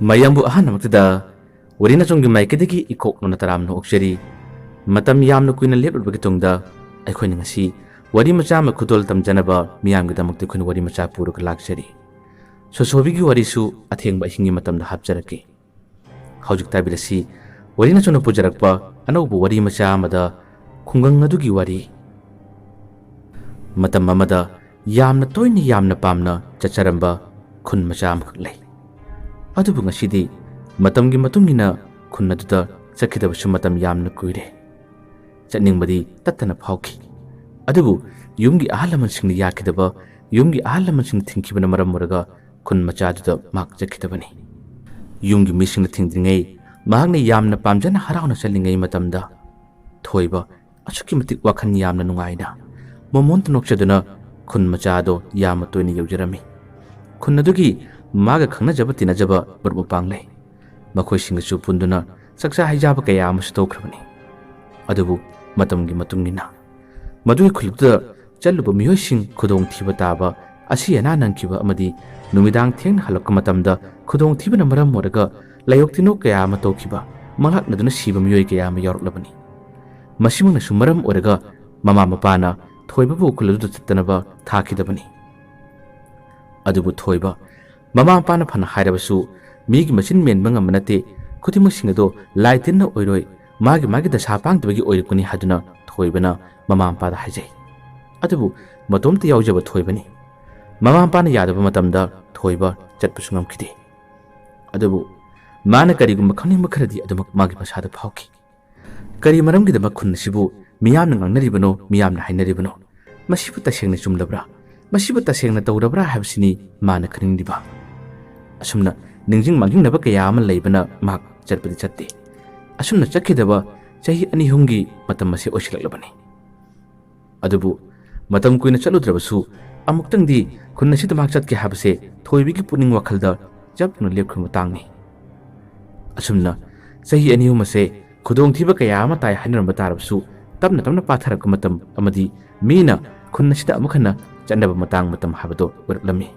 ꯃꯌꯥꯝꯕꯨ ꯑꯍꯥꯟꯕꯃꯛꯇꯗ ꯋꯥꯔꯤꯅꯆꯣꯡꯒꯤ ꯃꯥꯏꯀꯩꯗꯒꯤ ꯏꯀꯣꯛꯅꯣꯅ ꯇꯔꯥꯝꯅ ꯑꯣꯛꯆꯔꯤ ꯃꯇꯝ ꯌꯥꯝꯅ ꯀꯨꯏꯅ ꯂꯦꯞꯂꯨꯕꯒꯤ ꯇꯨꯡꯗ ꯑꯩꯈꯣꯏꯅ ꯉꯁꯤ ꯋꯥꯔꯤ ꯃꯆꯥ ꯑꯃ ꯈꯨꯗꯣꯜ ꯇꯝꯖꯅꯕ ꯃꯤꯌꯥꯝꯒꯤꯗꯃꯛꯇ ꯑꯩꯈꯣꯏꯅ ꯋꯥꯔꯤ ꯃꯆꯥ ꯄꯨꯔꯒ ꯂꯥꯛꯆꯔꯤ ꯁꯣꯁꯣꯕꯤꯒꯤ ꯋꯥꯔꯤꯁꯨ ꯑꯊꯦꯡꯕ ꯑꯍꯤꯡꯒꯤ ꯃꯇꯝꯗ ꯍꯥꯞꯆꯔꯛꯀꯦ ꯍꯧꯖꯤꯛ ꯇꯥꯕꯤꯔꯁꯤ ꯋꯥꯔꯤꯅꯆꯣꯡꯅ ꯄꯨꯖꯔꯛꯄ ꯑꯅꯧꯕ ꯋꯥꯔꯤ ꯃꯆꯥ ꯑꯃꯗ ꯈꯨꯡꯒꯪ ꯑꯗꯨꯒꯤ ꯋꯥꯔꯤ ꯃꯇꯝ ꯑꯃꯗ ꯌꯥꯝꯅ ꯇꯣꯏꯅ ꯌꯥꯝꯅ ꯄꯥꯝꯅ ꯆꯠꯆꯔꯝꯕ ꯈꯨꯟ ꯃꯆꯥ ꯑꯃꯈꯛ ꯂꯩ ꯑꯗꯨꯕꯨ ꯉꯁꯤꯗꯤ ꯃꯇꯝꯒꯤ ꯃꯇꯨꯡ ꯏꯟꯅ ꯈꯨꯟ ꯑꯗꯨꯗ ꯆꯠꯈꯤꯗꯕꯁꯨ ꯃꯇꯝ ꯌꯥꯝꯅ ꯀꯨꯏꯔꯦ ꯆꯠꯅꯤꯡꯕꯗꯤ ꯇꯠꯇꯅ ꯐꯥꯎꯈꯤ ꯑꯗꯨꯕꯨ ꯌꯨꯝꯒꯤ ꯑꯍꯜ ꯂꯃꯟꯁꯤꯡꯅ ꯌꯥꯈꯤꯗꯕ ꯌꯨꯝꯒꯤ ꯑꯍꯜ ꯂꯃꯟꯁꯤꯡꯅ ꯊꯤꯡꯈꯤꯕꯅ ꯃꯔꯝ ꯑꯣꯏꯔꯒ ꯈꯨꯟ ꯃꯆꯥꯗꯨꯗ ꯃꯍꯥꯛ ꯆꯠꯈꯤꯗꯕꯅꯤ ꯌꯨꯝꯒꯤ ꯃꯤꯁꯤꯡꯅ ꯊꯤꯡꯗ꯭ꯔꯤꯉꯩ ꯃꯍꯥꯛꯅ ꯌꯥꯝꯅ ꯄꯥꯝꯖꯅ ꯍꯔꯥꯎꯅ ꯆꯠꯂꯤꯉꯩ ꯃꯇꯝꯗ ꯊꯣꯏꯕ ꯑꯁꯨꯛꯀꯤ ꯃꯇꯤꯛ ꯋꯥꯈꯜ ꯌꯥꯝꯅ ꯅꯨꯡꯉꯥꯏꯅ ꯃꯃꯣꯟꯇ ꯅꯣꯛꯆꯗꯨꯅ ꯈꯨꯟ ꯃꯆꯥꯗꯣ ꯌꯥꯝꯅ ꯇꯣꯏꯅ ꯌꯧꯖꯔꯝꯃꯤ ꯈꯨꯟ ꯑꯗꯨꯒꯤ 마가 강나자바 티나자바 버무방레 마코이싱ꯒꯁꯨ ꯄꯨꯟꯗꯨꯅ ꯆꯥꯛꯆꯥ ꯍꯩꯖꯥꯕ ꯀꯌꯥ ꯑꯃꯁꯨ ꯇꯧꯈ꯭ꯔꯕꯅꯤ ꯑꯗꯨꯕꯨ ꯃꯇꯝꯒꯤ ꯃꯇꯨꯡꯏꯟꯅ ꯃꯗꯨꯒꯤ ꯈꯨꯜꯗꯨꯗ ꯆꯠꯂꯨꯕ ꯃꯤꯑꯣꯏꯁꯤꯡ ꯈꯨꯗꯣꯡꯊꯤꯕ ꯇꯥꯕ ꯑꯁꯤ ꯑꯅꯥ ꯅꯪꯈꯤꯕ ꯑꯃꯗꯤ ꯅꯨꯃꯤꯗꯥꯡ ꯊꯦꯡꯅ ꯍꯜꯂꯛꯄ ꯃꯇꯝꯗ ꯈꯨꯗꯣꯡꯊꯤꯕꯅ ꯃꯔꯝ ꯑꯣꯏꯔꯒ ꯂꯥꯏꯌꯣꯛ ꯇꯤꯟꯅꯣꯛ ꯀꯌꯥ ꯑꯃ ꯇꯧꯈꯤꯕ ꯃꯪꯂꯥꯛꯅꯗꯨꯅ ꯁꯤꯕ ꯃꯤꯑꯣꯏ ꯀꯌꯥ ꯑꯃ ꯌꯥꯎꯔꯛꯂꯕꯅꯤ ꯃꯁꯤꯃꯛꯅꯁꯨ ꯃꯔꯝ ꯑꯣꯏꯔꯒ ꯃꯃꯥ ꯃꯄꯥꯅ ꯊꯣꯏꯕꯕꯨ ꯈꯨꯜ ꯑꯗꯨꯗ ꯆꯠꯇꯅꯕ ꯊꯥꯈꯤꯗꯕꯅꯤ ꯑꯗꯨꯕꯨ ꯊꯣꯏꯕ ꯃꯃꯥ ꯃꯄꯥꯅ ꯐꯅ ꯍꯥꯏꯔꯕꯁꯨ ꯃꯤꯒꯤ ꯃꯆꯤꯟ ꯃꯦꯟꯕ ꯉꯝꯕ ꯅꯠꯇꯦ ꯈꯨꯗꯤꯡꯃꯛꯁꯤꯡ ꯑꯗꯣ ꯂꯥꯏ ꯇꯤꯟꯅ ꯑꯣꯏꯔꯣꯏ ꯃꯥꯒꯤ ꯗꯁꯥ ꯄꯥꯡꯗꯕꯒꯤ ꯑꯣꯏꯔꯛꯄꯅꯤ ꯍꯥꯏꯗꯨꯅ ꯊꯣꯏꯕꯅ ꯃꯃꯥ ꯃꯄꯥꯗ ꯍꯥꯏꯖꯩ ꯑꯗꯨꯕꯨ ꯃꯇꯣꯝꯇ ꯌꯥꯎꯖꯕ ꯊꯣꯏꯕꯅꯤ ꯃꯃꯥ ꯃꯄꯥꯅ ꯌꯥꯗꯕ ꯃꯇꯝꯗ ꯊꯣꯏꯕ ꯆꯠꯄꯁꯨ ꯉꯝꯈꯤꯗꯦ ꯑꯗꯨꯕꯨ ꯃꯥꯅ ꯀꯔꯤꯒꯨꯝꯕ ꯈꯪꯅꯤꯡꯕ ꯈꯔꯗꯤ ꯑꯗꯨꯃꯛ ꯃꯥꯒꯤ ꯃꯁꯥꯗ ꯐꯥꯎꯈꯤ ꯀꯔꯤ ꯃꯔꯝꯒꯤꯗꯃꯛ ꯈꯨꯟ ꯑꯁꯤꯕꯨ ꯃꯤꯌꯥꯝꯅ ꯉꯥꯡꯅꯔꯤꯕꯅꯣ ꯃꯤꯌꯥꯝꯅ ꯍꯥꯏꯅꯔꯤꯕꯅꯣ ꯃꯁꯤꯕꯨ ꯇꯁꯦꯡꯅ ꯆꯨꯝꯂꯕ꯭ꯔꯥ ꯃꯁꯤꯕꯨ ꯇꯁꯦꯡꯅ ꯇꯧꯔꯕ꯭ꯔꯥ ꯍꯥꯏꯕꯁꯤꯅꯤ ꯃꯥꯅ ꯈꯪꯅꯤꯡꯂꯤꯕ ꯑꯁꯨꯝꯅ ꯅꯤꯡꯖꯤꯡ ꯃꯥꯡꯖꯤꯡꯅꯕ ꯀꯌꯥ ꯑꯃ ꯂꯩꯕꯅ ꯃꯍꯥꯛ ꯆꯠꯄꯗꯤ ꯆꯠꯇꯦ ꯑꯁꯨꯝꯅ ꯆꯠꯈꯤꯗꯕ ꯆꯍꯤ ꯑꯅꯤ ꯑꯍꯨꯝꯒꯤ ꯃꯇꯝ ꯑꯁꯤ ꯑꯣꯏꯁꯤꯜꯂꯛꯂꯕꯅꯤ ꯑꯗꯨꯕꯨ ꯃꯇꯝ ꯀꯨꯏꯅ ꯆꯠꯂꯨꯗ꯭ꯔꯕꯁꯨ ꯑꯃꯨꯛꯇꯪꯗꯤ ꯈꯨꯟ ꯑꯁꯤꯗ ꯃꯍꯥꯛ ꯆꯠꯀꯦ ꯍꯥꯏꯕꯁꯦ ꯊꯣꯏꯕꯤꯒꯤ ꯄꯨꯛꯅꯤꯡ ꯋꯥꯈꯜꯗ ꯆꯞꯅ ꯂꯦꯞꯈꯤꯕ ꯃꯇꯥꯡꯅꯤ ꯑꯁꯨꯝꯅ ꯆꯍꯤ ꯑꯅꯤ ꯑꯍꯨꯝ ꯑꯁꯦ ꯈꯨꯗꯣꯡꯊꯤꯕ ꯀꯌꯥ ꯑꯃ ꯇꯥꯏ ꯍꯥꯏꯅꯔꯝꯕ ꯇꯥꯔꯕꯁꯨ ꯇꯞꯅ ꯇꯞꯅ ꯄꯥꯊꯔꯛꯄ ꯃꯇꯝ ꯑꯃꯗꯤ ꯃꯤꯅ ꯈꯨꯟ ꯑꯁꯤꯗ ꯑꯃꯨꯛ ꯍꯟꯅ ꯆꯠꯅꯕ ꯃꯇꯝ ꯍꯥꯏꯕꯗꯣ ꯑꯣꯏꯔꯛꯂꯝꯃꯤ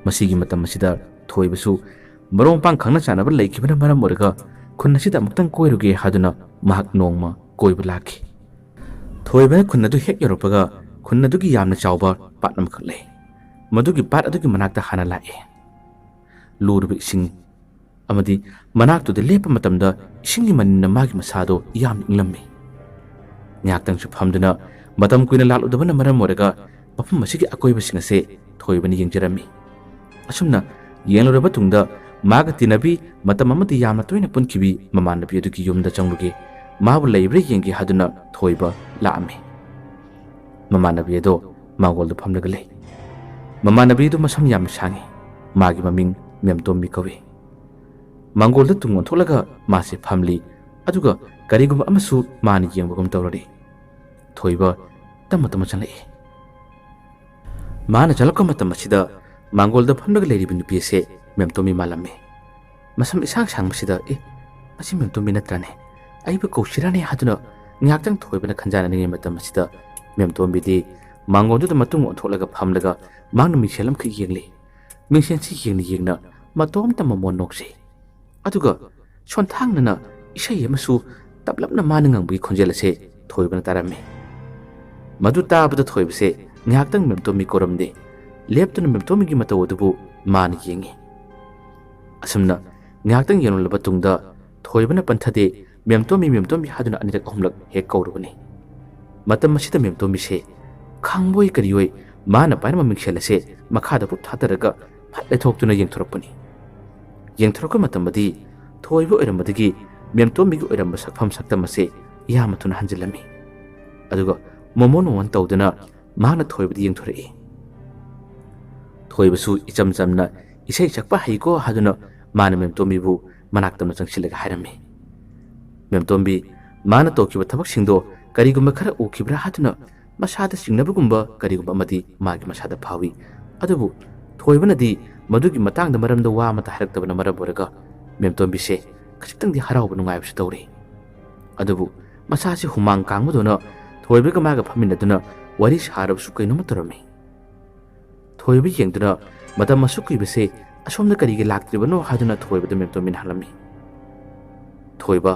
ꯃꯁꯤꯒꯤ ꯃꯇꯝ ꯑꯁꯤꯗ ꯊꯣꯏꯕꯁꯨ ꯃꯔꯣꯡ ꯃꯄꯥꯡ ꯈꯪꯅ ꯆꯥꯟꯅꯕ ꯂꯩꯈꯤꯕꯅ ꯃꯔꯝ ꯑꯣꯏꯔꯒ ꯈꯨꯟ ꯑꯁꯤꯗ ꯑꯃꯨꯛꯇꯪ ꯀꯣꯏꯔꯨꯒꯦ ꯍꯥꯏꯗꯨꯅ ꯃꯍꯥꯛ ꯅꯣꯡꯃ ꯀꯣꯏꯕ ꯂꯥꯛꯈꯤ ꯊꯣꯏꯕꯅ ꯈꯨꯟ ꯑꯗꯨ ꯍꯦꯛ ꯌꯧꯔꯛꯄꯒ ꯈꯨꯟ ꯑꯗꯨꯒꯤ ꯌꯥꯝꯅ ꯆꯥꯎꯕ ꯄꯥꯠ ꯑꯃꯈꯛ ꯂꯩ ꯃꯗꯨꯒꯤ ꯄꯥꯠ ꯑꯗꯨꯒꯤ ꯃꯅꯥꯛꯇ ꯍꯥꯟꯅ ꯂꯥꯛꯑꯦ ꯂꯨꯔꯕ ꯏꯁꯤꯡ ꯑꯃꯗꯤ ꯃꯅꯥꯛꯇꯨꯗ ꯂꯦꯞꯄ ꯃꯇꯝꯗ ꯏꯁꯤꯡꯒꯤ ꯃꯅꯤꯟꯅ ꯃꯥꯒꯤ ꯃꯁꯥꯗꯣ ꯌꯥꯝꯅ ꯏꯪꯂꯝꯃꯤ ꯉꯥꯏꯍꯥꯛꯇꯪꯁꯨ ꯐꯝꯗꯨꯅ ꯃꯇꯝ ꯀꯨꯏꯅ ꯂꯥꯛꯂꯨꯗꯕꯅ ꯃꯔꯝ ꯑꯣꯏꯔꯒ ꯃꯐꯝ ꯑꯁꯤꯒꯤ ꯑꯀꯣꯏꯕꯁꯤꯡ ꯑꯁꯦ ꯊꯣꯏꯕꯅ ꯌꯦꯡꯖꯔꯝꯃꯤ ꯑꯁꯨꯝꯅ ꯌꯦꯡꯂꯨꯔꯕ ꯇꯨꯡꯗ 마가 ꯇꯤꯟꯅꯕꯤ ꯃꯇꯝ ꯑꯃꯗꯤ ꯌꯥꯝꯅ ꯇꯣꯏꯅ ꯄꯨꯟꯈꯤꯕꯤ ꯃꯃꯥꯟꯅꯕꯤ ꯑꯗꯨꯒꯤ ꯌꯨꯝꯗ ꯆꯪꯂꯨꯒꯦ ꯃꯥꯕꯨ ꯂꯩꯕ꯭ꯔꯥ ꯌꯦꯡꯒꯦ ꯍꯥꯏꯗꯨꯅ ꯊꯣꯏꯕ ꯂꯥꯛꯑꯝꯃꯤ ꯃꯃꯥꯟꯅꯕꯤ ꯑꯗꯣ ꯃꯥꯡꯒꯣꯜꯗ ꯐꯝꯂꯒ ꯂꯩ ꯃꯃꯥꯟꯅꯕꯤ ꯑꯗꯨ ꯃꯁꯝ ꯌꯥꯝꯅ ꯁꯥꯡꯉꯤ ꯃꯥꯒꯤ ꯃꯃꯤꯡ ꯃꯦꯝꯇꯣꯝꯕꯤ ꯀꯧꯏ ꯃꯥꯡꯒꯣꯜꯗ ꯇꯨꯡ ꯑꯣꯟꯊꯣꯛꯂꯒ ꯃꯥꯁꯦ ꯐꯝꯂꯤ ꯑꯗꯨꯒ ꯀꯔꯤꯒꯨꯝꯕ ꯑꯃꯁꯨ ꯃꯥꯅ ꯌꯦꯡꯕꯒꯨꯝ ꯇꯧꯔꯔꯤ ꯊꯣꯏꯕ ꯇꯞꯅ ꯇꯞꯅ ꯆꯪꯂꯛꯏ ꯃꯥꯅ ꯆꯪꯂꯛꯄ ꯃꯇꯝ ꯑꯁꯤꯗ ꯃꯥꯡꯒꯣꯜꯗ ꯐꯝꯂꯒ ꯂꯩꯔꯤꯕ ꯅꯨꯄꯤ ꯑꯁꯦ ꯃꯦꯝꯇꯣꯝꯕꯤ ꯃꯥꯜꯂꯝꯃꯤ ꯃꯁꯝ ꯏꯁꯥꯡ ꯁꯥꯡꯕꯁꯤꯗ ꯃꯁꯤ ꯃꯦꯝꯇꯣꯝꯕꯤ ꯅꯠꯇ꯭ꯔꯅꯦ ꯑꯩꯕꯨ ꯀꯧꯁꯤꯔꯥꯅꯦ ꯍꯥꯏꯗꯨꯅ ꯉꯥꯏꯍꯥꯛꯇꯪ ꯊꯣꯏꯕꯅ ꯈꯟꯖꯥꯟꯅꯔꯤꯉꯩ ꯃꯇꯝ ꯑꯁꯤꯗ ꯃꯦꯝꯇꯣꯝꯕꯤꯗꯤ ꯃꯥꯡꯒꯣꯜꯗꯨꯗ ꯃꯇꯨꯡ ꯑꯣꯟꯊꯣꯛꯂꯒ ꯐꯝꯂꯒ ꯃꯍꯥꯛꯅ ꯃꯤꯡꯁꯦꯜ ꯑꯃꯈꯛ ꯌꯦꯡꯂꯤ ꯃꯤꯡꯁꯦꯜꯁꯤ ꯌꯦꯡꯅ ꯃꯇꯣꯝꯇ ꯃꯃꯣꯟ ꯅꯣꯛꯆꯩ ꯑꯗꯨꯒ ꯁꯣꯟꯊꯥꯡꯅꯅ ꯏꯁꯩ ꯑꯃꯁꯨ ꯇꯞꯂꯞꯅ ꯃꯥꯅ ꯉꯪꯕꯒꯤ ꯈꯣꯟꯖꯦꯜ ꯑꯁꯦ ꯊꯣꯏꯕꯅ ꯇꯥꯔꯝꯃꯤ ꯃꯗꯨ ꯇꯥꯕꯗ ꯊꯣꯏꯕꯁꯦ ꯉꯥꯏꯍꯥꯛꯇꯪ ꯃꯦꯝꯇꯣꯝꯕꯤ ꯀꯧꯔꯝꯗꯦ ꯂꯦꯞꯇꯨꯅ ꯃꯦꯝꯇꯣꯝꯕꯤꯒꯤ ꯃꯇꯧ ꯑꯗꯨꯕꯨ ꯃꯥꯅ ꯌꯦꯡꯉꯤ ꯑꯁꯨꯝꯅ ꯉꯥꯏꯍꯥꯛꯇꯪ ꯌꯦꯡꯂꯨꯔꯕ ꯇꯨꯡꯗ ꯊꯣꯏꯕꯅ ꯄꯟꯊꯗꯦ ꯃꯦꯝꯇꯣꯝꯕꯤ ꯍꯥꯏꯗꯨꯅ ꯑꯅꯤꯔꯛ ꯑꯍꯨꯝꯂꯛ ꯍꯦꯛ ꯀꯧꯔꯨꯕꯅꯤ ꯃꯇꯝ ꯑꯁꯤꯗ ꯃꯦꯝꯇꯣꯝꯕꯤꯁꯦ ꯈꯪꯕꯣꯏ ꯀꯔꯤꯑꯣꯏ ꯃꯥꯅ ꯄꯥꯏꯔꯝꯕ ꯃꯤꯡꯁꯦꯜ ꯑꯁꯦ ꯃꯈꯥꯗ ꯄꯨꯛ ꯊꯥꯗꯔꯒ ꯐꯠ ꯂꯩꯊꯣꯛꯇꯨꯅ ꯌꯦꯡꯊꯣꯔꯛꯄꯅꯤ ꯌꯦꯡꯊꯣꯔꯛꯄ ꯃꯇꯝꯗꯗꯤ ꯊꯣꯏꯕ ꯑꯣꯏꯔꯝꯕꯗꯒꯤ ꯃꯦꯝꯇꯣꯝꯕꯤꯒꯤ ꯑꯣꯏꯔꯝꯕ ꯁꯛꯐꯝ ꯁꯛꯇꯝ ꯑꯁꯦ ꯌꯥꯝꯅ ꯊꯨꯅ ꯍꯟꯖꯤꯜꯂꯝꯃꯤ ꯑꯗꯨꯒ ꯃꯣꯃꯣꯟ ꯇꯧꯗꯨꯅ ꯃꯍꯥꯛꯅ ꯊꯣꯏꯕꯗ ꯌꯦꯡꯊꯣꯔꯛꯏ ꯊꯣꯏꯕꯁꯨ ꯏꯆꯝ ꯆꯝꯅ ꯏꯁꯩ ꯁꯛꯄ ꯍꯩꯀꯣ ꯍꯥꯏꯗꯨꯅ ꯃꯥꯅ ꯃꯦꯝꯇꯣꯝꯕꯤꯕꯨ ꯃꯅꯥꯛꯇꯝꯅ ꯆꯪꯁꯤꯜꯂꯒ ꯍꯥꯏꯔꯝꯃꯤ ꯃꯦꯝꯇꯣꯝꯕꯤ ꯃꯥꯅ ꯇꯧꯈꯤꯕ ꯊꯕꯛꯁꯤꯡꯗꯣ ꯀꯔꯤꯒꯨꯝꯕ ꯈꯔ ꯎꯈꯤꯕ꯭ꯔꯥ ꯍꯥꯏꯗꯨꯅ ꯃꯁꯥꯗ ꯆꯤꯡꯅꯕꯒꯨꯝꯕ ꯀꯔꯤꯒꯨꯝꯕ ꯑꯃꯗꯤ ꯃꯥꯒꯤ ꯃꯁꯥꯗ ꯐꯥꯎꯏ ꯑꯗꯨꯕꯨ ꯊꯣꯏꯕꯅꯗꯤ ꯃꯗꯨꯒꯤ ꯃꯇꯥꯡꯗ ꯃꯔꯝꯗ ꯋꯥ ꯑꯃꯇ ꯍꯥꯏꯔꯛꯇꯕꯅ ꯃꯔꯝ ꯑꯣꯏꯔꯒ ꯃꯦꯝꯇꯣꯝꯕꯤꯁꯦ ꯈꯖꯤꯛꯇꯪꯗꯤ ꯍꯔꯥꯎꯕ ꯅꯨꯡꯉꯥꯏꯕꯁꯨ ꯇꯧꯔꯤ ꯑꯗꯨꯕꯨ ꯃꯁꯥꯁꯦ ꯍꯨꯃꯥꯡ ꯀꯥꯡꯕꯗꯧꯅ ꯊꯣꯏꯕꯒ ꯃꯥꯒ ꯐꯝꯃꯤꯟꯅꯗꯨꯅ ꯋꯥꯔꯤ ꯁꯥꯔꯕꯁꯨ ꯀꯩꯅꯣꯝꯃ ꯇꯧꯔꯝꯃꯤ ꯊꯣꯏꯕ ꯌꯦꯡꯗꯨꯅ ꯃꯇꯝ ꯑꯁꯨꯛ ꯀꯨꯏꯕꯁꯦ ꯑꯁꯣꯝꯗ ꯀꯔꯤꯒꯤ ꯂꯥꯛꯇ꯭ꯔꯤꯕꯅꯣ ꯍꯥꯏꯗꯨꯅ ꯊꯣꯏꯕꯗ ꯃꯦꯝꯇꯣꯟꯕꯤꯅ ꯍꯪꯂꯝꯃꯤ꯫ ꯊꯣꯏꯕ,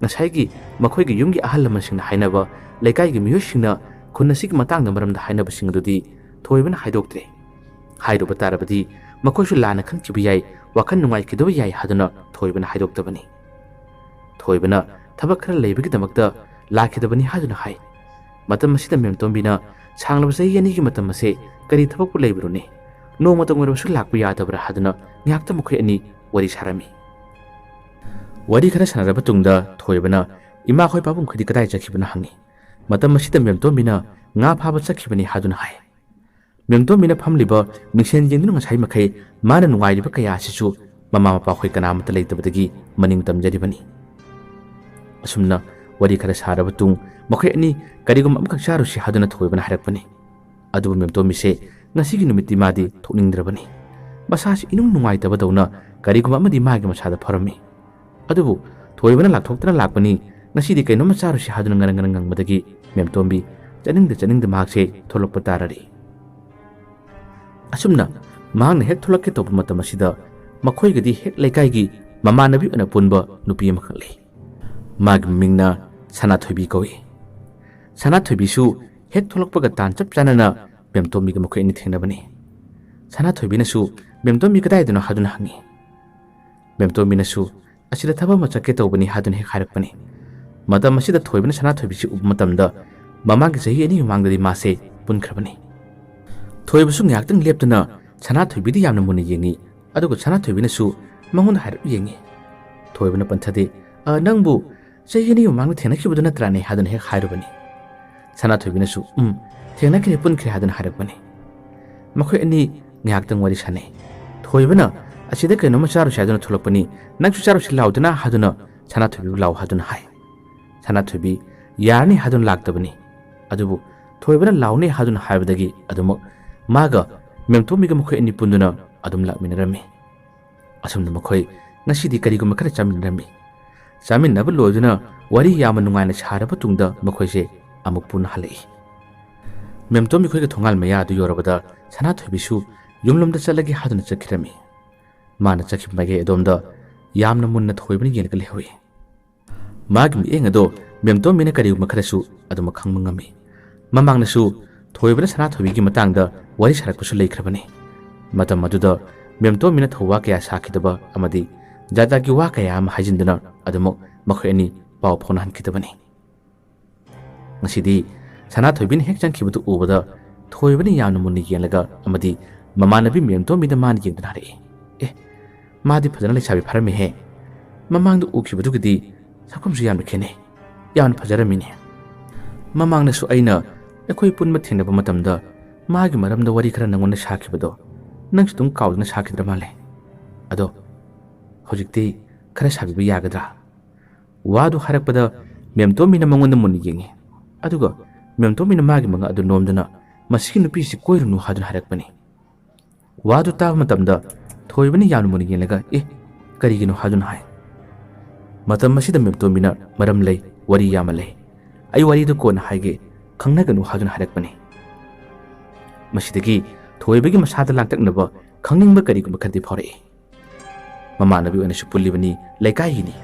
ꯉꯁꯥꯏꯒꯤ ꯃꯈꯣꯏꯒꯤ ꯌꯨꯝꯒꯤ ꯑꯍꯜ ꯂꯃꯟꯁꯤꯡꯅ ꯍꯥꯏꯅꯕ ꯂꯩꯀꯥꯏꯒꯤ ꯃꯤꯑꯣꯏꯁꯤꯡꯅ ꯈꯨꯟ ꯑꯁꯤꯒꯤ ꯃꯇꯥꯡꯗ ꯃꯔꯝꯗ ꯍꯥꯏꯅꯕꯁꯤꯡ ꯑꯗꯨꯗꯤ ꯊꯣꯏꯕꯅ ꯍꯥꯏꯗꯣꯛꯇ꯭ꯔꯦ꯫ ꯍꯥꯏꯔꯨꯕ ꯇꯥꯔꯕꯗꯤ ꯃꯈꯣꯏꯁꯨ ꯂꯥꯟꯅ ꯈꯟꯈꯤꯕ ꯌꯥꯏ, ꯋꯥꯈꯜ ꯅꯨꯡꯉꯥꯏꯈꯤꯗꯕ ꯌꯥꯏ ꯍꯥꯏꯗꯨꯅ ꯊꯣꯏꯕꯅ ꯍꯥꯏꯗꯣꯛꯇꯕꯅꯤ꯫ ꯊꯣꯏꯕꯅ ꯊꯕꯛ ꯈꯔ ꯂꯩꯕꯒꯤꯗꯃꯛꯇ ꯂꯥꯛꯈꯤꯗꯕꯅꯤ ꯍꯥꯏꯗꯨꯅ ꯍꯥꯏ꯫ ꯃꯇꯝ ꯑꯁꯤꯗ ꯃꯦꯝꯇꯣꯟꯕꯤꯅ ꯁꯥꯡꯂꯕ ꯆꯍꯤ 2ꯒꯤ ꯃꯇꯝ ꯑꯁꯦ ꯀꯔꯤ ꯊꯕꯛꯄꯨ ꯂꯩꯕꯔꯨꯅꯤ, ꯅꯣꯡꯃꯇ ꯑꯣꯏꯔꯕꯁꯨ ꯂꯥꯛꯄ ꯌꯥꯗꯕ꯭ꯔꯥ ꯍꯥꯏꯗꯨꯅ ꯉꯥꯏꯍꯥꯛꯇ ꯃꯈꯣꯏ ꯑꯅꯤ ꯋꯥꯔꯤ ꯁꯥꯔꯝꯃꯤ꯫ ꯋꯥꯔꯤ ꯈꯔ ꯁꯥꯟꯅꯔꯕ ꯇꯨꯡꯗ ꯊꯣꯏꯕꯅ ꯏꯃꯥꯈꯣꯏ ꯄꯥꯕꯨꯡꯈꯣꯏꯗꯤ ꯀꯗꯥꯏ ꯆꯠꯈꯤꯕꯅꯣ ꯍꯪꯉꯤ꯫ ꯃꯇꯝ ꯑꯁꯤꯗ ꯃꯦꯝꯇꯣꯟꯕꯤꯅ ꯉꯥ ꯐꯥꯕ ꯆꯠꯈꯤꯕꯅꯤ ꯍꯥꯏꯗꯨꯅ ꯍꯥꯏ꯫ ꯃꯦꯝꯇꯣꯟꯕꯤꯅ ꯐꯝꯂꯤꯕ ꯃꯤꯡꯁꯦꯟ ꯌꯦꯡꯗꯨꯅ ꯉꯁꯥꯏ ꯃꯈꯩ ꯃꯥꯅ ꯅꯨꯡꯉꯥꯏꯔꯤꯕ ꯀꯌꯥ ꯑꯁꯤꯁꯨ ꯃꯃꯥ ꯃꯄꯥꯈꯣꯏ ꯀꯅꯥꯃꯠꯇ ꯂꯩꯇꯕꯗꯒꯤ ꯃꯅꯤꯡ ꯇꯝꯖꯔꯤꯕꯅꯤ꯫ ꯑꯁꯨꯝꯅ ꯋꯥꯔꯤ ꯈꯔ ꯁꯥꯔꯕ ꯇꯨꯡ ꯃꯈꯣꯏ ꯑꯅꯤ ꯀꯔꯤꯒꯨꯝꯕ ꯑꯃꯈꯛ ꯆꯥꯔꯨꯁꯤ ꯍꯥꯏꯗꯨꯅ ꯊꯣꯏꯕꯅ ꯍꯥꯏꯔꯛꯄꯅꯤ꯫ ꯑꯗꯨꯕꯨ ꯃꯦꯝꯇꯣꯟꯕꯤꯁꯦ ꯉꯁꯤꯒꯤ ꯅꯨꯃꯤꯠꯇꯤ ꯃꯥꯗꯤ ꯊꯣꯛꯅꯤꯡꯗ꯭ꯔꯕꯅꯤ꯫ ꯃꯁꯥꯁꯤ ꯏꯅꯨꯡ ꯅꯨꯡꯉꯥꯏꯇꯕꯗꯧꯅ ꯀꯔꯤꯒꯨꯝꯕ ꯑꯃꯗꯤ ꯃꯥꯒꯤ ꯃꯁꯥꯗ ꯐꯥꯎꯔꯝꯃꯤ꯫ ꯑꯗꯨꯕꯨ ꯊꯣꯏꯕꯅ ꯂꯥꯛꯊꯣꯛꯇꯅ ꯂꯥꯛꯄꯅꯤ, ꯉꯁꯤꯗꯤ ꯀꯩꯅꯣꯝꯃ ꯆꯥꯔꯨꯁꯤ ꯍꯥꯏꯗꯨꯅ ꯉꯔꯪ ꯉꯪꯕꯗꯒꯤ ꯃꯦꯝꯇꯣꯟꯕꯤ ꯆꯠꯅꯤꯡꯗ ꯃꯍꯥꯛꯁꯦ ꯊꯣꯛꯂꯛꯄ ꯇꯥꯔꯔꯤ꯫ ꯑꯁꯨꯝꯅ ꯃꯍꯥꯛꯅ ꯍꯦꯛ ꯊꯣꯛꯂꯛꯀꯦ ꯇꯧꯕ ꯃꯇꯝ ꯑꯁꯤꯗ ꯃꯈꯣꯏꯒꯗꯤ ꯍꯦꯛ ꯂꯩꯀꯥꯏꯒꯤ ꯃꯃꯥꯟꯅꯕꯤ ꯑꯣꯏꯅ ꯄꯨꯟꯕ ꯅꯨꯄꯤ ꯑꯃꯈꯛ ꯂꯩ꯫ ꯃꯥꯒꯤ ꯃꯃꯤꯡꯅ ꯁꯅꯥꯊꯣꯏꯕꯤ ꯀꯧꯏ꯫ ꯁꯅꯥꯊꯣꯏꯕꯤꯁꯨ ꯍꯦꯛ ꯊꯣꯛꯂꯛꯄꯒ ꯇꯥꯟ ꯆꯞ ꯆꯥꯅꯅ ꯃꯦꯝꯇꯣꯟꯕꯤꯒ ꯃꯈꯣꯏ ꯑꯅꯤ ꯊꯦꯡꯅꯕꯅꯤ꯫ ꯁꯅꯥꯊꯣꯏꯕꯤꯅꯁꯨ ꯃꯦꯝꯇꯣꯟꯕꯤ ꯀꯗꯥꯏꯗꯅꯣ ꯍꯥꯏꯗꯨꯅ ꯍꯪꯉꯤ꯫ ꯃꯦꯝꯇꯣꯟꯕꯤꯅꯁꯨ ꯑꯁꯤꯗ ꯊꯕꯛ ꯑꯃ ꯆꯠꯀꯦ ꯇꯧꯕꯅꯤ ꯍꯥꯏꯗꯨꯅ ꯍꯦꯛ ꯍꯥꯏꯔꯛꯄꯅꯤ꯫ ꯃꯇꯝ ꯑꯁꯤꯗ ꯊꯣꯏꯕꯅ ꯁꯅꯥꯊꯣꯏꯕꯤꯁꯤ ꯎꯕ ꯃꯇꯝꯗ ꯃꯃꯥꯡꯒꯤ ꯆꯍꯤ 2 ꯃꯃꯥꯡꯗꯗꯤ ꯃꯥꯁꯦ ꯄꯨꯟꯈ꯭ꯔꯕꯅꯤ꯫ ꯊꯣꯏꯕꯁꯨ ꯉꯥꯏꯍꯥꯛꯇꯪ ꯂꯦꯞꯇꯨꯅ ꯁꯅꯥꯊꯣꯏꯕꯤꯗ ꯌꯥꯝꯅ ꯃꯨꯟꯅ ꯌꯦꯡꯉꯤ, ꯑꯗꯨꯒ ꯁꯅꯥꯊꯣꯏꯕꯤꯅꯁꯨ ꯃꯉꯣꯟꯗ ꯍꯥꯏꯔꯞ ꯌꯦꯡꯉꯤ꯫ ꯊꯣꯏꯕꯅ ꯄꯟꯊꯗꯦ, ꯅꯪꯕꯨ ꯆꯍꯤ 2 ꯃꯃꯥꯡꯗ ꯊꯦꯡꯅꯈꯤꯕꯗꯨ ꯅꯠꯇ꯭ꯔꯥꯅꯦ ꯍꯥꯏꯗꯨꯅ ꯍꯦꯛ ꯍꯥꯏꯔꯨꯕꯅꯤ꯫ ꯁꯅꯥꯊꯣꯏꯕꯤꯅꯁꯨ ꯊꯦꯡꯅꯈ꯭ꯔꯦ, ꯄꯨꯟꯈ꯭ꯔꯦ ꯍꯥꯏꯗꯨꯅ ꯍꯥꯏꯔꯛꯄꯅꯤ꯫ ꯃꯈꯣꯏ ꯑꯅꯤ ꯉꯥꯏꯍꯥꯛꯇꯪ ꯋꯥꯔꯤ ꯁꯥꯟꯅꯩ꯫ ꯊꯣꯏꯕꯅ ꯑꯁꯤꯗ ꯀꯩꯅꯣꯝꯃ ꯆꯥꯔꯨꯁꯤ ꯍꯥꯏꯗꯨꯅ ꯊꯣꯛꯂꯛꯄꯅꯤ, ꯅꯪꯁꯨ ꯆꯥꯔꯨꯁꯤ ꯂꯥꯎꯗꯅ ꯍꯥꯏꯗꯨꯅ ꯁꯅꯥꯊꯣꯏꯕꯤꯕꯨ ꯂꯥꯎ ꯍꯥꯏꯗꯨꯅ ꯍꯥꯏ꯫ ꯁꯅꯥꯊꯣꯏꯕꯤ ꯌꯥꯔꯅꯤ ꯍꯥꯏꯗꯨꯅ ꯂꯥꯛꯇꯕꯅꯤ꯫ ꯑꯗꯨꯕꯨ ꯊꯣꯏꯕꯅ ꯂꯥꯎꯅꯤ ꯍꯥꯏꯗꯨꯅ ꯍꯥꯏꯕꯗꯒꯤ ꯑꯗꯨꯃꯛ ꯃꯥꯒ ꯃꯦꯝꯇꯣꯟꯕꯤꯒ ꯃꯈꯣꯏ ꯑꯅꯤ ꯄꯨꯟꯗꯨꯅ ꯑꯗꯨꯝ ꯂꯥꯛꯃꯤꯟꯅꯔꯝꯃꯤ꯫ ꯑꯁꯨꯝꯅ ꯃꯈꯣꯏ ꯉꯁꯤꯗꯤ ꯀꯔꯤꯒꯨꯝꯕ ꯈꯔ ꯆꯥꯃꯤꯟꯅꯔꯝꯃꯤ꯫ ꯆꯥꯃꯤꯟꯅꯕ ꯂꯣꯏꯗꯨꯅ ꯋꯥꯔꯤ ꯌꯥꯝꯅ ꯅꯨꯡꯉꯥꯏꯅ ꯁꯥꯔꯕ ꯇꯨꯡꯗ ꯃꯈꯣꯏꯁꯦ ꯑꯃꯨꯛ ꯄꯨꯟꯅ ꯍꯜꯂꯛꯏ꯫ ꯃꯦꯝꯇꯣꯟꯕꯤ ꯈꯣꯏꯒ ꯊꯣꯡꯒꯥꯜ ꯃꯌꯥ ꯑꯗꯨ ꯌꯧꯔꯕꯗ ꯁꯅꯥꯊꯣꯏꯕꯤꯁꯨ ꯌꯨꯝꯂꯣꯝꯗ ꯆꯠꯂꯒꯦ ꯍꯥꯏꯗꯨꯅ ꯆꯠꯈꯤꯔꯝꯃꯤ꯫ ꯃꯥꯅ ꯆꯠꯈꯤꯕ ꯃꯥꯏꯀꯩ ꯑꯗꯣꯝꯗ ꯌꯥꯝꯅ ꯃꯨꯟꯅ ꯊꯣꯏꯕꯅ ꯌꯦꯡꯂꯒ ꯂꯩꯍꯧꯏ꯫ ꯃꯥꯒꯤ ꯃꯤꯠꯌꯦꯡ ꯑꯗꯣ ꯃꯦꯝꯇꯣꯟꯕꯤꯅ ꯀꯔꯤꯒꯨꯝꯕ ꯈꯔꯁꯨ ꯑꯗꯨꯃꯛ ꯈꯪꯕ ꯉꯝꯃꯤ꯫ ꯃꯃꯥꯡꯗꯁꯨ ꯊꯣꯏꯕꯅ ꯁꯅꯥꯊꯣꯏꯕꯤꯒꯤ ꯃꯇꯥꯡꯗ ꯋꯥꯔꯤ ꯁꯥꯔꯛꯄꯁꯨ ꯂꯩꯈ꯭ꯔꯕꯅꯤ꯫ ꯃꯇꯝ ꯑꯗꯨꯗ ꯃꯦꯝꯇꯣꯟꯕꯤꯅ ꯊꯧꯋꯥ ꯀꯌꯥ ꯁꯥꯈꯤꯗꯕ ꯑꯃꯗꯤ ꯖꯥꯠꯖꯥꯠꯀꯤ ꯋꯥ ꯀꯌꯥ ꯑꯃ ꯍꯥꯏꯖꯤꯟꯗꯨꯅ ꯑꯗꯨꯃꯛ ꯃꯈꯣꯏ ꯑꯅꯤ ꯄꯥꯎ ꯐꯥꯎꯅꯍꯟꯈꯤꯗꯕꯅꯤ꯫ ꯉꯁꯤꯗꯤ ꯁꯅꯥꯊꯣꯏꯕꯤꯅ ꯍꯦꯛ ꯆꯪꯈꯤꯕꯗꯨ ꯎꯕꯗ ꯊꯣꯏꯕꯅ ꯌꯥꯝꯅ ꯃꯨꯟꯅ ꯌꯦꯡꯂꯒ ꯑꯃꯗꯤ ꯃꯃꯥꯟꯅꯕꯤ ꯃꯦꯝꯇꯣꯟꯕꯤꯗ ꯃꯥꯅ ꯌꯦꯡꯗꯨꯅ ꯍꯥꯏꯔꯛꯏ, ꯃꯥꯗꯤ ꯐꯖꯅ ꯂꯩꯁꯥꯕꯤ ꯐꯥꯔꯝꯃꯤꯍꯦ, ꯃꯃꯥꯡꯗ ꯎꯈꯤꯕꯗꯨꯒꯤꯗꯤ ꯁꯛꯐꯝꯁꯨ ꯌꯥꯝꯅ ꯈꯦꯠꯅꯩ, ꯌꯥꯝꯅ ꯐꯖꯔꯝꯃꯤꯅꯦ꯫ ꯃꯃꯥꯡꯗꯁꯨ ꯑꯩꯅ ꯑꯩꯈꯣꯏ ꯄꯨꯟꯕ ꯊꯦꯡꯅꯕ ꯃꯇꯝꯗ ꯃꯥꯒꯤ ꯃꯔꯝꯗ ꯋꯥꯔꯤ ꯈꯔ ꯅꯪꯉꯣꯟꯗ ꯁꯥꯈꯤꯕꯗꯣ ꯅꯪꯁꯨ ꯑꯗꯨꯝ ꯀꯥꯎꯗꯅ ꯁꯥꯈꯤꯗ꯭ꯔ ꯃꯥꯜꯂꯦ꯫ ꯑꯗꯣ ꯍꯧꯖꯤꯛꯇꯤ ꯈꯔ ꯁꯥꯕꯤꯕ ꯌꯥꯒꯗ꯭ꯔꯥ? ꯋꯥꯗꯨ ꯍꯥꯏꯔꯛꯄꯗ ꯃꯦꯝꯇꯣꯟꯕꯤꯅ ꯃꯉꯣꯟꯗ ꯃꯨꯟꯅ ꯌꯦꯡꯉꯤ, ꯑꯗꯨꯒ ꯃꯦꯝꯇꯣꯟꯕꯤꯅ ꯃꯥꯒꯤ ꯃꯉꯛ ꯑꯗꯨ ꯅꯣꯝꯗꯨꯅ ꯃꯁꯤꯒꯤ ꯅꯨꯄꯤꯁꯤ ꯀꯣꯏꯔꯨꯅꯨ ꯍꯥꯏꯗꯨꯅ ꯍꯥꯏꯔꯛꯄꯅꯤ꯫ ꯋꯥꯗꯨ ꯇꯥꯕ ꯃꯇꯝꯗ ꯊꯣꯏꯕꯅ ꯌꯥꯝꯅ ꯃꯨꯟꯅ ꯌꯦꯡꯂꯒ ꯀꯔꯤꯒꯤꯅꯣ ꯍꯥꯏꯗꯨꯅ ꯍꯥꯏ꯫ ꯃꯇꯝ ꯑꯁꯤꯗ ꯃꯦꯝꯇꯣꯟꯕꯤꯅ ꯃꯔꯝ ꯂꯩ, ꯋꯥꯔꯤ ꯌꯥꯝꯅ ꯂꯩ, ꯑꯩ ꯋꯥꯔꯤꯗꯨ ꯀꯣꯟꯅ ꯍꯥꯏꯒꯦ, ꯈꯪꯅꯒꯅꯨ ꯍꯥꯏꯗꯨꯅ ꯍꯥꯏꯔꯛꯄꯅꯤ꯫ ꯃꯁꯤꯗꯒꯤ ꯊꯣꯏꯕꯒꯤ ꯃꯁꯥꯗ ꯂꯥꯡꯇꯛꯅꯕ ꯈꯪꯅꯤꯡꯕ ꯀꯔꯤꯒꯨꯝꯕ ꯈꯔꯗꯤ ꯐꯥꯎꯔꯛꯏ꯫ ꯃꯃꯥꯟꯅꯕꯤ ꯑꯣꯏꯅꯁꯨ ꯄꯨꯜꯂꯤꯕꯅꯤ, ꯂꯩꯀꯥꯏꯒꯤꯅꯤ,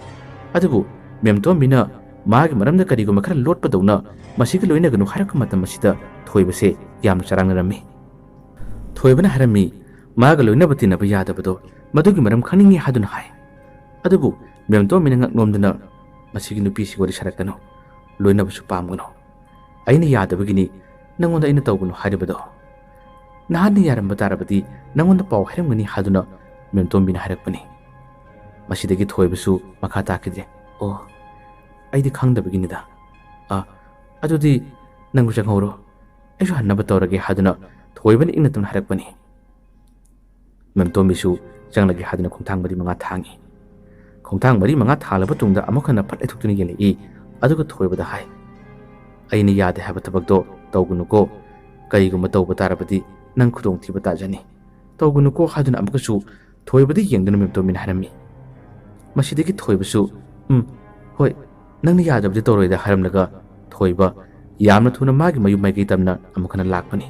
ꯑꯗꯨꯕꯨ ꯃꯦꯝꯇꯣꯟꯕꯤꯅ ꯃꯥꯒꯤ ꯃꯔꯝꯗ ꯀꯔꯤꯒꯨꯝꯕ ꯈꯔ ꯂꯣꯠꯄꯗꯧꯅ ꯃꯁꯤꯒ ꯂꯣꯏꯅꯒꯅꯨ ꯍꯥꯏꯔꯛꯄ ꯃꯇꯝ ꯑꯁꯤꯗ ꯊꯣꯏꯕꯁꯦ ꯌꯥꯝꯅ ꯆꯔꯥꯡꯅꯔꯝꯃꯤ꯫ ꯊꯣꯏꯕꯅ ꯍꯥꯏꯔꯝꯃꯤ, ꯃꯥꯒ ꯂꯣꯏꯅꯕ ꯇꯤꯟꯅꯕ ꯌꯥꯗꯕꯗꯣ ꯃꯗꯨꯒꯤ ꯃꯔꯝ ꯈꯪꯅꯤꯡꯉꯤ ꯍꯥꯏꯗꯨꯅ ꯍꯥꯏ꯫ ꯑꯗꯨꯕꯨ ꯃꯦꯝꯇꯣꯟꯕꯤꯅ ꯉꯛꯅꯣꯝꯗꯨꯅ ꯃꯁꯤꯒꯤ ꯅꯨꯄꯤꯁꯤ ꯋꯥꯔꯤ ꯁꯥꯔꯛꯀꯅꯨ, ꯂꯣꯏꯅꯕꯁꯨ ꯄꯥꯝꯒꯅꯨ, ꯑꯩꯅ ꯌꯥꯗꯕꯒꯤꯅꯤ ꯅꯪꯉꯣꯟꯗ ꯑꯩꯅ ꯇꯧꯒꯅꯨ ꯍꯥꯏꯔꯤꯕꯗꯣ, ꯅꯍꯥꯟꯅ ꯌꯥꯔꯝꯕ ꯇꯥꯔꯕꯗꯤ ꯅꯪꯉꯣꯟꯗ ꯄꯥꯎ ꯍꯥꯏꯔꯝꯒꯅꯤ ꯍꯥꯏꯗꯨꯅ ꯃꯦꯝꯇꯣꯟꯕꯤꯅ ꯍꯥꯏꯔꯛꯄꯅꯤ꯫ ꯃꯁꯤꯗꯒꯤ ꯊꯣꯏꯕꯁꯨ ꯃꯈꯥ ꯇꯥꯈꯤꯗ꯭ꯔꯦ꯫ ꯑꯩꯗꯤ ꯈꯪꯗꯕꯒꯤꯅꯤꯗ, ꯑꯗꯨꯗꯤ ꯅꯪꯕꯨ ꯆꯪꯍꯧꯔꯣ, ꯑꯩꯁꯨ ꯍꯟꯅꯕ ꯇꯧꯔꯒꯦ ꯍꯥꯏꯗꯨꯅ ꯊꯣꯏꯕꯅ ꯏꯪꯅ ꯇꯞꯅ ꯍꯥꯏꯔꯛꯄꯅꯤ꯫ ꯃꯦꯝꯇꯣꯟꯕꯤꯁꯨ ꯆꯪꯂꯒꯦ ꯍꯥꯏꯗꯨꯅ ꯈꯣꯡꯊꯥꯡ 4-5 ꯊꯥꯡꯉꯤ꯫ ꯈꯣꯡꯊꯥꯡ 4-5 ꯊꯥꯡꯂꯕ ꯇꯨꯡꯗ ꯑꯃꯨꯛ ꯍꯟꯅ ꯐꯠ ꯂꯩꯊꯣꯛꯇꯨꯅ ꯌꯦꯡꯂꯛꯏ, ꯑꯗꯨꯒ ꯊꯣꯏꯕꯗ ꯍꯥꯏ, ꯑꯩꯅ ꯌꯥꯗꯦ ꯍꯥꯏꯕ ꯊꯕꯛꯇꯣ ꯇꯧꯒꯅꯨꯀꯣ, ꯀꯔꯤꯒꯨꯝꯕ ꯇꯧꯕ ꯇꯥꯔꯕꯗꯤ ꯅꯪ ꯈꯨꯗꯣꯡꯊꯤꯕ ꯇꯥꯖꯅꯤ, ꯇꯧꯒꯅꯨꯀꯣ ꯍꯥꯏꯗꯨꯅ ꯑꯃꯨꯛꯀꯁꯨ ꯊꯣꯏꯕꯗ ꯌꯦꯡꯗꯨꯅ ꯃꯦꯝꯇꯣꯟꯕꯤꯅ ꯍꯥꯏꯔꯝꯃꯤ꯫ ꯃꯁꯤꯗꯒꯤ ꯊꯣꯏꯕꯁꯨ ꯍꯣꯏ, ꯅꯪꯅ ꯌꯥꯗꯕꯗꯤ ꯇꯧꯔꯣꯏꯗ ꯍꯥꯏꯔꯝꯂꯒ ꯊꯣꯏꯕ ꯌꯥꯝꯅ ꯊꯨꯅ ꯃꯥꯒꯤ ꯃꯌꯨꯝ ꯃꯥꯏꯀꯩ ꯇꯝꯅ ꯑꯃꯨꯛ ꯍꯟꯅ ꯂꯥꯛꯄꯅꯤ꯫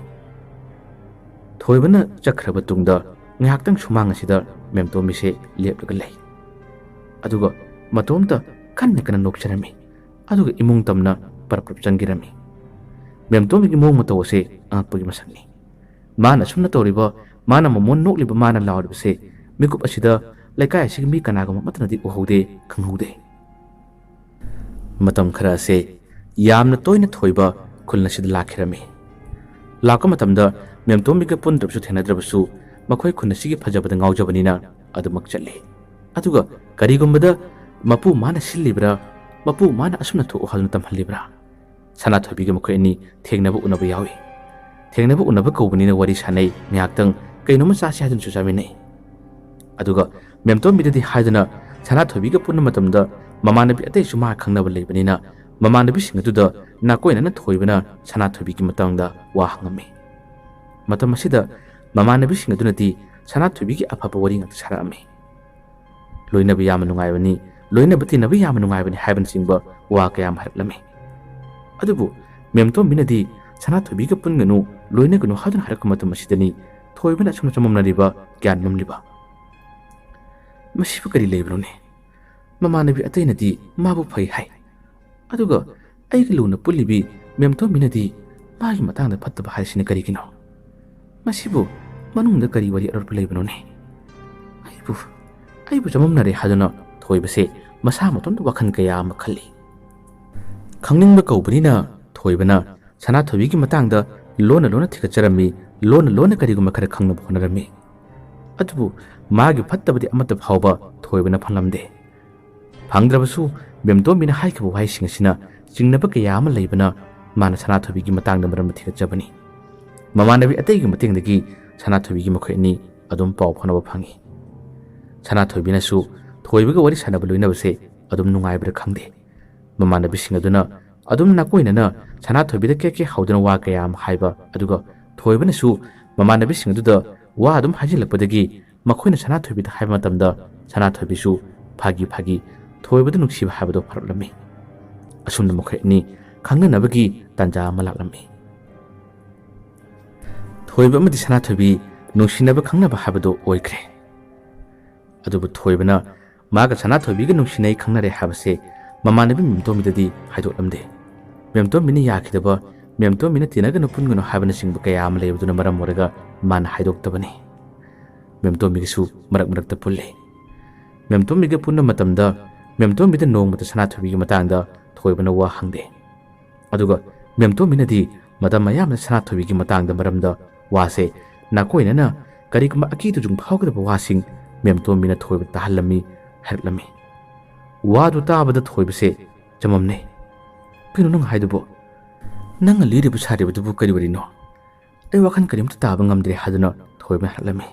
ꯊꯣꯏꯕꯅ ꯆꯠꯈ꯭ꯔꯕ ꯇꯨꯡꯗ ngahakhtang sumang asida memtombi se leplaga lei aduga matomta kanna kana nokcharami aduga imung tamna parprap changirami memtombi gi mong mato se angpagi masakni mana sumna toriba mana momon nokliba mana lawriba se mikup asida laikai asigi mi kanaga matnadi uhaude khanghaude matam khara se yamna toina thoiba khulna sid lakhirami laka matamda memtombi ga pundrabsu thenadrabsu makhoi khunna sigi phajabada ngaujabanina adumak challi aduga karigumbada mapu mana sillibra mapu mana asumna tho halna tamhallibra sana thobi ga makhoi ani thengnabu unabu yawi thengnabu unabu kobunina wari sanai nyaktang kainoma sasi hadun su saminai aduga memtombi dadi haidana sana thobi ga punna matamda mamanabi atei suma khangnaba leibanina mamanabi singatuda nakoina na thoibana sana thobi gi matangda wa hangami matam asida mamanabi singadunati sana thobi gi afaba wari ngak sarami loinabi yam nungaibani loinabati nabi yam nungaibani haiban singba wa kayam harlami adubu memtombi nadi sana thobi ga punganu loina gnu hadun harakuma matam asidani thoibana sumna chamamnariba gyan mamliba masibu kari leibrone mamanabi atei nadi mabu phai hai aduga aigi luna pulibi memtombi nadi magi matangda phattaba haisini kari kino masibu manungda kari wari aror leibrone aibu chamamnare haduna thoibase masa matonda wakhan kaya ama khalli khangningba kaubani thoibana sana thobi gi matangda lona thikacharami lona kariguma khara khangnaba honarami adubu magi phattabadi amata phawba thoibana phanlamde phangdrabasu memtombina haikhabu waising asina jingnaba kaya ama leibana mana sana thobi gi matangda maram thikachabani mamanabi atei gi matingdagi sana thobi gi makhoi ni adum paw phonaba phangi sana thoibina su thoibaga wari sanaba loinabase adum nungaibra khangde mamanabi singaduna adum nakoinana sana thoibida keke haudana wa kaya am haiba aduga thoibana su mamanabi singaduda wa adum hajilakpadagi makhoina sana thoibida haiba matamda sana thoibisu phagi thoibada nuksiba haibado pharlami asumna makhoi ni khangnanabagi tanja malaklami thoiba amadi sana thoibi nungsinaba khangnaba haibado oikre adubu thoibana maga sana thoibiga nungsinai khangnare habase mamanabi memtombidadi haidotlamde memtombini yakhidaba memtombina tinaga nupungono habana singba kaya ama leibaduna maram oraga mana haidoktabani memtombigisu marak ta pulle memtombiga punna matamda memtombida nongmata sana thoibigi matangda thoibana wa hangde aduga memtombinadi matam mayamna sana thoibigi matangda maramda wase nakoinana karikuma akitu jung phawgdaba wasing memtombina thoiba tahallami harlami wadu tabada thoibase chamamne pinu nang haidubo nang liribu saribudu kari warino ai wakhan karimta taba ngamdre haduna thoiba harlami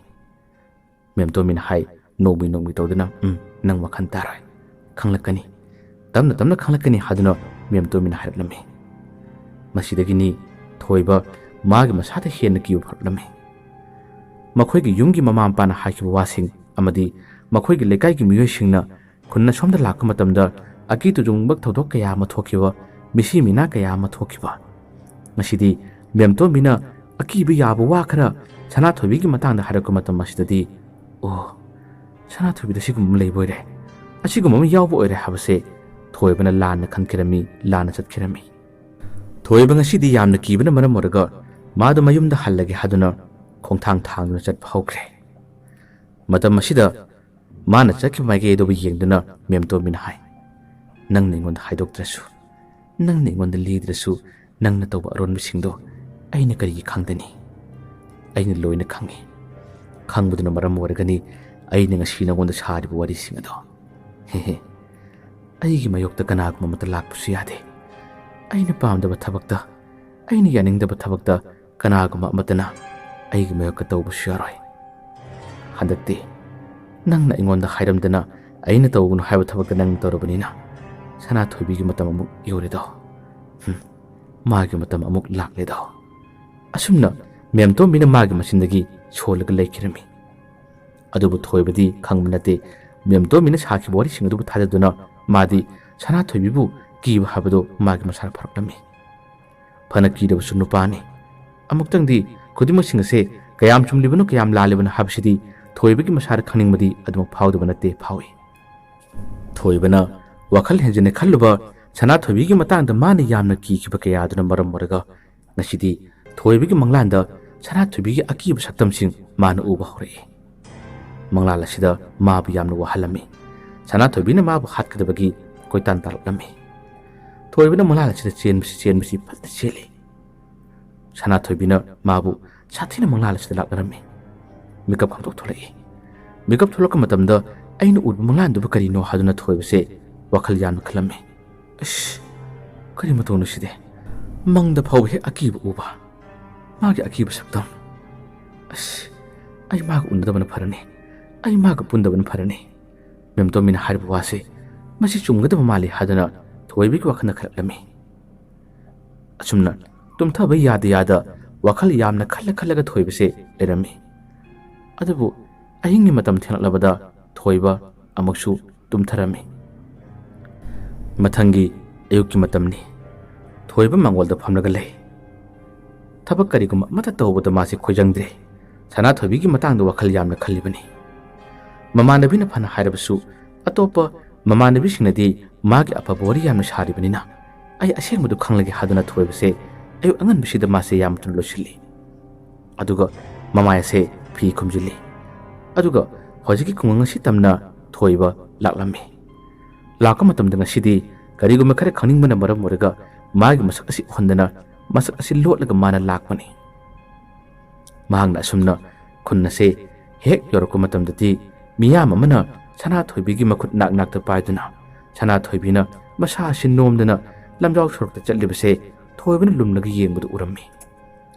memtombina hai nomi tawdana nang wakhan tarai khanglakani tamna khanglakani haduna memtombina harlami masidagini thoiba magi masada henna kiyu harlami makhoigi yumgi mama ampana haikibu wasing amadi makhoigi lekai miyoi singna khunna somda lakka matamda akitu jungbak thodok kaya ama thokiba misi mina kaya ama thokiba masidi memtombina akibi yaba wa khara sana thobigi matangda harakku matam masidadi oh sana thobida sigum leiboire asigum yawbo oire habase thoibana lana khankirami lana chatkirami thoiba ngasidi yamna kibana maram oraga madu mayumda hallage haduna khongthang thangna chat phawkre matam masida mana chakhi maige do yengduna memtombina hai nang ningon haidoktrasu nang ningon lidrasu nang na tawba aron misingdo aina kari khangdani aina loina khangi khangbuduna maram wargani aina ngasi nangonda saribu wari singado he aigi mayokta kanak mamata lakpusu yade aina pamdaba thabakta aina yaningdaba thabakta kanaguma amatana aigi mayokka tawbusu yaroi handakti nangna ingonda hairamdana aina tawgunu haiba thabakta nang tawrabanina sana thoibigi matam amuk yoredo magi matam amuk lakledo asumna memtombina magi masindagi solaga leikirami adubu thoibadi khangmanate memtombina sakhi bori singadubu thadaduna madi sana thoibibu kiba habado magi masar pharaklami phana kidabu sunupani amuktangdi khudima singase kayam chumlibanu kayam lalibanu habsidi थोइबगी मसार खनिंगमदी अदुम फाउदब नते फाउई थोइबना वखल हेंजने खल्लुबा सना थोइबगी मतंग द मान यामना कीखिब कयादुना मरम मोरगा नसिदी थोइबगी मंगलांदा सना थोइबगी अकीब सक्तमसिंग मान उबा हौरे मंगलाल असिदा माबु यामना वहलमी सना थोइबीना माबु हातकदबगी कोइतान तारलमी थोइबना मंगलाल असिदा चेनबसी फत चेले सना थोइबीना माबु साथीना मंगलाल असिदा लाकरमी मिकअप खांदोक थोलई मिकअप थोलक मतमदा अइन उब मंगलांदुब करिनो हादुना थोइबसे वखल यान खलमी करी मतोनु सिदे मंगदा फाव हे अकीब उबा मागे अकीब सक्तम आई माग उन्ददबन फरने आई माग पुन्दबन फरने मेमतो मिना हारब वासे मसी चुमगदब माले हादना थोइबीक वखन खलमी असुमना तुमथब याद याद वखल यामना खल्लगा थोइबसे लेरमी अदबु अहिंगी मतम थेनलबदा थोइबा अमक्सु तुमथरमी मथंगी अयुक्की मतमनी थोइबा मंगोलदा फमलगा लै थबक करिगुम मत तौबदा मासे खोजंगद्रे सना थोइबीगी मतंगदा वखल यामना खल्लिबनी ममानबीना फना हारबसु अतोपा ममानबीसिंगनदी मागे अफबा वरी यामना सारिबनिना आई असेंगबदु खंगलगे हादुना थोइबसे अयु अंगनबसिदा मासे यामतुन लोसिल्ली अदुगा ममायसे फी खुमजिल्ली अदुगा हौजिकी खुंगंगसी तमना थोइबा लाक्लम्मी लाका मतमदा ngasiदी करिगुम खरे खनिंगबना मरम मोरगा मागी मसक असि होंदना मसक असि लोटलगा माना लाकपनी महांगना असुमना खुन्नसे हेक योरको मतमदती मियाम अमना सना थोइबीगी मखुत नाक नाकता पाइदुना सना थोइबीना मसा असि नोमदना लमजाव सोरकता चल्लिबसे थोइबना लुमलगा येंगबदु उरम्मी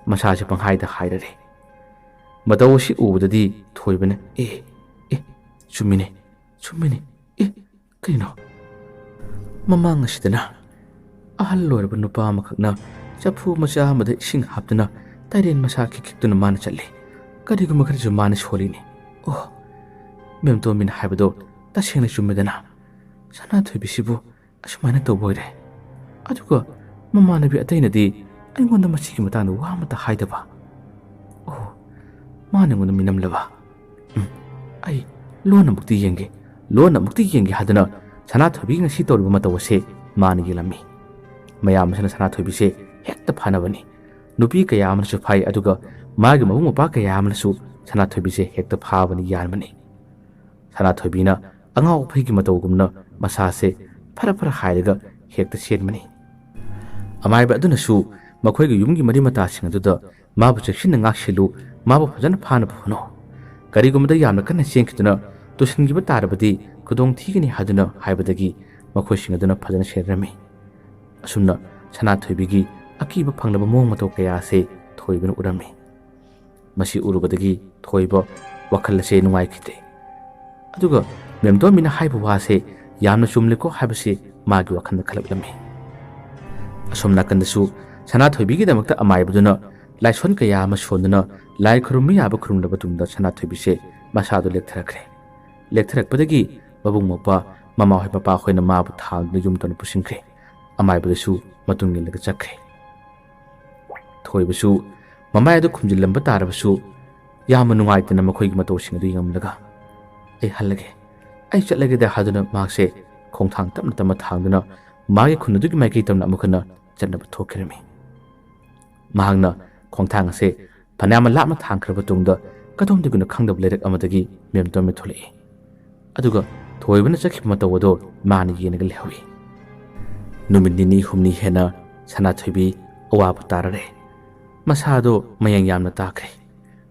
मसासे पंहाइदा हाइररे मदवसी उबददी थोइबना ए चुम्मिने ए करिनो ममांग असिदना अहल लोरब नुपा अमखकना चफु मचा अमदा इसिंग हापदना ताइरेन मसा खिखिक्तुना माना चल्ले करिगुम खरजु माना सोलिने ओह मेमतो मिन हाइबदो तसेंगना चुम्मेदना सना थोइबिसिबु असुमाना तौबोइरे अदुगा ममानबी अतैनदी अइंगोंदा मसिगी मतांगदा वा अमता हाइदबा ओह मानंगोंदा मिनमलबा आई लोन मुक्ति येंगे हादना सना थोइबी ngasi तौरब मतवसे मान येलमी मयामसना सना थोइबिसे हेक्ता फानबनी नुपी कयामनसु फाइ अदुगा मागे मबु मपा कयामनसु सना थोइबिसे हेक्ता फाबनी यानमनी सना थोइबीना अंगाव फैगी मतवगुमना मसासे फरा हाइरगा हेक्ता सेनमनी अमाइबा अदुनसु मखोइगे युमगी मरि मतासिंग अदुदा माबु चेक्सिन ngakसिलु माबु फजन फाना फनो करिगुमदा यामना कन्ना चेंखिदुना तुसिनगिबा तारबदी खुदोंग थीगनी हादुना हाइबदगी मखोइसिंग अदुना फजन सेरमी असुमना सना थोइबीगी अकीबा फंगलबा मोंग मतौ कयासे थोइबन उरमी मसी उरुबदगी थोइबा वखलसे नुंगाइखिते अदुगा मेमदो मिना हाइबा वासे यामना चुमलेको हाइबसे मागी वखन खलकलमी असुमना कंदसु सना थोइबीगी दमकता अमाइबदुना लाइसोन कया अमा सोंदुना लाई खुरुम याबा खुरुमलबा तुमदा सना थोइबिसे मसादो लेक्थरकपदगी मबुंग मोपा ममा होय पपा होयना माबु थांगना युमतन पुसिंख्रे अमाइबदसु मतुंग लगा चख्रे थोइबसु ममायदो खुमजिलंबा तारबसु याम नुंगाइतना मखोइगी मतोसिंग दु यंगलगा ऐ हल्लगे ऐ चलगे दा हादुना मासे खोंथांग तमना तम थांगना मागे खुनदुगी माइकै तमना अमुखना चन्नब थोखिरमी महांगना खोंथांग से फनाम लामा थांखरबा तुंगदा कदोमदगुना खंगदब लेरक अमदगी मेमतोमे थोले अदुगा थोइबना चखिब मतवदो मान येनग लेहवी नुमिनिनी हुमनी हेना सना थोइबी अवाब ताररे मसादो मयंग यामना ताखरे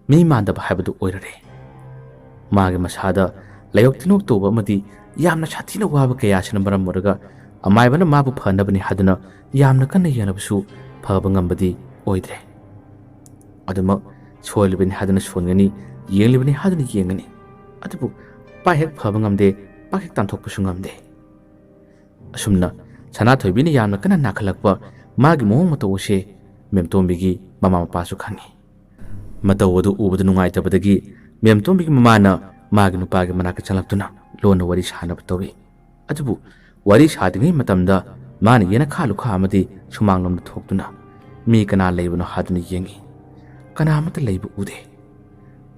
मी मानदब हाइबदु ओइररे मागे मसादा लयोक्तिनोक तोबा मदी यामना साथीना वाब कयासना मरम मोरगा अमाइबना माबु फनबनी हादुना यामना कन्ना येनबसु फबा ngambadi ओइद्रे अदुमा सोइलबनी हादुना सोनगनी येंगलिबनी हादुना येंगनी अदुबु पाहेक फबा ngamde पाहेक तांथोकपसु ngamde असुमना सना थोइबीना यामना कन्ना नाखलकपा मागी मोंग मतवसे मेमतोंबिगी ममा मपासु खंगी मतवदु उबदु नुंगाइतबदगी मेमतोंबिगी ममाना मागी नुपागी मनाक चलक्तुना लोन वरी सानब तोवी अदुबु वरी सादिंगै मतमदा मान येना खालुखा अमदी सुमांगलमदा थोक्तुना मी कना लेबनो हादुना येंगी कना मत लेब उदे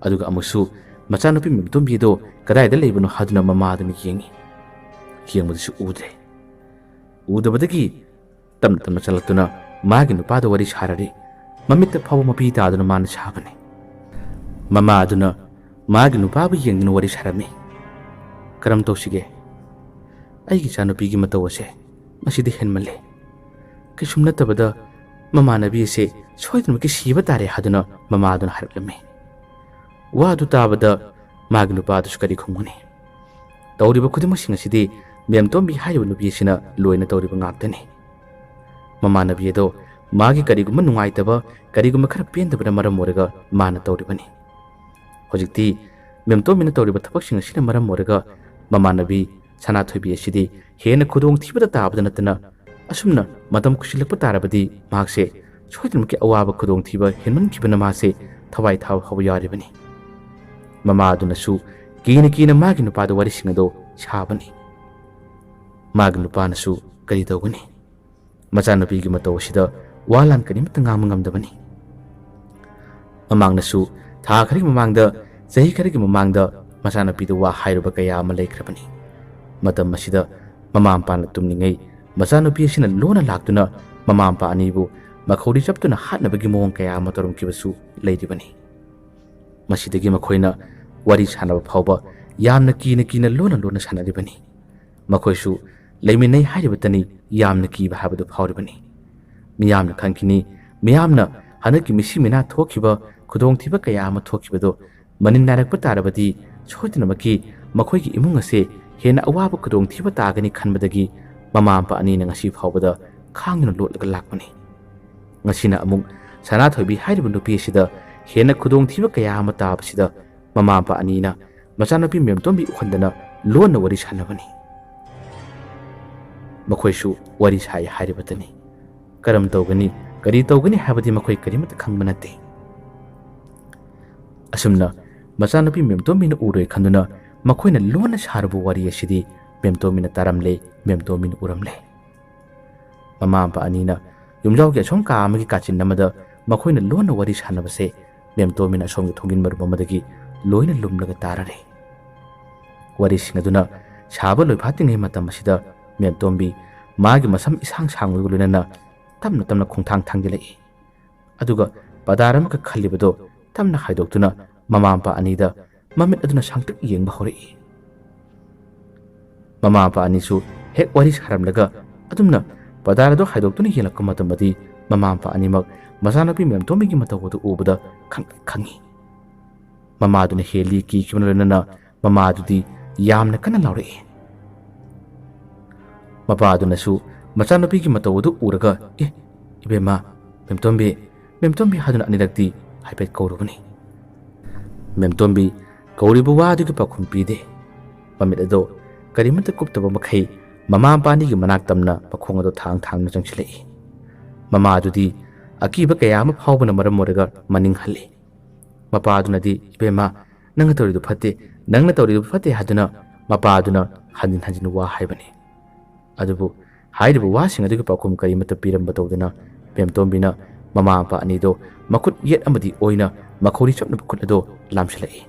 अदुगा अमुसु ꯃꯆꯥꯅꯨꯄꯤ ꯃꯦꯝꯇꯣꯝꯕꯤꯗꯣ ꯀꯗꯥꯏꯗ ꯂꯩꯕꯅꯣ ꯍꯥꯏꯗꯨꯅ ꯃꯃꯥꯗꯨꯅ ꯌꯦꯡꯉꯤ꯫ ꯌꯦꯡꯕꯗꯁꯨ ꯎꯗ꯭ꯔꯦ꯫ ꯎꯗꯕꯗꯒꯤ ꯇꯞꯅ ꯇꯞꯅ ꯆꯠꯂꯛꯇꯨꯅ ꯃꯥꯒꯤ ꯅꯨꯄꯥꯗ ꯋꯥꯔꯤ ꯁꯥꯔꯔꯤ ꯃꯃꯤꯠꯇ ꯐꯥꯎꯕ ꯃꯄꯤ ꯇꯥꯗꯨꯅ ꯃꯥꯅ ꯁꯥꯕꯅꯤ꯫ ꯃꯃꯥ ꯑꯗꯨꯅ ꯃꯥꯒꯤ ꯅꯨꯄꯥꯕꯨ ꯌꯦꯡꯗꯨꯅ ꯋꯥꯔꯤ ꯁꯥꯔꯝꯃꯤ꯫ ꯀꯔꯝ ꯇꯧꯁꯤꯒꯦ? ꯑꯩꯒꯤ ꯏꯆꯥꯅꯨꯄꯤꯒꯤ ꯃꯇꯧ ꯑꯁꯦ ꯃꯁꯤꯗꯤ ꯍꯦꯟꯃꯜꯂꯦ꯫ ꯀꯩꯁꯨꯝ ꯅꯠꯇꯕꯗ ꯃꯃꯥꯟꯅꯕꯤ ꯑꯁꯦ ꯁꯣꯏꯗꯅꯃꯛꯀꯤ ꯁꯤꯕ ꯇꯥꯔꯦ ꯍꯥꯏꯗꯨꯅ ꯃꯃꯥ ꯑꯗꯨꯅ ꯍꯥꯏꯔꯛꯂꯝꯃꯤ꯫ ꯋꯥ ꯑꯗꯨ ꯇꯥꯕꯗ ꯃꯥꯒꯤ ꯅꯨꯄꯥꯗꯨꯁꯨ ꯀꯔꯤ ꯈꯨꯝꯒꯅꯤ? ꯇꯧꯔꯤꯕ ꯈꯨꯗꯤꯡꯃꯛꯁꯤꯡ ꯑꯁꯤꯗꯤ ꯃꯦꯝꯇꯣꯝꯕꯤ ꯍꯥꯏꯔꯤꯕ ꯅꯨꯄꯤ ꯑꯁꯤꯅ ꯂꯣꯏꯅ ꯇꯧꯔꯤꯕ ꯉꯥꯛꯇꯅꯤ꯫ ꯃꯃꯥꯟꯅꯕꯤ ꯑꯗꯣ ꯃꯥꯒꯤ ꯀꯔꯤꯒꯨꯝꯕ ꯅꯨꯡꯉꯥꯏꯇꯕ ꯀꯔꯤꯒꯨꯝꯕ ꯈꯔ ꯄꯦꯟꯗꯕꯅ ꯃꯔꯝ ꯑꯣꯏꯔꯒ ꯃꯥꯅ ꯇꯧꯔꯤꯕꯅꯤ꯫ ꯍꯧꯖꯤꯛꯇꯤ ꯃꯦꯝꯇꯣꯝꯕꯤꯅ ꯇꯧꯔꯤꯕ ꯊꯕꯛꯁꯤꯡ ꯑꯁꯤꯅ ꯃꯔꯝ ꯑꯣꯏꯔꯒ ꯃꯃꯥꯟꯅꯕꯤ ꯁꯅꯥꯊꯣꯏꯕꯤ ꯑꯁꯤꯗꯤ ꯍꯦꯟꯅ ꯈꯨꯗꯣꯡꯊꯤꯕꯗ ꯇꯥꯕꯗ ꯅꯠꯇꯅ ꯑꯁꯨꯝꯅ ꯃꯇꯝ ꯀꯨꯏꯁꯤꯜꯂꯛꯄ ꯇꯥꯔꯕꯗꯤ ꯃꯍꯥꯛꯁꯦ ꯁꯣꯏꯗꯅꯃꯛꯀꯤ ꯑꯋꯥꯕ ꯈꯨꯗꯣꯡꯊꯤꯕ ꯍꯦꯟꯃꯟꯈꯤꯕꯅ ꯃꯥꯁꯦ ꯊꯋꯥꯏ ꯊꯥꯕ ꯐꯥꯎꯕ ꯌꯥꯎꯔꯤꯕꯅꯤ꯫ ꯃꯃꯥ ꯑꯗꯨꯅꯁꯨ ꯀꯤꯅ ꯀꯤꯅ ꯃꯥꯒꯤ ꯅꯨꯄꯥꯗ ꯋꯥꯔꯤꯁꯤꯡ ꯑꯗꯨ ꯁꯥꯕꯅꯤ꯫ ꯃꯥꯒꯤ ꯅꯨꯄꯥꯅꯁꯨ ꯀꯔꯤ ꯇꯧꯒꯅꯤ? ꯃꯆꯥꯅꯨꯄꯤꯒꯤ ꯃꯇꯧ ꯑꯁꯤꯗ ꯋꯥ ꯂꯥꯟ ꯀꯔꯤꯃꯠꯇ ꯉꯥꯡꯕ ꯉꯝꯗꯕꯅꯤ꯫ ꯃꯃꯥꯡꯅꯁꯨ ꯊꯥ ꯈꯔꯒꯤ ꯃꯃꯥꯡꯗ ꯆꯍꯤ ꯈꯔꯒꯤ ꯃꯃꯥꯡꯗ ꯃꯆꯥꯅꯨꯄꯤꯗ ꯋꯥ ꯍꯥꯏꯔꯨꯕ ꯀꯌꯥ ꯑꯃ ꯂꯩꯈ꯭ꯔꯕꯅꯤ꯫ ꯃꯇꯝ ꯑꯁꯤꯗ ꯃꯃꯥ ꯃꯄꯥꯅ ꯇꯨꯝꯂꯤꯉꯩ ꯃꯆꯥꯅꯨꯄꯤ ꯑꯁꯤꯅ ꯂꯣꯟꯅ ꯂꯥꯛꯇꯨꯅ ꯃꯃꯥ ꯃꯄꯥ ꯑꯅꯤꯕꯨ ꯃꯈꯧꯔꯤ ꯆꯞꯇꯨꯅ ꯍꯥꯠꯅꯕꯒꯤ ꯃꯑꯣꯡ ꯀꯌా ꯑꯃ ꯇꯧꯔꯝꯈꯤꯕꯁꯨ ꯂꯩꯔꯤꯕꯅꯤ꯫ ꯃꯁꯤꯗꯒꯤ ꯃꯈꯣꯏꯅ ꯋꯥꯔꯤ ꯁꯥꯟꯅꯕ ꯐꯥꯎꯕ ꯌꯥꯝꯅ ꯀꯤꯅ ꯀꯤꯅ ꯂꯣꯟꯅ ꯁꯥꯟꯅꯔꯤꯕꯅꯤ꯫ ꯃꯈꯣꯏꯁꯨ ꯂꯩꯃꯤꯟꯅꯩ ꯍꯥꯏꯔꯤꯕꯇꯅꯤ ꯌꯥꯝꯅ ꯀꯤꯕ ꯍꯥꯏꯕꯗꯨ ꯐꯥꯎꯔꯤꯕꯅꯤ꯫ ꯃꯤꯌꯥꯝꯅ ꯈꯪꯈꯤꯅꯤ ꯃꯤꯌꯥꯝꯅ ꯍꯟꯗꯛꯀꯤ ꯃꯤꯁꯤ ꯃꯤꯅꯥ ꯊꯣꯛꯈꯤꯕ ꯈꯨꯗꯣꯡꯊꯤꯕ ꯀꯌా ꯑꯃ ꯊꯣꯛꯈꯤꯕꯗꯣ ꯃꯅꯤꯟ ꯅꯥꯏꯔꯛꯄ ꯇꯥꯔꯕꯗꯤ ꯁꯣꯏꯗꯅꯃꯛꯀꯤ ꯃꯈꯣꯏꯒꯤ ꯏꯃꯨꯡ ꯑꯁꯦ ꯍꯦꯟꯅ ꯑꯋꯥꯕ ꯈꯨꯗꯣꯡꯊꯤꯕ ꯇꯥꯒꯅꯤ ꯈꯟꯕꯗꯒꯤ ꯃꯃꯥ ꯃꯄꯥ ꯑꯅꯤꯅ ꯉꯁꯤ ꯐꯥꯎꯕꯗ ꯈꯥꯡꯗꯨꯅ ꯂꯣꯠꯂꯒ ꯂꯥꯛꯄꯅꯤ꯫ ꯉꯁꯤꯅ ꯑꯃꯨꯛ ꯁꯅꯥꯊꯣꯏꯕꯤ ꯍꯥꯏꯔꯤꯕ ꯅꯨꯄꯤ ꯑꯁꯤꯗ ꯍꯦꯟꯅ ꯈꯨꯗꯣꯡꯊꯤꯕ ꯀꯌా ꯑꯃ ꯇꯥꯕꯁꯤꯗ ꯃꯃꯥ ꯃꯄꯥ ꯑꯅꯤꯅ ꯃꯆꯥꯅꯨꯄꯤ ꯃꯦꯝꯇꯣꯝꯕꯤ ꯎꯍꯟꯗꯅ ꯂꯣꯟꯅ ꯋꯥꯔꯤ ꯁꯥꯟꯅꯕꯅꯤ꯫ ꯃꯈꯣꯏꯁꯨ ꯋꯥꯔꯤ ꯁꯥꯏ ꯍꯥꯏꯔꯤꯕꯇꯅꯤ꯫ ꯀꯔꯝ ꯇꯧꯒꯅꯤ ꯀꯔꯤ ꯇꯧꯒꯅꯤ ꯍꯥꯏꯕꯗꯤ ꯃꯈꯣꯏ ꯀꯔꯤꯃꯠꯇ ꯈꯪꯕ ꯅꯠꯇꯦ꯫ ꯑꯁꯨꯝꯅ ꯃꯆꯥꯅꯨꯄꯤ ꯃꯦꯝꯇꯣꯝꯕꯤꯅ ꯎꯔꯣꯏ ꯈꯟꯗꯨꯅ ꯃꯈꯣꯏꯅ ꯂꯣꯟꯅ ꯁꯥꯔꯨꯕ ꯋꯥꯔꯤ ꯑꯁꯤꯗꯤ ꯃꯦꯝꯇꯣꯝꯕꯤꯅ ꯇꯥꯔꯝꯂꯦ, ꯃꯦꯝꯇꯣꯝꯕꯤꯅ ꯎꯔꯝꯂꯦ꯫ ꯃꯃꯥ ꯃꯄꯥ ꯑꯅꯤꯅ ꯌꯨꯝꯖꯥꯎꯒꯤ ꯑꯁꯣꯝ ꯀꯥ ꯑꯃꯒꯤ ꯀꯥꯆꯤꯟ ꯑꯃꯗ ꯃꯈꯣꯏꯅ ꯂꯣꯟꯅ ꯋꯥꯔꯤ ꯁꯥꯟꯅꯕꯁꯦ ꯃꯦꯝꯇꯣꯝꯕꯤꯅ ꯑꯁꯣꯝꯒꯤ ꯊꯣꯡꯖꯤꯟ ꯃꯔꯨꯞ ꯑꯃꯗꯒꯤ ꯂꯣꯏꯅ ꯂꯨꯝꯂꯒ ꯇꯥꯔꯔꯦ꯫ ꯋꯥꯔꯤꯁꯤꯡ ꯑꯗꯨꯅ ꯁꯥꯕ ꯂꯣꯏꯐꯥꯠꯇ꯭ꯔꯤꯉꯩ ꯃꯇꯝ ꯑꯁꯤꯗ ꯃꯦꯝꯇꯣꯝꯕꯤ ꯃꯥꯒꯤ ꯃꯁꯝ ꯏꯁꯥꯡ ꯁꯥꯡꯕꯒ ꯂꯣꯏꯅꯅ ꯇꯞꯅ ꯇꯞꯅ ꯈꯣꯡꯊꯥꯡ ꯊꯥꯡꯖꯤꯜꯂꯛꯏ꯫ ꯑꯗꯨꯒ ꯄꯗꯥꯔ ꯑꯃꯈꯛ ꯈꯜꯂꯤꯕꯗꯣ ꯇꯞꯅ ꯍꯥꯏꯗꯣꯛꯇꯨꯅ ꯃꯃꯥ ꯃꯄꯥ ꯑꯅꯤꯗ ꯃꯃꯤꯠ ꯑꯗꯨꯅ ꯁꯥꯡꯇꯛ ꯌꯦꯡꯕ ꯍꯧꯔꯛꯏ꯫ ꯃꯃꯥ ꯃꯄꯥ ꯑꯅꯤꯁꯨ ꯍꯦꯛ ꯋꯥꯔꯤ ꯁꯥꯔꯝꯂꯒ ꯑꯗꯨꯝꯅ ꯄꯗꯥꯔ ꯑꯗꯨ ꯍꯥꯏꯗꯣꯛꯇꯨꯅ ꯌꯦꯡꯂꯛꯄ ꯃꯇꯝꯗꯗꯤ ꯃꯃꯥ ꯃꯄꯥ ꯑꯅꯤꯃꯛ ꯃꯆꯥꯅꯨꯄꯤ ꯃꯦꯝꯇꯣꯝꯕꯤꯒꯤ ꯃꯇꯧ ꯑꯗꯨ ꯎꯕꯗ ꯈꯪꯉꯤ꯫ ꯃꯃꯥꯗꯨꯅ ꯍꯦꯜꯂꯤ ꯀꯤꯈꯤꯕꯅ ꯂꯣꯏꯅꯅ ꯃꯃꯥꯗꯨꯗꯤ ꯌꯥꯝꯅ ꯀꯟꯅ ꯂꯥꯎꯔꯛꯏ꯫ ꯃꯄꯥꯗꯨꯅꯁꯨ ꯃꯆꯥꯅꯨꯄꯤꯒꯤ ꯃꯇꯧ ꯑꯗꯨ ꯎꯔꯒ ꯏꯕꯦꯝꯃ ꯃꯦꯝꯇꯣꯝꯕꯤ ꯃꯦꯝꯇꯣꯝꯕꯤ ꯍꯥꯏꯗꯨꯅ ꯑꯅꯤꯔꯛꯇꯤ ꯍꯥꯏꯐꯦꯠ ꯀꯧꯔꯨꯕꯅꯤ꯫ ꯃꯦꯝꯇꯣꯝꯕꯤ ꯀꯧꯔꯤꯕ ꯋꯥ ꯑꯗꯨꯒꯤ ꯄꯥꯎꯈꯨꯝ ꯄꯤꯗꯦ꯫ ꯃꯃꯤꯠ ꯑꯗꯣ ꯀꯔꯤꯃꯠꯇ ꯀꯨꯞꯇꯕ ꯃꯈꯩ ꯃꯃꯥ ꯃꯄꯥ ꯑꯅꯤꯒꯤ ꯃꯅꯥꯛ ꯇꯝꯅ ꯃꯈꯣꯡ ꯑꯗꯨ ꯊꯥꯡꯅ ꯆꯪꯁꯤꯜꯂꯛꯏ꯫ ꯃꯃꯥꯗꯨꯗꯤ ꯑꯀꯤꯕ ꯀꯌꯥ ꯑꯃ ꯐꯥꯎꯕꯅ ꯃꯔꯝ ꯑꯣꯏꯔꯒ ꯃꯅꯤꯡ ꯍꯜꯂꯤ꯫ ꯃꯄꯥꯗꯨꯅꯗꯤ ꯏꯕꯦꯝꯃ ꯅꯪꯅ ꯇꯧꯔꯤꯗꯨ ꯐꯠꯇꯦ, ꯅꯪꯅ ꯇꯧꯔꯤꯗꯨ ꯐꯠꯇꯦ ꯍꯥꯏꯗꯨꯅ ꯃꯄꯥꯗꯨꯅ ꯍꯟꯖꯤꯟ ꯍꯟꯖꯤꯟ ꯋꯥ ꯍꯥꯏꯕꯅꯤ꯫ ꯑꯗꯨꯕꯨ ꯍꯥꯏꯔꯤꯕ ꯋꯥꯁꯤꯡ ꯑꯗꯨꯒꯤ ꯄꯥꯎꯈꯨꯝ ꯀꯔꯤꯃꯠꯇ ꯄꯤꯔꯝꯕ ꯇꯧꯗꯅ ꯃꯦꯝꯇꯣꯝꯕꯤꯅ ꯃꯃꯥ ꯃꯄꯥ ꯑꯅꯤꯗꯣ ꯃꯈꯨꯠ ꯌꯦꯠ ꯑꯃꯗꯤ ꯑꯣꯏꯅ ꯃꯈꯧꯔꯤ ꯆꯞꯅꯕ ꯈꯨꯠ ꯑꯗꯣ ꯂꯥꯝꯁꯤꯜꯂꯛꯏ꯫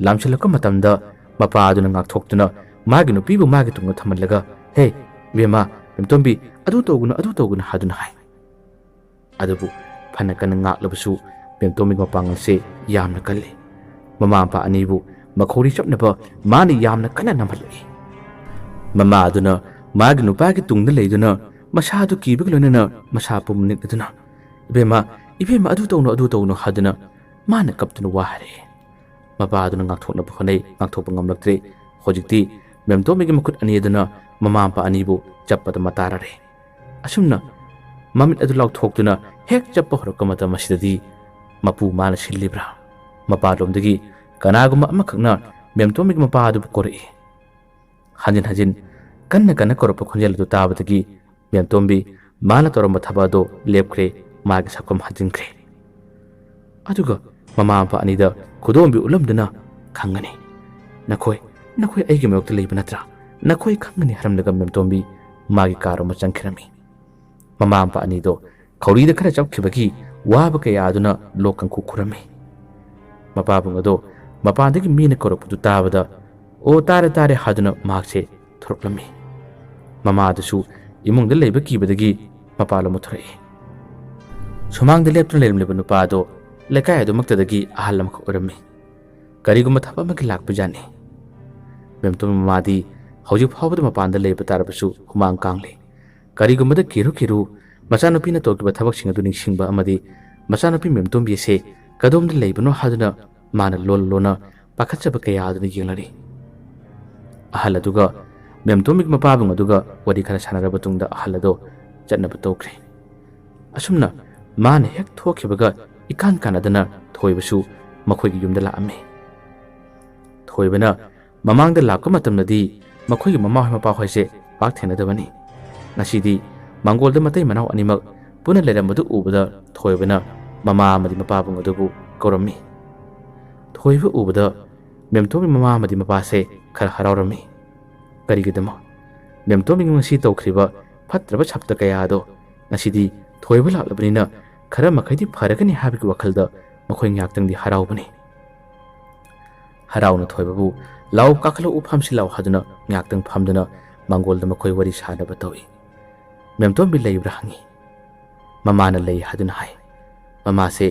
ꯂꯥꯝꯁꯤꯜꯂꯛꯄ ꯃꯇꯝꯗ ꯃꯄꯥꯗꯨꯅ ꯉꯥꯛꯊꯣꯛꯇꯨꯅ ꯃꯥꯒꯤ ꯅꯨꯄꯤꯕꯨ ꯃꯥꯒꯤ ꯇꯨꯡꯗ ꯊꯝꯍꯜꯂꯒ ꯍꯦ ꯏꯕꯦꯝꯃ ꯃꯦꯝꯇꯣꯝꯕꯤ ꯑꯗꯨ ꯇꯧꯒꯅꯨ ꯍꯥꯏꯗꯨꯅ ꯍꯥꯏ꯫ ꯑꯗꯨꯕꯨ ꯐꯅ ꯀꯟꯅ ꯉꯥꯛꯂꯕꯁꯨ ꯃꯦꯝꯇꯣꯝꯕꯤꯒꯤ ꯃꯄꯥꯡꯒꯜꯁꯦ ꯌꯥꯝꯅ ꯀꯜꯂꯤ꯫ ꯃꯃꯥ ꯃꯄꯥ ꯑꯅꯤꯕꯨ ꯃꯈꯧꯔꯤ ꯆꯞꯅꯕ ꯃꯥꯅ ꯌꯥꯝꯅ ꯀꯟꯅ ꯅꯝꯍꯜꯂꯛꯏ꯫ ꯃꯃꯥ ꯑꯗꯨꯅ ꯃꯥꯒꯤ ꯅꯨꯄꯥꯒꯤ ꯇꯨꯡꯗ ꯂꯩꯗꯨꯅ ꯃꯁꯥꯗꯨ ꯀꯤꯕꯒ ꯂꯣꯏꯅꯅ ꯃꯁꯥ ꯄꯨꯝꯅꯤꯛ ꯑꯗꯨꯅ ꯏꯕꯦꯝꯃ ꯑꯗꯨ ꯇꯧꯅꯨ ꯍꯥꯏꯗꯨꯅ ꯃꯥꯅ ꯀꯞꯇꯨꯅ ꯋꯥ ꯍꯥꯏꯔꯛꯏ꯫ ꯃꯄꯥꯗꯨꯅ ꯉꯥꯛꯊꯣꯛꯅꯕ ꯍꯣꯠꯅꯩ, ꯉꯥꯛꯊꯣꯛꯄ ꯉꯝꯂꯛꯇ꯭ꯔꯦ꯫ ꯍꯧꯖꯤꯛꯇꯤ ꯃꯦꯝꯇꯣꯝꯕꯤꯒꯤ ꯃꯈꯨꯠ ꯑꯅꯤ ꯑꯗꯨꯅ ꯃꯃꯥ ꯃꯄꯥ ꯑꯅꯤꯕꯨ ꯆꯞꯄꯗ ꯃꯇꯥꯔꯔꯦ꯫ ꯑꯁꯨꯝꯅ ꯃꯃꯤꯠ ꯑꯗꯨ ꯂꯥꯎꯊꯣꯛꯇꯨꯅ ꯍꯦꯛ ꯆꯞꯄ ꯍꯧꯔꯛꯄ ꯃꯇꯝ ꯑꯁꯤꯗꯗꯤ ꯃꯄꯨ ꯃꯥꯅ ꯁꯤꯜꯂꯤꯕ꯭ꯔꯥ ꯃꯄꯥꯟꯂꯣꯝꯗꯒꯤ ꯀꯅꯥꯒꯨꯝꯕ ꯑꯃꯈꯛꯅ ꯃꯦꯝꯇꯣꯝꯕꯤꯒꯤ ꯃꯄꯥ ꯑꯗꯨꯕꯨ ꯀꯧꯔꯛꯏ꯫ ꯍꯟꯖꯤꯟ ꯍꯟꯖꯤꯟ ꯀꯟꯅ ꯀꯧꯔꯛꯄ ꯈꯣꯟꯖꯦꯜ ꯑꯗꯨ ꯇꯥꯕꯗꯒꯤ ꯃꯦꯝꯇꯣꯝꯕꯤ ꯃꯥꯅ ꯇꯧꯔꯝꯕ ꯊꯕꯛ ꯑꯗꯨ ꯂꯦꯞꯈ꯭ꯔꯦ, ꯃꯥꯒꯤ ꯁꯛꯐꯝ ꯍꯟꯖꯤꯟꯈ꯭ꯔꯦ꯫ ꯑꯗꯨꯒ ꯃꯃꯥ ꯃꯄꯥ ꯑꯅꯤꯗ ꯈꯨꯗꯣꯝꯕꯤ ꯎꯠꯂꯝꯗꯨꯅ ꯈꯪꯒꯅꯤ ꯅꯈꯣꯏ ꯑꯩꯒꯤ ꯃꯥꯌꯣꯛꯇ ꯂꯩꯕ ꯅꯠꯇ꯭ꯔꯥ, ꯅꯈꯣꯏ ꯈꯪꯒꯅꯤ ꯍꯥꯏꯔꯝꯂꯒ ꯃꯦꯝꯇꯣꯝꯕꯤ ꯃꯥꯒꯤ ꯀꯥꯔꯣꯝꯗ ꯆꯪꯈꯤꯔꯝꯃꯤ꯫ ꯃꯃꯥ ꯃꯄꯥ ꯑꯅꯤꯗꯣ ꯈꯧꯔꯤꯗ ꯈꯔ ꯆꯞꯈꯤꯕꯒꯤ ꯋꯥꯕ ꯀꯌꯥ ꯑꯗꯨꯅ ꯂꯣꯛ ꯀꯪꯈꯨ ꯈꯨꯔꯝꯃꯤ꯫ ꯃꯄꯥꯕꯨꯡ ꯑꯗꯣ ꯃꯄꯥꯟꯗꯒꯤ ꯃꯤꯅ ꯀꯧꯔꯛꯄꯗꯨ ꯇꯥꯕꯗ ꯑꯣ ꯇꯥꯔꯦ ꯇꯥꯔꯦ ꯍꯥꯏꯗꯨꯅ ꯃꯍꯥꯛꯁꯦ ꯊꯣꯔꯛꯂꯝꯃꯤ꯫ ꯃꯃꯥꯗꯨꯁꯨ ꯏꯃꯨꯡꯗ ꯂꯩꯕ ꯀꯤꯕꯗꯒꯤ ꯃꯄꯥꯟꯂꯣꯝꯗ ꯊꯣꯔꯛꯏ꯫ ꯁꯨꯃꯥꯡꯗ ꯂꯦꯞꯇꯨꯅ ꯂꯩꯔꯝꯂꯤꯕ ꯅꯨꯄꯥ ꯑꯗꯣ ꯂꯩꯀꯥꯏ ꯑꯗꯨꯃꯛꯇꯗꯒꯤ ꯑꯍꯜ ꯑꯃꯈꯛ ꯑꯣꯏꯔꯝꯃꯤ꯫ ꯀꯔꯤꯒꯨꯝꯕ ꯊꯕꯛ ꯑꯃꯒꯤ ꯂꯥꯛꯄꯖꯥꯠꯅꯤ꯫ ꯃꯦꯝꯇꯣꯟ ꯃꯃꯥꯗꯤ ꯍꯧꯖꯤꯛ ꯐꯥꯎꯕꯗ ꯃꯄꯥꯟꯗ ꯂꯩꯕ ꯇꯥꯔꯕꯁꯨ ꯍꯨꯃꯥꯡ ꯀꯥꯡꯂꯤ꯫ ꯀꯔꯤꯒꯨꯝꯕꯗ ꯀꯤꯔꯨ ꯃꯆꯥꯅꯨꯄꯤꯅ ꯇꯧꯈꯤꯕ ꯊꯕꯛꯁꯤꯡ ꯑꯗꯨ ꯅꯤꯡꯁꯤꯡꯕ ꯑꯃꯗꯤ ꯃꯆꯥꯅꯨꯄꯤ ꯃꯦꯝꯇꯣꯟꯕꯤ ꯑꯁꯤ ꯀꯗꯣꯝꯗ ꯂꯩꯕꯅꯣ ꯍꯥꯏꯗꯨꯅ ꯃꯥꯅ ꯂꯣꯟꯅ ꯄꯥꯈꯠꯆꯕ ꯀꯌꯥ ꯑꯗꯨꯅ ꯌꯦꯡꯂꯔꯤ꯫ ꯑꯍꯜ ꯑꯗꯨꯒ ꯃꯦꯝꯇꯣꯟꯕꯤꯒꯤ ꯃꯄꯥꯕꯨꯡ ꯑꯗꯨꯒ ꯋꯥꯔꯤ ꯈꯔ ꯁꯥꯟꯅꯔꯕ ꯃꯇꯨꯡꯗ ꯑꯍꯜ ꯑꯗꯣ ꯆꯠꯅꯕ ꯇꯧꯈ꯭ꯔꯦ꯫ ꯑꯁꯨꯝꯅ ꯃꯥꯅ ꯍꯦꯛ ꯊꯣꯛꯈꯤꯕꯒ ꯏꯀꯥꯟ ꯀꯥꯟꯅꯗꯅ ꯊꯣꯏꯕꯁꯨ ꯃꯈꯣꯏꯒꯤ ꯌꯨꯝꯗ ꯂꯥꯛꯑꯝꯃꯤ꯫ ꯊꯣꯏꯕꯅ ꯃꯃꯥꯡꯗ ꯂꯥꯛꯄ ꯃꯇꯝꯗꯗꯤ ꯃꯈꯣꯏꯒꯤ ꯃꯃꯥꯍꯣꯏ ꯃꯄꯥꯍꯣꯏꯁꯦ ꯄꯥꯛ ꯊꯦꯡꯅꯗꯕꯅꯤ꯫ ꯉꯁꯤꯗꯤ ꯃꯥꯡꯒꯣꯜꯗ ꯃꯇꯩ ꯃꯅꯥꯎ ꯑꯅꯤꯃꯛ ꯄꯨꯟꯅ ꯂꯩꯔꯝꯕꯗꯨ ꯎꯕꯗ ꯊꯣꯏꯕꯅ ꯃꯃꯥ ꯑꯃꯗꯤ ꯃꯄꯥꯕꯨꯡ ꯑꯗꯨꯕꯨ ꯀꯧꯔꯝꯃꯤ꯫ ꯊꯣꯏꯕ ꯎꯕꯗ ꯃꯦꯝꯇꯣꯟꯕꯤ ꯃꯃꯥ ꯑꯃꯗꯤ ꯃꯄꯥꯁꯦ ꯈꯔ ꯍꯔꯥꯎꯔꯝꯃꯤ꯫ ꯀꯔꯤꯒꯤꯗꯃꯛ ꯃꯦꯝꯇꯣꯟꯕꯤꯅ ꯉꯁꯤ ꯇꯧꯈ꯭ꯔꯤꯕ ꯐꯠꯇ꯭ꯔꯕ ꯁꯛꯇ ꯀꯌꯥ ꯑꯗꯣ ꯉꯁꯤꯗꯤ ꯊꯣꯏꯕ ꯂꯥꯛꯂꯕꯅꯤꯅ ꯈꯔ ꯃꯈꯩꯗꯤ ꯐꯔꯒꯅꯤ ꯍꯥꯏꯕꯒꯤ ꯋꯥꯈꯜꯗ ꯃꯈꯣꯏ ꯉꯥꯛꯇꯪꯗꯤ ꯍꯔꯥꯎꯕꯅꯤ꯫ ꯍꯔꯥꯎꯅ ꯊꯣꯏꯕꯕꯨ ꯂꯥꯎ ꯀꯥꯈꯠꯂꯛꯎ ꯐꯝꯁꯤ ꯂꯥꯎ ꯍꯥꯏꯗꯨꯅ ꯉꯥꯛꯇꯪ ꯐꯝꯗꯨꯅ ꯃꯥꯡꯒꯣꯜꯗ ꯃꯈꯣꯏ ꯋꯥꯔꯤ ꯁꯥꯅꯕ ꯇꯧꯏ꯫ ꯃꯦꯝꯇꯣꯟꯕꯤ ꯂꯩꯕ꯭ꯔꯥ ꯍꯪꯉꯤ꯫ ꯃꯃꯥꯅ ꯂꯩ ꯍꯥꯏꯗꯨꯅ ꯍꯥꯏ꯫ ꯃꯃꯥꯁꯦ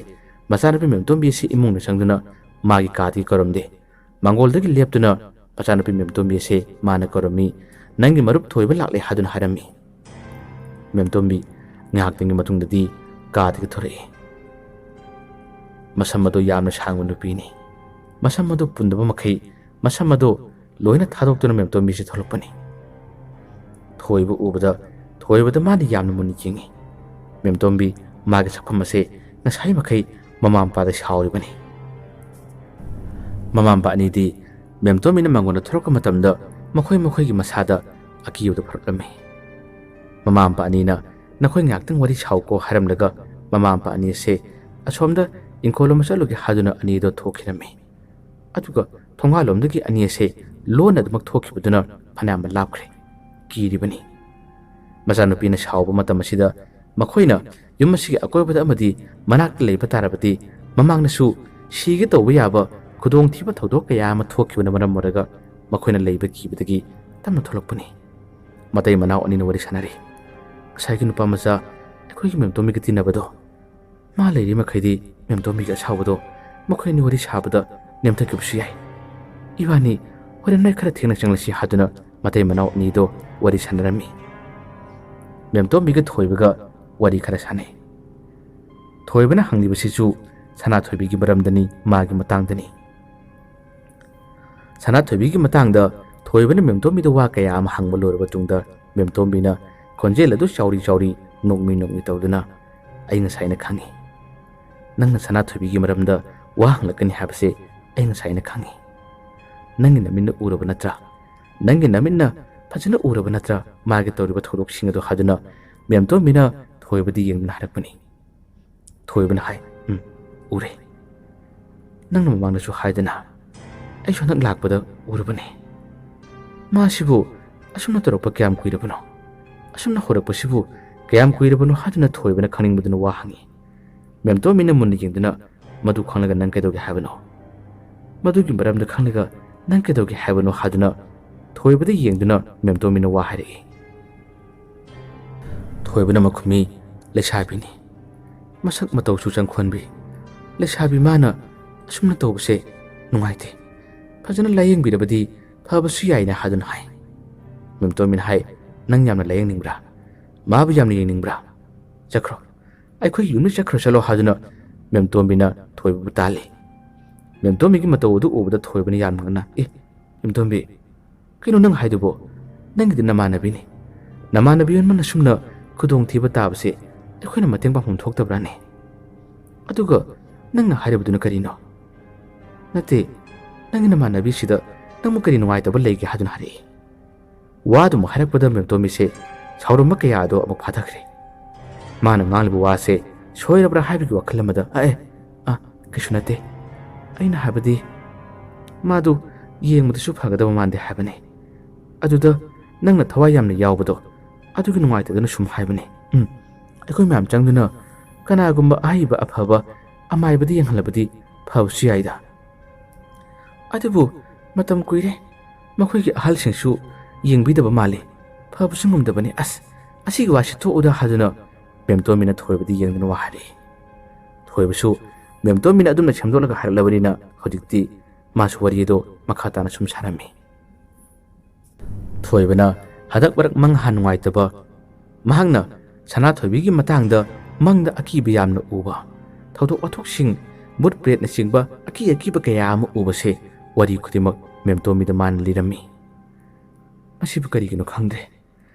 ꯃꯆꯥꯅꯨꯄꯤ ꯃꯦꯝꯇꯣꯟꯕꯤ ꯑꯁꯤ ꯏꯃꯨꯡꯗ ꯆꯪꯗꯨꯅ ꯃꯥꯒꯤ ꯀꯥꯗꯒꯤ ꯀꯧꯔꯝꯗꯦ꯫ ꯃꯥꯡꯒꯣꯜꯗꯒꯤ ꯂꯦꯞꯇꯨꯅ ꯃꯆꯥꯅꯨꯄꯤ ꯃꯦꯝꯇꯣꯟꯕꯤ ꯑꯁꯤ ꯃꯥꯅ ꯀꯧꯔꯝꯃꯤ, ꯅꯪꯒꯤ ꯃꯔꯨꯞ ꯊꯣꯏꯕ ꯂꯥꯛꯂꯦ ꯍꯥꯏꯗꯨꯅ ꯍꯥꯏꯔꯝꯃꯤ꯫ ꯃꯦꯝꯇꯣꯟꯕꯤ ꯉꯥꯏꯍꯥꯛꯇꯪꯒꯤ ꯃꯇꯨꯡꯗꯗꯤ ꯀꯥꯗꯒꯤ ꯊꯣꯔꯛꯏ꯫ ꯃꯁꯝ ꯑꯗꯨ ꯌꯥꯝꯅ ꯁꯥꯡꯕ ꯅꯨꯄꯤꯅꯤ꯫ ꯃꯁꯝ ꯑꯗꯨ ꯄꯨꯟꯗꯕ ꯃꯈꯩ ꯃꯁꯝ ꯑꯗꯨ ꯂꯣꯏꯅ ꯊꯥꯗꯣꯛꯇꯨꯅ ꯃꯦꯝꯇꯣꯟꯕꯤꯁꯤ ꯊꯣꯛꯂꯛꯄꯅꯤ꯫ ꯊꯣꯏꯕ ꯎꯕꯗ ꯊꯣꯏꯕꯗ ꯃꯥꯅ ꯌꯥꯝꯅ ꯃꯨꯟꯅ ꯌꯦꯡꯉꯤ꯫ ꯃꯦꯝꯇꯣꯟꯕꯤ ꯃꯥꯒꯤ ꯁꯛꯐꯝ ꯑꯁꯤ ꯉꯁꯥꯏ ꯃꯈꯩ ꯃꯃꯥ ꯃꯄꯥꯗ ꯁꯥꯎꯔꯤꯕꯅꯤ꯫ ꯃꯃꯥ ꯃꯄꯥ ꯑꯅꯤꯗꯤ ꯃꯦꯝꯇꯣꯟꯕꯤꯅ ꯃꯉꯣꯟꯗ ꯊꯣꯔꯛꯄ ꯃꯇꯝꯗ ꯃꯈꯣꯏꯒꯤ ꯃꯁꯥꯗ ꯑꯀꯤꯕꯗꯨ ꯐꯥꯎꯔꯛꯂꯝꯃꯤ꯫ ꯃꯃꯥ ꯃꯄꯥ ꯑꯅꯤꯅ ꯅꯈꯣꯏ ꯉꯥꯛꯇꯪ ꯋꯥꯔꯤ ꯁꯥꯎꯀꯣ ꯍꯥꯏꯔꯝꯂꯒ ꯃꯃꯥ ꯃꯄꯥ ꯑꯅꯤ ꯑꯁꯤ ꯑꯁꯣꯝꯗ ꯏꯪꯈꯣꯜꯂꯣꯝꯗ ꯆꯠꯂꯨꯒꯦ ꯍꯥꯏꯗꯨꯅ ꯑꯅꯤꯗꯣ ꯊꯣꯛꯈꯤꯔꯝꯃꯤ꯫ ꯑꯗꯨꯒ ꯊꯣꯡꯒꯥꯜꯂꯣꯝꯗꯒꯤ ꯑꯅꯤ ꯑꯁꯤ ꯂꯣꯟꯅ ꯑꯗꯨꯃꯛ ꯊꯣꯛꯈꯤꯕꯗꯨꯅ ꯐꯅꯌꯥꯝ ꯂꯥꯞꯈ꯭ꯔꯦ꯫ ꯀꯤꯔꯤꯕꯅꯤ꯫ ꯃꯆꯥꯅꯨꯄꯤꯅ ꯁꯥꯎꯕ ꯃꯇꯝ ꯑꯁꯤꯗ ꯃꯈꯣꯏꯅ ꯌꯨꯝ ꯑꯁꯤꯒꯤ ꯑꯀꯣꯏꯕꯗ ꯑꯃꯗꯤ ꯃꯅꯥꯛꯇ ꯂꯩꯕ ꯇꯥꯔꯕꯗꯤ ꯃꯃꯥꯡꯗꯁꯨ ꯁꯤꯒꯦ ꯇꯧꯕ ꯌꯥꯕ ꯈꯨꯗꯣꯡꯊꯤꯕ ꯊꯧꯗꯣꯛ ꯀꯌꯥ ꯑꯃ ꯊꯣꯛꯈꯤꯕꯅ ꯃꯔꯝ ꯑꯣꯏꯔꯒ ꯃꯈꯣꯏꯅ ꯂꯩꯕ ꯀꯤꯕꯗꯒꯤ ꯇꯞꯅ ꯊꯣꯛꯂꯛꯄꯅꯤ꯫ ꯃꯇꯩ ꯃꯅꯥꯎ ꯑꯅꯤꯅ ꯋꯥꯔꯤ ꯁꯥꯟꯅꯔꯤ꯫ ꯉꯁꯥꯏꯒꯤ ꯅꯨꯄꯥ ꯃꯆꯥ ꯑꯩꯈꯣꯏꯒꯤ ꯃꯦꯝꯇꯣꯟꯕꯤꯒ ꯇꯤꯟꯅꯕꯗꯣ, ꯃꯥ ꯂꯩꯔꯤ ꯃꯈꯩꯗꯤ ꯃꯦꯝꯇꯣꯟꯕꯤꯒꯤ ꯑꯁꯥꯎꯕꯗꯣ ꯃꯈꯣꯏ ꯑꯅꯤ ꯋꯥꯔꯤ ꯁꯥꯕꯗ ꯅꯦꯝꯊꯈꯤꯕꯁꯨ ꯌꯥꯏ꯫ ꯏꯕꯥꯅꯤ ꯍꯣꯔꯦꯟ ꯅꯣꯏ ꯈꯔ ꯊꯦꯡꯅ ꯆꯪꯂꯁꯤ ꯍꯥꯏꯗꯨꯅ ꯃꯇꯩ ꯃꯅꯥꯎ ꯑꯅꯤꯗꯣ ꯋꯥꯔꯤ ꯁꯥꯟꯅꯔꯝꯃꯤ꯫ ꯃꯦꯝꯇꯣꯟꯕꯤꯒ ꯊꯣꯏꯕꯒ ꯋꯥꯔꯤ ꯈꯔ ꯁꯥꯟꯅꯩ꯫ ꯊꯣꯏꯕꯅ ꯍꯪꯂꯤꯕꯁꯤꯁꯨ ꯁꯅꯥꯊꯣꯏꯕꯤꯒꯤ ꯃꯔꯝꯗꯅꯤ, ꯃꯥꯒꯤ ꯃꯇꯥꯡꯗꯅꯤ꯫ ꯁꯅꯥꯊꯣꯏꯕꯤꯒꯤ ꯃꯇꯥꯡꯗ ꯊꯣꯏꯕꯅ ꯃꯦꯝꯇꯣꯟꯕꯤꯗ ꯋꯥ ꯀꯌꯥ ꯑꯃ ꯍꯪꯕ ꯂꯣꯏꯔꯕ ꯃꯇꯨꯡꯗ ꯃꯦꯝꯇꯣꯟꯕꯤꯅ ꯈꯣꯟꯖꯦꯜ ꯑꯗꯨ ꯆꯥꯎꯔꯤ ꯅꯣꯛꯃꯤ ꯇꯧꯗꯨꯅ, ꯑꯩ ꯉꯁꯥꯏꯅ ꯈꯪꯉꯤ꯫ ꯅꯪꯅ ꯁꯅꯥꯊꯣꯏꯕꯤꯒꯤ ꯃꯔꯝꯗ ꯋꯥ ꯍꯪꯂꯛꯀꯅꯤ ꯍꯥꯏꯕꯁꯦ ꯑꯩ ꯉꯁꯥꯏꯅ ꯈꯪꯉꯤ꯫ ꯅꯪꯒꯤ ꯅꯃꯤꯠꯅ ꯎꯔꯕ ꯅꯠꯇ꯭ꯔꯥ? ꯅꯪꯒꯤ ꯅꯃꯤꯠꯅ ꯐꯖꯅ ꯎꯔꯕ ꯅꯠꯇ꯭ꯔꯥ ꯃꯥꯒꯤ ꯇꯧꯔꯤꯕ ꯊꯧꯗꯣꯛꯁꯤꯡ ꯑꯗꯨ ꯍꯥꯏꯗꯨꯅ ꯃꯦꯝꯇꯣꯟꯕꯤꯅ ꯊꯣꯏꯕꯗ ꯌꯦꯡꯗꯨꯅ ꯍꯥꯏꯔꯛꯄꯅꯤ꯫ ꯊꯣꯏꯕꯅ ꯍꯥꯏ, ꯎꯔꯦ꯫ ꯅꯪꯅ ꯃꯃꯥꯡꯗꯁꯨ ꯍꯥꯏꯗꯅ ꯑꯩꯁꯨ ꯍꯟꯗꯛ ꯂꯥꯛꯄꯗ ꯎꯔꯕꯅꯤ꯫ ꯃꯥꯁꯤꯕꯨ ꯑꯁꯨꯝꯅ ꯇꯧꯔꯛꯄ ꯀꯌꯥꯝ ꯀꯨꯏꯔꯕꯅꯣ? ꯑꯁꯨꯝꯅ ꯍꯧꯔꯛꯄꯁꯤꯕꯨ ꯀꯌꯥꯝ ꯀꯨꯏꯔꯕꯅꯣ ꯍꯥꯏꯗꯨꯅ ꯊꯣꯏꯕꯅ ꯈꯪꯅꯤꯡꯕꯗꯨꯅ ꯋꯥ ꯍꯪꯉꯤ꯫ ꯃꯦꯝꯇꯣꯟꯕꯤꯅ ꯃꯨꯟꯅ ꯌꯦꯡꯗꯨꯅ, ꯃꯗꯨ ꯈꯪꯂꯒ ꯅꯪ ꯀꯩꯗꯧꯒꯦ ꯍꯥꯏꯕꯅꯣ? ꯃꯗꯨꯒꯤ ꯃꯔꯝꯗ ꯈꯪꯂꯒ ꯅꯪ ꯀꯩꯗꯧꯒꯦ ꯍꯥꯏꯕꯅꯣ ꯍꯥꯏꯗꯨꯅ ꯊꯣꯏꯕꯗ ꯌꯦꯡꯗꯨꯅ ꯃꯦꯝꯇꯣꯟꯕꯤꯅ ꯋꯥ ꯍꯥꯏꯔꯛꯏ꯫ ꯊꯣꯏꯕꯅ ꯃꯈꯨꯝꯃꯤ, ꯂꯩꯁꯥꯕꯤꯅꯤ꯫ ꯃꯁꯛ ꯃꯇꯧꯁꯨ ꯆꯪꯈꯣꯟꯕꯤ꯫ ꯂꯩꯁꯥꯕꯤ ꯃꯥꯅ ꯑꯁꯨꯝꯅ ꯇꯧꯕꯁꯦ ꯅꯨꯡꯉꯥꯏꯇꯦ꯫ ꯐꯖꯅ ꯂꯥꯌꯦꯡꯕꯤꯔꯕꯗꯤ ꯐꯕꯁꯨ ꯌꯥꯏꯅ ꯍꯥꯏꯗꯨꯅ ꯍꯥꯏ꯫ ꯃꯦꯝꯇꯣꯟꯕꯤꯅ ꯍꯥꯏ, ꯅꯪ ꯌꯥꯝꯅ ꯂꯥꯌꯦꯡꯅꯤꯡꯕ꯭ꯔꯥ? ꯃꯥꯕꯨ ꯌꯥꯝꯅ ꯌꯦꯡꯅꯤꯡꯕ꯭ꯔꯥ? ꯆꯠꯈ꯭ꯔꯣ, ꯑꯩꯈꯣꯏꯒꯤ ꯌꯨꯝꯗ ꯆꯠꯈ꯭ꯔꯣ ꯆꯠꯂꯣ ꯍꯥꯏꯗꯨꯅ ꯃꯦꯝꯇꯣꯟꯕꯤꯅ ꯊꯣꯏꯕꯕꯨ ꯇꯥꯜꯂꯤ꯫ ꯃꯦꯝꯇꯣꯟꯕꯤꯒꯤ ꯃꯇꯧ ꯑꯗꯨ ꯎꯕꯗ ꯊꯣꯏꯕꯅ ꯌꯥꯝꯅ ꯉꯛꯅ, ꯃꯦꯝꯇꯣꯟꯕꯤ, ꯀꯩꯅꯣ ꯅꯪ ꯍꯥꯏꯗꯨꯕꯣ? ꯅꯪꯒꯤꯗꯤ ꯅꯃꯥꯟꯅꯕꯤꯅꯤ꯫ ꯅꯃꯥꯟꯅꯕꯤ ꯑꯃꯅ ꯁꯨꯝꯅ ꯈꯨꯗꯣꯡꯊꯤꯕ ꯇꯥꯕꯁꯦ ꯑꯩꯈꯣꯏꯅ ꯃꯇꯦꯡ ꯄꯥꯡꯐꯝ ꯊꯣꯛꯇꯕ꯭ꯔꯥꯅꯦ? ꯑꯗꯨꯒ ꯅꯪꯅ ꯍꯥꯏꯔꯤꯕꯗꯨꯅ ꯀꯔꯤꯅꯣ? ꯅꯠꯇꯦ, ꯅꯪꯒꯤ ꯅꯃꯥꯟꯅꯕꯤꯁꯤꯗ ꯅꯪꯕꯨ ꯀꯔꯤ ꯅꯨꯡꯉꯥꯏꯇꯕ ꯂꯩꯒꯦ ꯍꯥꯏꯗꯨꯅ ꯍꯥꯏꯔꯛꯏ꯫ ꯋꯥꯗꯨꯃꯨꯛ ꯍꯥꯏꯔꯛꯄꯗ ꯃꯦꯝꯇꯣꯟꯕꯤꯁꯦ ꯁꯥꯎꯔꯝꯕ ꯀꯌꯥ ꯑꯗꯣ ꯑꯃꯨꯛ ꯐꯥꯊꯈ꯭ꯔꯦ꯫ ꯃꯥꯅ ꯉꯥꯡꯂꯤꯕ ꯋꯥꯁꯦ ꯁꯣꯏꯔꯕ꯭ꯔꯥ ꯍꯥꯏꯕꯒꯤ ꯋꯥꯈꯜ ꯑꯃꯗ ꯀꯩꯁꯨ ꯅꯠꯇꯦ, ꯑꯩꯅ ꯍꯥꯏꯕꯗꯤ ꯃꯥꯗꯨ ꯌꯦꯡꯕꯗꯁꯨ ꯐꯒꯗꯕ ꯃꯥꯟꯗꯦ ꯍꯥꯏꯕꯅꯤ꯫ ꯑꯗꯨꯗ ꯅꯪꯅ ꯊꯋꯥꯏ ꯌꯥꯝꯅ ꯌꯥꯎꯕꯗꯣ ꯑꯗꯨꯒꯤ ꯅꯨꯡꯉꯥꯏꯇꯗꯅ ꯁꯨꯝ ꯍꯥꯏꯕꯅꯤ꯫ ꯑꯩꯈꯣꯏ ꯃꯌꯥꯝ ꯆꯪꯗꯨꯅ ꯀꯅꯥꯒꯨꯝꯕ ꯑꯍꯩꯕ ꯑꯐꯕ ꯑꯃꯥꯏꯕꯗ ꯌꯦꯡꯍꯜꯂꯕꯗꯤ ꯐꯕꯁꯨ ꯌꯥꯏꯗ꯫ ꯑꯗꯨꯕꯨ ꯃꯇꯝ ꯀꯨꯏꯔꯦ ꯃꯈꯣꯏꯒꯤ ꯑꯍꯜꯁꯤꯡꯁꯨ ꯌꯦꯡꯕꯤꯗꯕ ꯃꯥꯜꯂꯤ ꯐꯕꯁꯨ ꯉꯝꯗꯕꯅꯤ ꯑꯁꯤꯒꯤ ꯋꯥꯁꯤ ꯊꯣꯛꯎꯗ ꯍꯥꯏꯗꯨꯅ ꯃꯦꯝꯇꯣꯝꯕꯤꯅ ꯊꯣꯏꯕꯗꯤ ꯌꯦꯡꯗꯨꯅ ꯋꯥ ꯍꯥꯏꯔꯛꯏ ꯊꯣꯏꯕꯁꯨ ꯃꯦꯝꯇꯣꯝꯕꯤꯅ ꯑꯗꯨꯝꯅ ꯁꯦꯝꯗꯣꯛꯂꯒ ꯍꯥꯏꯔꯛꯂꯕꯅꯤꯅ ꯍꯧꯖꯤꯛꯇꯤ ꯃꯥꯁꯨ ꯋꯥꯔꯤ ꯑꯗꯨ ꯃꯈꯥ ꯇꯥꯅ ꯁꯨꯝ ꯁꯥꯔꯝꯃꯤ ꯊꯣꯏꯕꯅ ꯍꯟꯗꯛ ꯃꯔꯛ ꯃꯪꯍꯥ ꯅꯨꯡꯉꯥꯏꯇꯕ ꯃꯍꯥꯛꯅ ꯁꯅꯥꯊꯣꯏꯕꯤꯒꯤ ꯃꯇꯥꯡꯗ ꯃꯪꯗ ꯑꯀꯤꯕ ꯌꯥꯝꯅ ꯎꯕ ꯊꯧꯗꯣꯛ ꯋꯥꯊꯣꯛꯁꯤꯡ ꯕꯨꯠ ꯄ꯭ꯔꯦꯠꯅꯆꯤꯡꯕ ꯑꯀꯤꯕ ꯀꯌꯥ ꯑꯃ ꯎꯕꯁꯦ ꯋꯥꯔꯤ ꯈꯨꯗꯤꯡꯃꯛ ꯃꯦꯝꯇꯣꯝꯕꯤꯗ ꯃꯥꯅ ꯂꯤꯔꯝꯃꯤ ꯃꯁꯤꯕꯨ ꯀꯔꯤꯒꯤꯅꯣ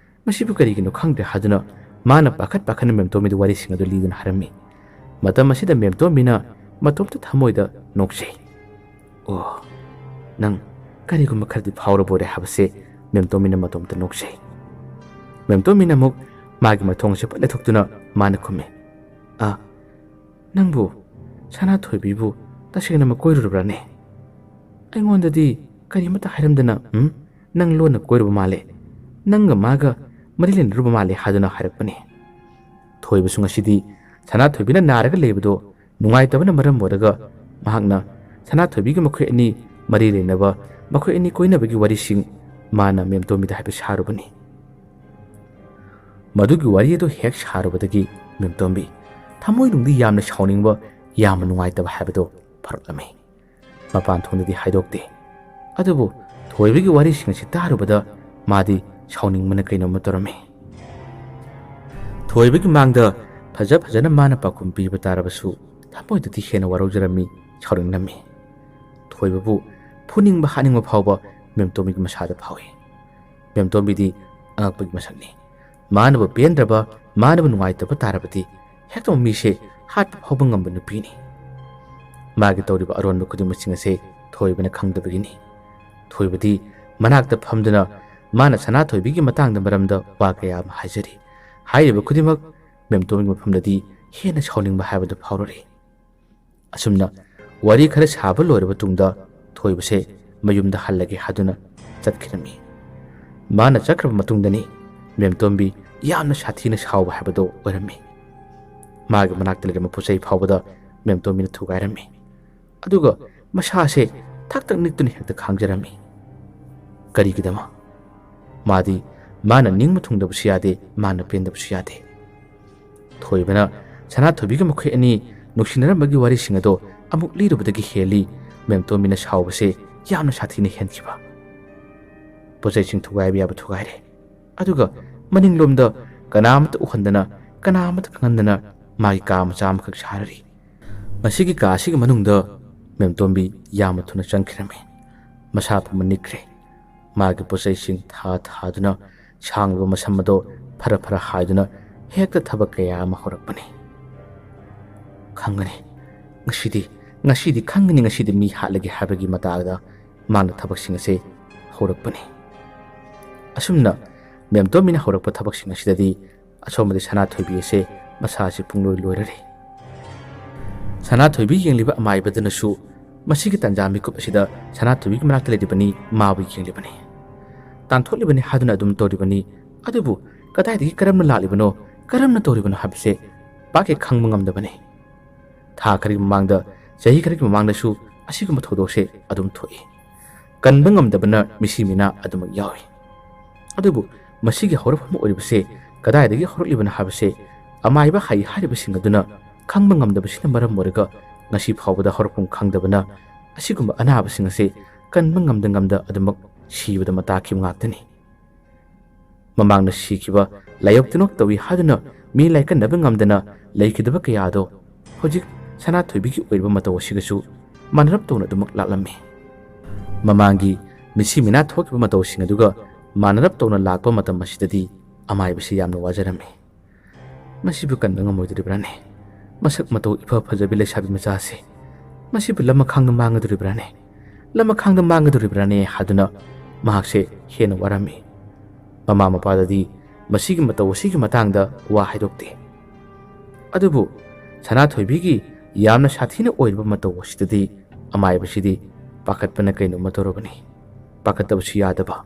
ꯈꯪꯗ꯭ꯔꯦ ꯍꯥꯏꯗꯨꯅ ꯃꯥꯅ ꯄꯥꯈꯠꯅ ꯃꯦꯝꯇꯣꯝꯕꯤꯗ ꯋꯥꯔꯤꯁꯤꯡ ꯑꯗꯨ ꯂꯤꯗꯨꯅ ꯍꯥꯏꯔꯝꯃꯤ ꯃꯇꯝ ꯑꯁꯤꯗ ꯃꯦꯝꯇꯣꯝꯕꯤꯅ ꯃꯇꯣꯝꯇ ꯊꯃꯣꯏꯗ ꯅꯣꯛꯆꯩ ꯑꯣ ꯅꯪ ꯀꯔꯤꯒꯨꯝꯕ ꯈꯔꯗꯤ ꯐꯥꯎꯔꯕꯣꯔꯦ ꯍꯥꯏꯕꯁꯦ ꯃꯦꯝꯇꯣꯝꯕꯤꯅ ꯃꯇꯣꯝꯇ ꯅꯣꯛꯆꯩ ꯃꯦꯝꯇꯣꯝꯕꯤꯅ ꯑꯃꯨꯛ ꯃꯥꯒꯤ ꯃꯊꯣꯡꯁꯦ ꯄꯠ ꯂꯩꯊꯣꯛꯇꯨꯅ ꯃꯥꯅ ꯈꯨꯝꯃꯤ ꯅꯪꯕꯨ ꯁꯅꯥꯊꯣꯏꯕꯤꯕు ꯇꯁꯦꯡꯅꯃꯛ ꯀꯣꯏꯔꯨꯔꯕ꯭ꯔꯥꯅꯦ ꯑꯩꯉꯣꯟꯗꯗꯤ ꯀꯔꯤꯃꯠꯇ ꯍꯥꯏꯔꯝꯗꯅ ꯅꯪ ꯂꯣꯟꯅ ꯀꯣꯏꯔꯨꯕ ꯃꯥꯜꯂꯦ ꯅꯪꯒ ꯃꯥꯒ ꯃꯔꯤ ꯂꯩꯅꯔꯨꯕ ꯃꯥꯜꯂꯦ ꯍꯥꯏꯗꯨꯅ ꯍꯥꯏꯔꯛꯄꯅꯤ ꯊꯣꯏꯕꯁꯨ ꯉꯁꯤꯗꯤ ꯁꯅꯥꯊꯣꯏꯕꯤꯅ ꯅꯥꯔꯒ ꯂꯩꯕꯗꯣ ꯅꯨꯡꯉꯥꯏꯇꯕꯅ ꯃꯔꯝ ꯑꯣꯏꯔꯒ ꯃꯍꯥꯛꯅ ꯁꯅꯥꯊꯣꯏꯕꯤꯒ ꯃꯈꯣꯏ ꯑꯅꯤ ꯃꯔꯤ ꯂꯩꯅꯕ ꯃꯈꯣꯏ ꯑꯅꯤ ꯀꯣꯏꯅꯕꯒꯤ ꯋꯥꯔꯤꯁꯤꯡ ꯃꯥꯅ ꯃꯦꯝꯇꯣꯝꯕꯤꯗ ꯍꯥꯏꯐꯦꯠ ꯁꯥꯔꯨꯕꯅꯤ ꯃꯗꯨꯒꯤ ꯋꯥꯔꯤ ꯑꯗꯨ ꯍꯦꯛ ꯁꯥꯔꯨꯕꯗꯒꯤ ꯃꯦꯝꯇꯣꯝꯕꯤ ꯊꯃꯣꯏꯅꯨꯡꯗꯤ ꯌꯥꯝꯅ ꯁꯥꯎꯅꯤꯡꯕ ꯌꯥꯝꯅ ꯅꯨꯡꯉꯥꯏꯇꯕ ꯍꯥꯏꯕꯗꯣ ꯐꯥꯎꯔꯛꯂꯝꯃꯤ ꯃꯄꯥꯟ ꯊꯣꯡꯗꯗꯤ ꯍꯥꯏꯗꯣꯛꯇꯦ ꯑꯗꯨꯕꯨ ꯊꯣꯏꯕꯒꯤ ꯋꯥꯔꯤꯁꯤꯡ ꯑꯁꯤ ꯇꯥꯔꯨꯕꯗ ꯃꯥꯗꯤ ꯁꯥꯎꯅꯤꯡꯕꯅ ꯀꯩꯅꯣꯝꯃ ꯇꯧꯔꯝꯃꯤ ꯊꯣꯏꯕꯒꯤ ꯃꯥꯡꯗ ꯐꯖꯅ ꯃꯥꯅ ꯄꯥꯎꯈꯨꯝ ꯄꯤꯕ ꯇꯥꯔꯕꯁꯨ ꯊꯃꯣꯏꯗꯗꯤ ꯍꯦꯟꯅ ꯋꯥꯔꯧꯖꯔꯝꯃꯤ ꯁꯥꯎꯅꯤꯡꯂꯝꯃꯤ ꯊꯣꯏꯕꯕꯨ ꯐꯨꯅꯤꯡꯕ ꯍꯥꯠꯅꯤꯡꯕ ꯐꯥꯎꯕ ꯃꯦꯝꯇꯣꯝꯕꯤꯒꯤ ꯃꯁꯥꯗ ꯐꯥꯎꯏ ꯃꯦꯝꯇꯣꯝꯕꯤꯗꯤ ꯑꯉꯛꯄꯒꯤ ꯃꯁꯛꯅꯤ ꯃꯥꯅꯕꯨ ꯄꯦꯟꯗ꯭ꯔꯕ ꯃꯥꯅꯕꯨ ꯅꯨꯡꯉꯥꯏꯇꯕ ꯇꯥꯔꯕꯗꯤ ꯍꯦꯛꯇ ꯃꯤꯁꯦ ꯍꯥꯠꯄ ꯐꯥꯎꯕ ꯉꯝꯕ ꯅꯨꯄꯤꯅꯤ ꯃꯥꯒꯤ ꯇꯧꯔꯤꯕ ꯑꯔꯣꯟꯕ ꯈꯨꯗꯤꯡꯃꯛꯁꯤꯡ ꯑꯁꯦ ꯊꯣꯏꯕꯅ ꯈꯪꯗꯕꯒꯤꯅꯤ ꯊꯣꯏꯕꯗꯤ ꯃꯅꯥꯛꯇ ꯐꯝꯗꯨꯅ ꯃꯥꯅ ꯁꯅꯥꯊꯣꯏꯕꯤꯒꯤ ꯃꯇꯥꯡꯗ ꯃꯔꯝꯗ ꯋꯥ ꯀꯌꯥ ꯑꯃ ꯍꯥꯏꯖꯔꯤ ꯍꯥꯏꯔꯤꯕ ꯈꯨꯗꯤꯡꯃꯛ ꯃꯦꯝꯇꯣꯝꯕꯤꯒꯤ ꯃꯐꯝꯗꯗꯤ ꯍꯦꯟꯅ ꯁꯥꯎꯅꯤꯡꯕ ꯍꯥꯏꯕꯗꯨ ꯐꯥꯎꯔꯛꯏ ꯑꯁꯨꯝꯅ ꯋꯥꯔꯤ ꯈꯔ ꯁꯥꯕ ꯂꯣꯏꯔꯕ ꯇꯨꯡꯗ ꯊꯣꯏꯕꯁꯦ ꯃꯌꯨꯝꯗ ꯍꯜꯂꯒꯦ ꯍꯥꯏꯗꯨꯅ ꯆꯠꯈꯤꯔꯝꯃꯤ ꯃꯥꯅ ꯆꯠꯈ꯭ꯔꯕ ꯃꯇꯨꯡꯗꯅꯤ ꯃꯦꯝꯇꯣꯝꯕꯤ ꯌꯥꯝꯅ ꯁꯥꯊꯤꯅ ꯁꯥꯎꯕ ꯍꯥꯏꯕꯗꯣ ꯑꯣꯏꯔꯝꯃꯤ ꯃꯥꯒꯤ ꯃꯅꯥꯛꯇ ꯂꯩꯔꯝꯕ ꯄꯣꯠꯆꯩ ꯐꯥꯎꯕꯗ ꯃꯦꯝꯇꯣꯝꯕꯤꯅ ꯊꯨꯒꯥꯏꯔꯝꯃꯤ ꯑꯗꯨꯒ ꯃꯁꯥꯁꯦ ꯊꯛ ꯅꯤꯛꯇꯨꯅ ꯍꯦꯛꯇ ꯈꯥꯡꯖꯔꯝꯃꯤ ꯀꯔꯤꯒꯤꯗꯃꯛ ꯃꯥꯗꯤ ꯃꯥꯅ ꯅꯤꯡꯕ ꯊꯨꯡꯗꯕꯁꯨ ꯌꯥꯗꯦ ꯃꯥꯅ ꯄꯦꯟꯗꯕꯁꯨ ꯌꯥꯗꯦ ꯊꯣꯏꯕꯅ ꯁꯅꯥꯊꯣꯏꯕꯤꯒ ꯃꯈꯣꯏ ꯑꯅꯤ ꯅꯨꯡꯁꯤꯅꯔꯝꯕꯒꯤ ꯋꯥꯔꯤꯁꯤꯡ ꯑꯗꯣ ꯑꯃꯨꯛ ꯂꯤꯔꯨꯕꯗꯒꯤ ꯍꯦꯜꯂꯤ ꯃꯦꯝꯇꯣꯝꯕꯤꯅ ꯁꯥꯎꯕꯁꯦ ꯌꯥꯝꯅ ꯁꯥꯊꯤꯅ ꯍꯦꯟꯈꯤꯕ ꯄꯣꯠꯆꯩꯁꯤꯡ ꯊꯨꯒꯥꯏꯕ ꯌꯥꯕ ꯊꯨꯒꯥꯏꯔꯦ ꯑꯗꯨꯒ ꯃꯅꯤꯡꯂꯣꯝꯗ ꯀꯅꯥꯃꯠꯇ ꯎꯍꯟꯗꯅ ꯀꯅꯥꯃꯠꯇ ꯈꯪꯍꯟꯗꯅ ꯃꯥꯒꯤ ꯀꯥ ꯃꯆꯥ ꯑꯃꯈꯛ ꯁꯥꯔꯔꯤ ꯃꯁꯤꯒꯤ ꯀꯥ ꯑꯁꯤꯒꯤ ꯃꯅꯨꯡꯗ ꯃꯦꯝꯇꯣꯝꯕꯤ ꯌꯥꯝꯅ ꯊꯨꯅ ꯆꯪꯈꯤꯔꯝꯃꯤ ꯃꯁꯥ ꯄꯨꯝꯕ ꯅꯤꯛꯈ꯭ꯔꯦ ꯃꯥꯒꯤ ꯄꯣꯠꯆꯩꯁꯤꯡ ꯊꯥꯗꯨꯅ ꯁꯥꯡꯂꯕ ꯃꯁꯝ ꯑꯗꯣ ꯐꯔ ꯍꯥꯏꯗꯨꯅ ꯍꯦꯛꯇ ꯊꯕꯛ ꯀꯌꯥ ꯑꯃ ꯍꯧꯔꯛꯄꯅꯤ ꯈꯪꯒꯅꯤ ꯉꯁꯤꯗꯤ ꯈꯪꯒꯅꯤ ꯉꯁꯤꯗꯤ ꯃꯤ ꯍꯥꯠꯂꯒꯦ ꯍꯥꯏꯕꯒꯤ ꯃꯇꯥꯡꯗ ꯃꯥꯅ ꯊꯕꯛꯁꯤꯡ ꯑꯁꯦ ꯍꯧꯔꯛꯄꯅꯤ ꯑꯁꯨꯝꯅ ꯃꯦꯝꯇꯣꯝꯕꯤꯅ ꯍꯧꯔꯛꯄ ꯊꯕꯛꯁꯤꯡ ꯑꯁꯤꯗꯗꯤ ꯑꯁꯣꯝꯗꯤ ꯁꯅꯥꯊꯣꯏꯕꯤ ꯑꯁꯦ ꯃꯁꯥꯁꯤ ꯄꯨꯡꯂꯣꯏ ꯂꯣꯏꯔꯔꯤ ꯁꯅꯥꯊꯣꯏꯕꯤ ꯌꯦꯡꯂꯤꯕ ꯑꯃꯥꯏꯕꯗꯨꯅꯁꯨ ꯃꯁꯤꯒꯤ ꯇꯟꯖꯥ ꯃꯤꯀꯨꯞ ꯑꯁꯤꯗ ꯁꯅꯥꯊꯣꯏꯕꯤꯒꯤ ꯃꯅꯥꯛꯇ ꯂꯩꯔꯤꯕꯅꯤ ꯃꯥꯕꯨ ꯌꯦꯡꯂꯤꯕꯅꯤ ꯇꯥꯟꯊꯣꯛꯂꯤꯕꯅꯤ ꯍꯥꯏꯗꯨꯅ ꯑꯗꯨꯝ ꯇꯧꯔꯤꯕꯅꯤ ꯑꯗꯨꯕꯨ ꯀꯗꯥꯏꯗꯒꯤ ꯀꯔꯝꯅ ꯂꯥꯛꯂꯤꯕꯅꯣ ꯀꯔꯝꯅ ꯇꯧꯔꯤꯕꯅꯣ ꯍꯥꯏꯕꯁꯦ ꯄꯥꯛ ꯍꯦꯛ ꯈꯪꯕ ꯉꯝꯗꯕꯅꯤ ꯊꯥ ꯈꯔꯒꯤ ꯃꯃꯥꯡꯗ ꯆꯍꯤ ꯈꯔꯒꯤ ꯃꯃꯥꯡꯗꯁꯨ ꯑꯁꯤꯒꯨꯝꯕ ꯊꯧꯗꯣꯛꯁꯦ ꯑꯗꯨꯝ ꯊꯣꯛꯏ ꯀꯟꯕ ꯉꯝꯗꯕꯅ ꯃꯤꯁꯤ ꯃꯤꯅꯥ ꯑꯗꯨꯃꯛ ꯌꯥꯎꯏ ꯑꯗꯨꯕꯨ ꯃꯁꯤꯒꯤ ꯍꯧꯔꯛꯐꯝ ꯑꯣꯏꯔꯤꯕꯁꯦ ꯀꯗꯥꯏꯗꯒꯤ ꯍꯧꯔꯛꯂꯤꯕꯅꯣ ꯍꯥꯏꯕꯁꯦ ꯑꯃꯥꯏꯕ ꯍꯥꯏꯔꯤꯕꯁꯤꯡ ꯑꯗꯨꯅ ꯈꯪꯕ ꯉꯝꯗꯕꯁꯤꯅ ꯃꯔꯝ ꯑꯣꯏꯔꯒ ꯉꯁꯤ ꯐꯥꯎꯕꯗ ꯍꯧꯔꯛꯐꯝ ꯈꯪꯗꯕꯅ ꯑꯁꯤꯒꯨꯝꯕ ꯑꯅꯥꯕꯁꯤꯡ ꯑꯁꯤ ꯀꯟꯕ ꯉꯝꯗ ꯑꯗꯨꯃꯛ ꯁꯤꯕꯗ ꯃꯇꯥꯈꯤꯕ ꯉꯥꯛꯇꯅꯤ ꯃꯃꯥꯡꯗ ꯁꯤꯈꯤꯕ ꯂꯥꯏꯌꯣꯛ ꯇꯤꯟꯅꯣꯛ ꯇꯧꯏ ꯍꯥꯏꯗꯨꯅ ꯃꯤ ꯂꯥꯏꯀꯟꯅꯕ ꯉꯝꯗꯅ ꯂꯩꯈꯤꯗꯕ ꯀꯌꯥꯗꯣ ꯍꯧꯖꯤꯛ ꯁꯅꯥꯊꯣꯏꯕꯤꯒꯤ ꯑꯣꯏꯔꯤꯕ ꯃꯇꯧ ꯑꯁꯤꯒꯁꯨ ꯃꯥꯟꯅꯔꯞ ꯇꯧꯅ ꯑꯗꯨꯃꯛ ꯂꯥꯛꯂꯝꯃꯤ ꯃꯃꯥꯡꯒꯤ ꯃꯤꯁꯤ ꯃꯤꯅꯥ ꯊꯣꯛꯈꯤꯕ ꯃꯇꯧꯁꯤꯡ ꯑꯗꯨꯒ ꯃꯥꯟꯅꯔꯞ ꯇꯧꯅ ꯂꯥꯛꯄ ꯃꯇꯝ ꯑꯁꯤꯗꯗꯤ ꯑꯃꯥꯏꯕꯁꯤ ꯌꯥꯝꯅ ꯋꯥꯖꯔꯝꯃꯤ ꯃꯁꯤꯕꯨ ꯀꯟꯕ ꯉꯝꯃꯣꯏꯗꯣꯔꯤꯕ꯭ꯔꯥꯅꯦ ꯃꯁꯛ ꯃꯇꯧ ꯏꯐ ꯐꯖꯕꯤ ꯂꯩꯁꯥꯕꯤ ꯃꯆꯥꯁꯤ ꯃꯁꯤꯕꯨ ꯂꯃꯈꯥꯡꯗ ꯃꯥꯡꯒꯗꯣꯔꯤꯕ꯭ꯔꯥꯅꯦ ꯍꯥꯏꯗꯨꯅ ꯃꯍꯥꯛꯁꯦ ꯍꯦꯟꯅ ꯋꯥꯔꯝꯃꯤ ꯃꯃꯥ ꯃꯄꯥꯗꯗꯤ ꯃꯁꯤꯒꯤ ꯃꯇꯧ ꯑꯁꯤꯒꯤ ꯃꯇꯥꯡꯗ ꯋꯥ ꯍꯥꯏꯗꯣꯛꯇꯦ ꯑꯗꯨꯕꯨ ꯁꯅꯥꯊꯣꯏꯕꯤꯒꯤ ꯌꯥꯝꯅ ꯁꯥꯊꯤꯅ ꯑꯣꯏꯔꯤꯕ ꯃꯇꯧ ꯑꯁꯤꯗꯗꯤ ꯑꯃꯥꯏꯕꯁꯤꯗꯤ ꯄꯥꯈꯠꯄꯅ ꯀꯩꯅꯣꯝꯃ ꯇꯧꯔꯕꯅꯤ ꯄꯥꯈꯠꯇꯕꯁꯨ ꯌꯥꯗꯕ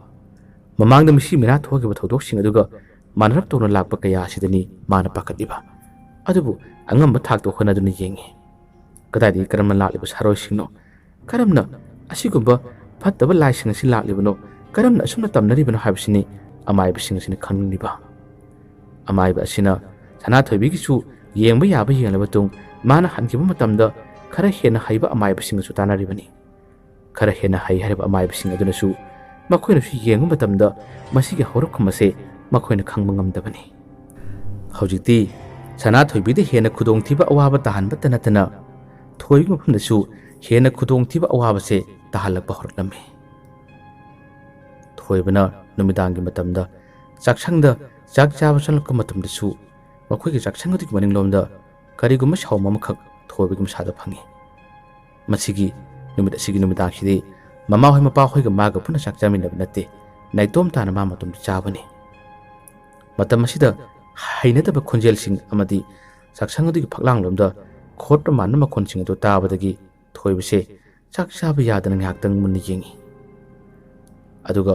ꯃꯃꯥꯡꯗ ꯃꯤꯁꯤ ꯃꯤꯅꯥ ꯊꯣꯛꯈꯤꯕ ꯊꯧꯗꯣꯛꯁꯤꯡ ꯑꯗꯨꯒ ꯃꯥꯟꯅꯔꯞ ꯇꯧꯅ ꯂꯥꯛꯄ ꯀꯌꯥ ꯑꯁꯤꯗꯅꯤ ꯃꯥꯅ ꯄꯥꯈꯠꯂꯤꯕ ꯑꯗꯨꯕꯨ ꯑꯉꯝꯕ ꯊꯥꯛꯇ ꯍꯣꯠꯅꯗꯨꯅ ꯌꯦꯡꯉꯤ ꯀꯗꯥꯏꯗꯒꯤ ꯀꯔꯝꯅ ꯂꯥꯛꯂꯤꯕ ꯁꯥꯔꯣꯏꯁꯤꯡꯅꯣ ꯀꯔꯝꯅ ꯑꯁꯤꯒꯨꯝꯕ ꯐꯠꯇꯕ ꯂꯥꯏꯁꯤꯡ ꯑꯁꯤ ꯂꯥꯛꯂꯤꯕꯅꯣ ꯀꯔꯝꯅ ꯑꯁꯨꯝꯅ ꯇꯝꯅꯔꯤꯕꯅꯣ ꯍꯥꯏꯕꯁꯤꯅꯤ ꯑꯃꯥꯏꯕꯁꯤꯡ ꯑꯁꯤꯅ ꯈꯪꯅꯤꯡꯂꯤꯕ꯫ ꯑꯃꯥꯏꯕ ꯑꯁꯤꯅ ꯁꯅꯥꯊꯣꯏꯕꯤꯒꯤꯁꯨ ꯌꯦꯡꯕ ꯌꯥꯕ ꯌꯦꯡꯂꯕ ꯃꯇꯨꯡ ꯃꯥꯅ ꯍꯟꯈꯤꯕ ꯃꯇꯝꯗ ꯈꯔ ꯍꯦꯟꯅ ꯍꯩꯕ ꯑꯃꯥꯏꯕꯁꯤꯡꯒꯁꯨ ꯇꯥꯟꯅꯔꯤꯕꯅꯤ꯫ ꯈꯔ ꯍꯦꯟꯅ ꯍꯩ ꯍꯥꯏꯔꯤꯕ ꯑꯃꯥꯏꯕꯁꯤꯡ ꯑꯗꯨꯅꯁꯨ ꯃꯈꯣꯏꯅꯁꯨ ꯌꯦꯡꯕ ꯃꯇꯝꯗ ꯃꯁꯤꯒꯤ ꯍꯧꯔꯛꯐꯝ ꯑꯁꯤ ꯃꯈꯣꯏꯅ ꯈꯪꯕ ꯉꯝꯗꯕꯅꯤ꯫ ꯍꯧꯖꯤꯛꯇꯤ ꯁꯅꯥꯊꯣꯏꯕꯤꯗ ꯍꯦꯟꯅ ꯈꯨꯗꯣꯡꯊꯤꯕ ꯑꯋꯥꯕ ꯇꯥꯍꯟꯕꯇ ꯅꯠꯇꯅ ꯊꯣꯏꯕꯒꯤ ꯃꯐꯝꯗꯁꯨ ꯍꯦꯟꯅ ꯈꯨꯗꯣꯡꯊꯤꯕ ꯑꯋꯥꯕꯁꯦ ꯇꯥꯍꯜꯂꯛꯄ ꯍꯧꯔꯛꯂꯝꯃꯤ꯫ ꯊꯣꯏꯕꯅ ꯅꯨꯃꯤꯗꯥꯡꯒꯤ ꯃꯇꯝꯗ ꯆꯥꯛꯁꯪꯗ ꯆꯥꯛ ꯆꯥꯕ ꯆꯪꯂꯛꯄ ꯃꯇꯝꯗꯁꯨ ꯃꯈꯣꯏꯒꯤ ꯆꯥꯛꯁꯪ ꯑꯗꯨꯒꯤ ꯃꯅꯤꯡꯂꯣꯝꯗ ꯀꯔꯤꯒꯨꯝꯕ ꯁꯥꯎꯝ ꯑꯃꯈꯛ ꯊꯣꯏꯕꯒꯤ ꯃꯁꯥꯗ ꯐꯪꯉꯤ꯫ ꯃꯁꯤꯒꯤ ꯅꯨꯃꯤꯠ ꯑꯁꯤꯒꯤ ꯅꯨꯃꯤꯗꯥꯡꯁꯤꯗꯤ ꯃꯃꯥꯍꯣꯏ ꯃꯄꯥꯍꯣꯏꯒ ꯃꯥꯒ ꯄꯨꯟꯅ ꯆꯥꯛ ꯆꯥꯃꯤꯟꯅꯕ ꯅꯠꯇꯦ, ꯅꯥꯏꯇꯣꯝ ꯇꯥꯅ ꯃꯥ ꯃꯇꯣꯝꯇ ꯆꯥꯕꯅꯤ꯫ ꯃꯇꯝ ꯑꯁꯤꯗ ꯍꯩꯅꯗꯕ ꯈꯣꯟꯖꯦꯜꯁꯤꯡ ꯑꯃꯗꯤ ꯆꯥꯛꯁꯪ ꯑꯗꯨꯒꯤ ꯐꯛꯂꯥꯡꯂꯣꯝꯗ ꯈꯣꯠꯄ ꯃꯥꯟꯕ ꯃꯈꯣꯟꯁꯤꯡ ꯑꯗꯨ ꯇꯥꯕꯗꯒꯤ ꯊꯣꯏꯕꯁꯦ ꯆꯥꯛ ꯆꯥꯕ ꯌꯥꯗꯅ ꯉꯥꯏꯍꯥꯛꯇꯪ ꯃꯨꯟꯅ ꯌꯦꯡꯉꯤ꯫ ꯑꯗꯨꯒ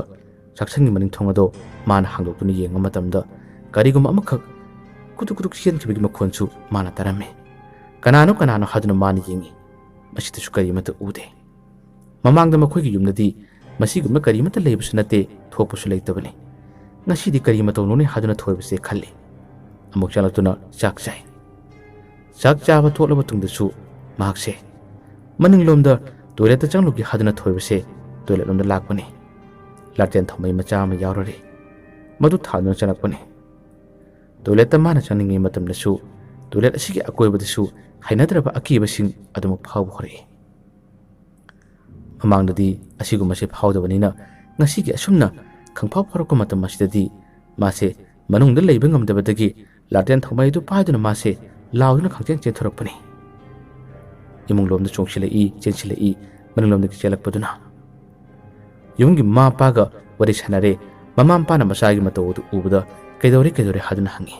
ꯆꯥꯛꯁꯪꯒꯤ ꯃꯅꯤꯡ ꯊꯣꯡ ꯑꯗꯣ ꯃꯥꯅ ꯍꯥꯡꯗꯣꯛꯇꯨꯅ ꯌꯦꯡꯕ ꯃꯇꯝꯗ ꯀꯔꯤꯒꯨꯝꯕ ꯑꯃꯈꯛ ꯀꯨꯗꯨꯛ ꯀꯨꯗꯨꯛ ꯆꯦꯟꯈꯤꯕꯒꯤ ꯃꯈꯣꯟꯁꯨ ꯃꯥꯅ ꯇꯥꯔꯝꯃꯤ꯫ ꯀꯅꯥꯅꯣ ꯀꯅꯥꯅꯣ ꯍꯥꯏꯗꯨꯅ ꯃꯥꯅ ꯌꯦꯡꯉꯤ, ꯃꯁꯤꯗꯁꯨ ꯀꯔꯤꯃꯠꯇ ꯎꯗꯦ꯫ ꯃꯃꯥꯡꯗ ꯃꯈꯣꯏꯒꯤ ꯌꯨꯝꯗꯗꯤ ꯃꯁꯤꯒꯨꯝꯕ ꯀꯔꯤꯃꯠꯇ ꯂꯩꯕꯁꯨ ꯅꯠꯇꯦ, ꯊꯣꯛꯄꯁꯨ ꯂꯩꯇꯕꯅꯤ꯫ ꯉꯁꯤꯗꯤ ꯀꯔꯤ ꯃꯇꯧꯅꯣꯅꯦ ꯍꯥꯏꯗꯨꯅ ꯊꯣꯏꯕꯁꯦ ꯈꯜꯂꯤ꯫ ꯑꯃꯨꯛ ꯆꯪꯂꯛꯇꯨꯅ ꯆꯥꯛ ꯆꯥꯏ꯫ ꯆꯥꯛ ꯆꯥꯕ ꯊꯣꯛꯂꯕ ꯃꯇꯨꯡꯗꯁꯨ ꯃꯍꯥꯛꯁꯦ ꯃꯅꯤꯡꯂꯣꯝꯗ ꯇꯣꯏꯂꯦꯠꯇ ꯆꯪꯂꯨꯒꯦ ꯍꯥꯏꯗꯨꯅ ꯊꯣꯏꯕꯁꯦ ꯇꯣꯏꯂꯦꯠꯂꯣꯝꯗ ꯂꯥꯛꯄꯅꯤ꯫ ꯂꯥꯇꯦꯟ ꯊꯧꯃꯩ ꯃꯆꯥ ꯑꯃ ꯌꯥꯎꯔꯔꯤ, ꯃꯗꯨ ꯊꯥꯗꯨꯅ ꯆꯪꯂꯛꯄꯅꯤ꯫ ꯇꯣꯏꯂꯦꯠꯇ ꯃꯥꯅ ꯆꯪꯅꯤꯡꯉꯤ ꯃꯇꯝꯗꯁꯨ ꯇꯣꯏꯂꯦꯠ ꯑꯁꯤꯒꯤ ꯑꯀꯣꯏꯕꯗꯁꯨ ꯍꯩꯅꯗ꯭ꯔꯕ ꯑꯀꯤꯕꯁꯤꯡ ꯑꯗꯨꯃꯛ ꯐꯥꯎꯕ ꯍꯧꯔꯛꯏ꯫ ꯃꯃꯥꯡꯗꯗꯤ ꯑꯁꯤꯒꯨꯝꯕꯁꯦ ꯐꯥꯎꯗꯕꯅꯤꯅ ꯉꯁꯤꯒꯤ ꯑꯁꯨꯝꯅ ꯈꯪꯐꯥꯎ ꯐꯥꯎꯔꯛꯄ ꯃꯇꯝ ꯑꯁꯤꯗꯗꯤ ꯃꯥꯁꯦ ꯃꯅꯨꯡꯗ ꯂꯩꯕ ꯉꯝꯗꯕꯗꯒꯤ ꯂꯥꯇꯦꯟ ꯊꯧꯃꯩ ꯑꯗꯨ ꯄꯥꯏꯗꯨꯅ ꯃꯥꯁꯦ ꯂꯥꯎꯗꯨꯅ ꯈꯪꯆꯦꯟ ꯆꯦꯟꯊꯣꯔꯛꯄꯅꯤ꯫ ꯏꯃꯨꯡꯂꯣꯝꯗ ꯆꯣꯡꯁꯤꯜꯂꯛꯏ, ꯆꯦꯟꯁꯤꯜꯂꯛꯏ, ꯃꯅꯤꯡꯂꯣꯝꯗꯒꯤ ꯆꯦꯜꯂꯛꯄꯗꯨꯅ꯫ ꯌꯨꯝꯒꯤ ꯃꯃꯥ ꯃꯄꯥꯒ ꯋꯥꯔꯤ ꯁꯥꯟꯅꯔꯦ꯫ ꯃꯃꯥ ꯃꯄꯥꯅ ꯃꯆꯥꯒꯤ ꯃꯇꯧ ꯑꯗꯨ ꯎꯕꯗ ꯀꯩꯗꯧꯔꯦ ꯍꯥꯏꯗꯨꯅ ꯍꯪꯉꯤ꯫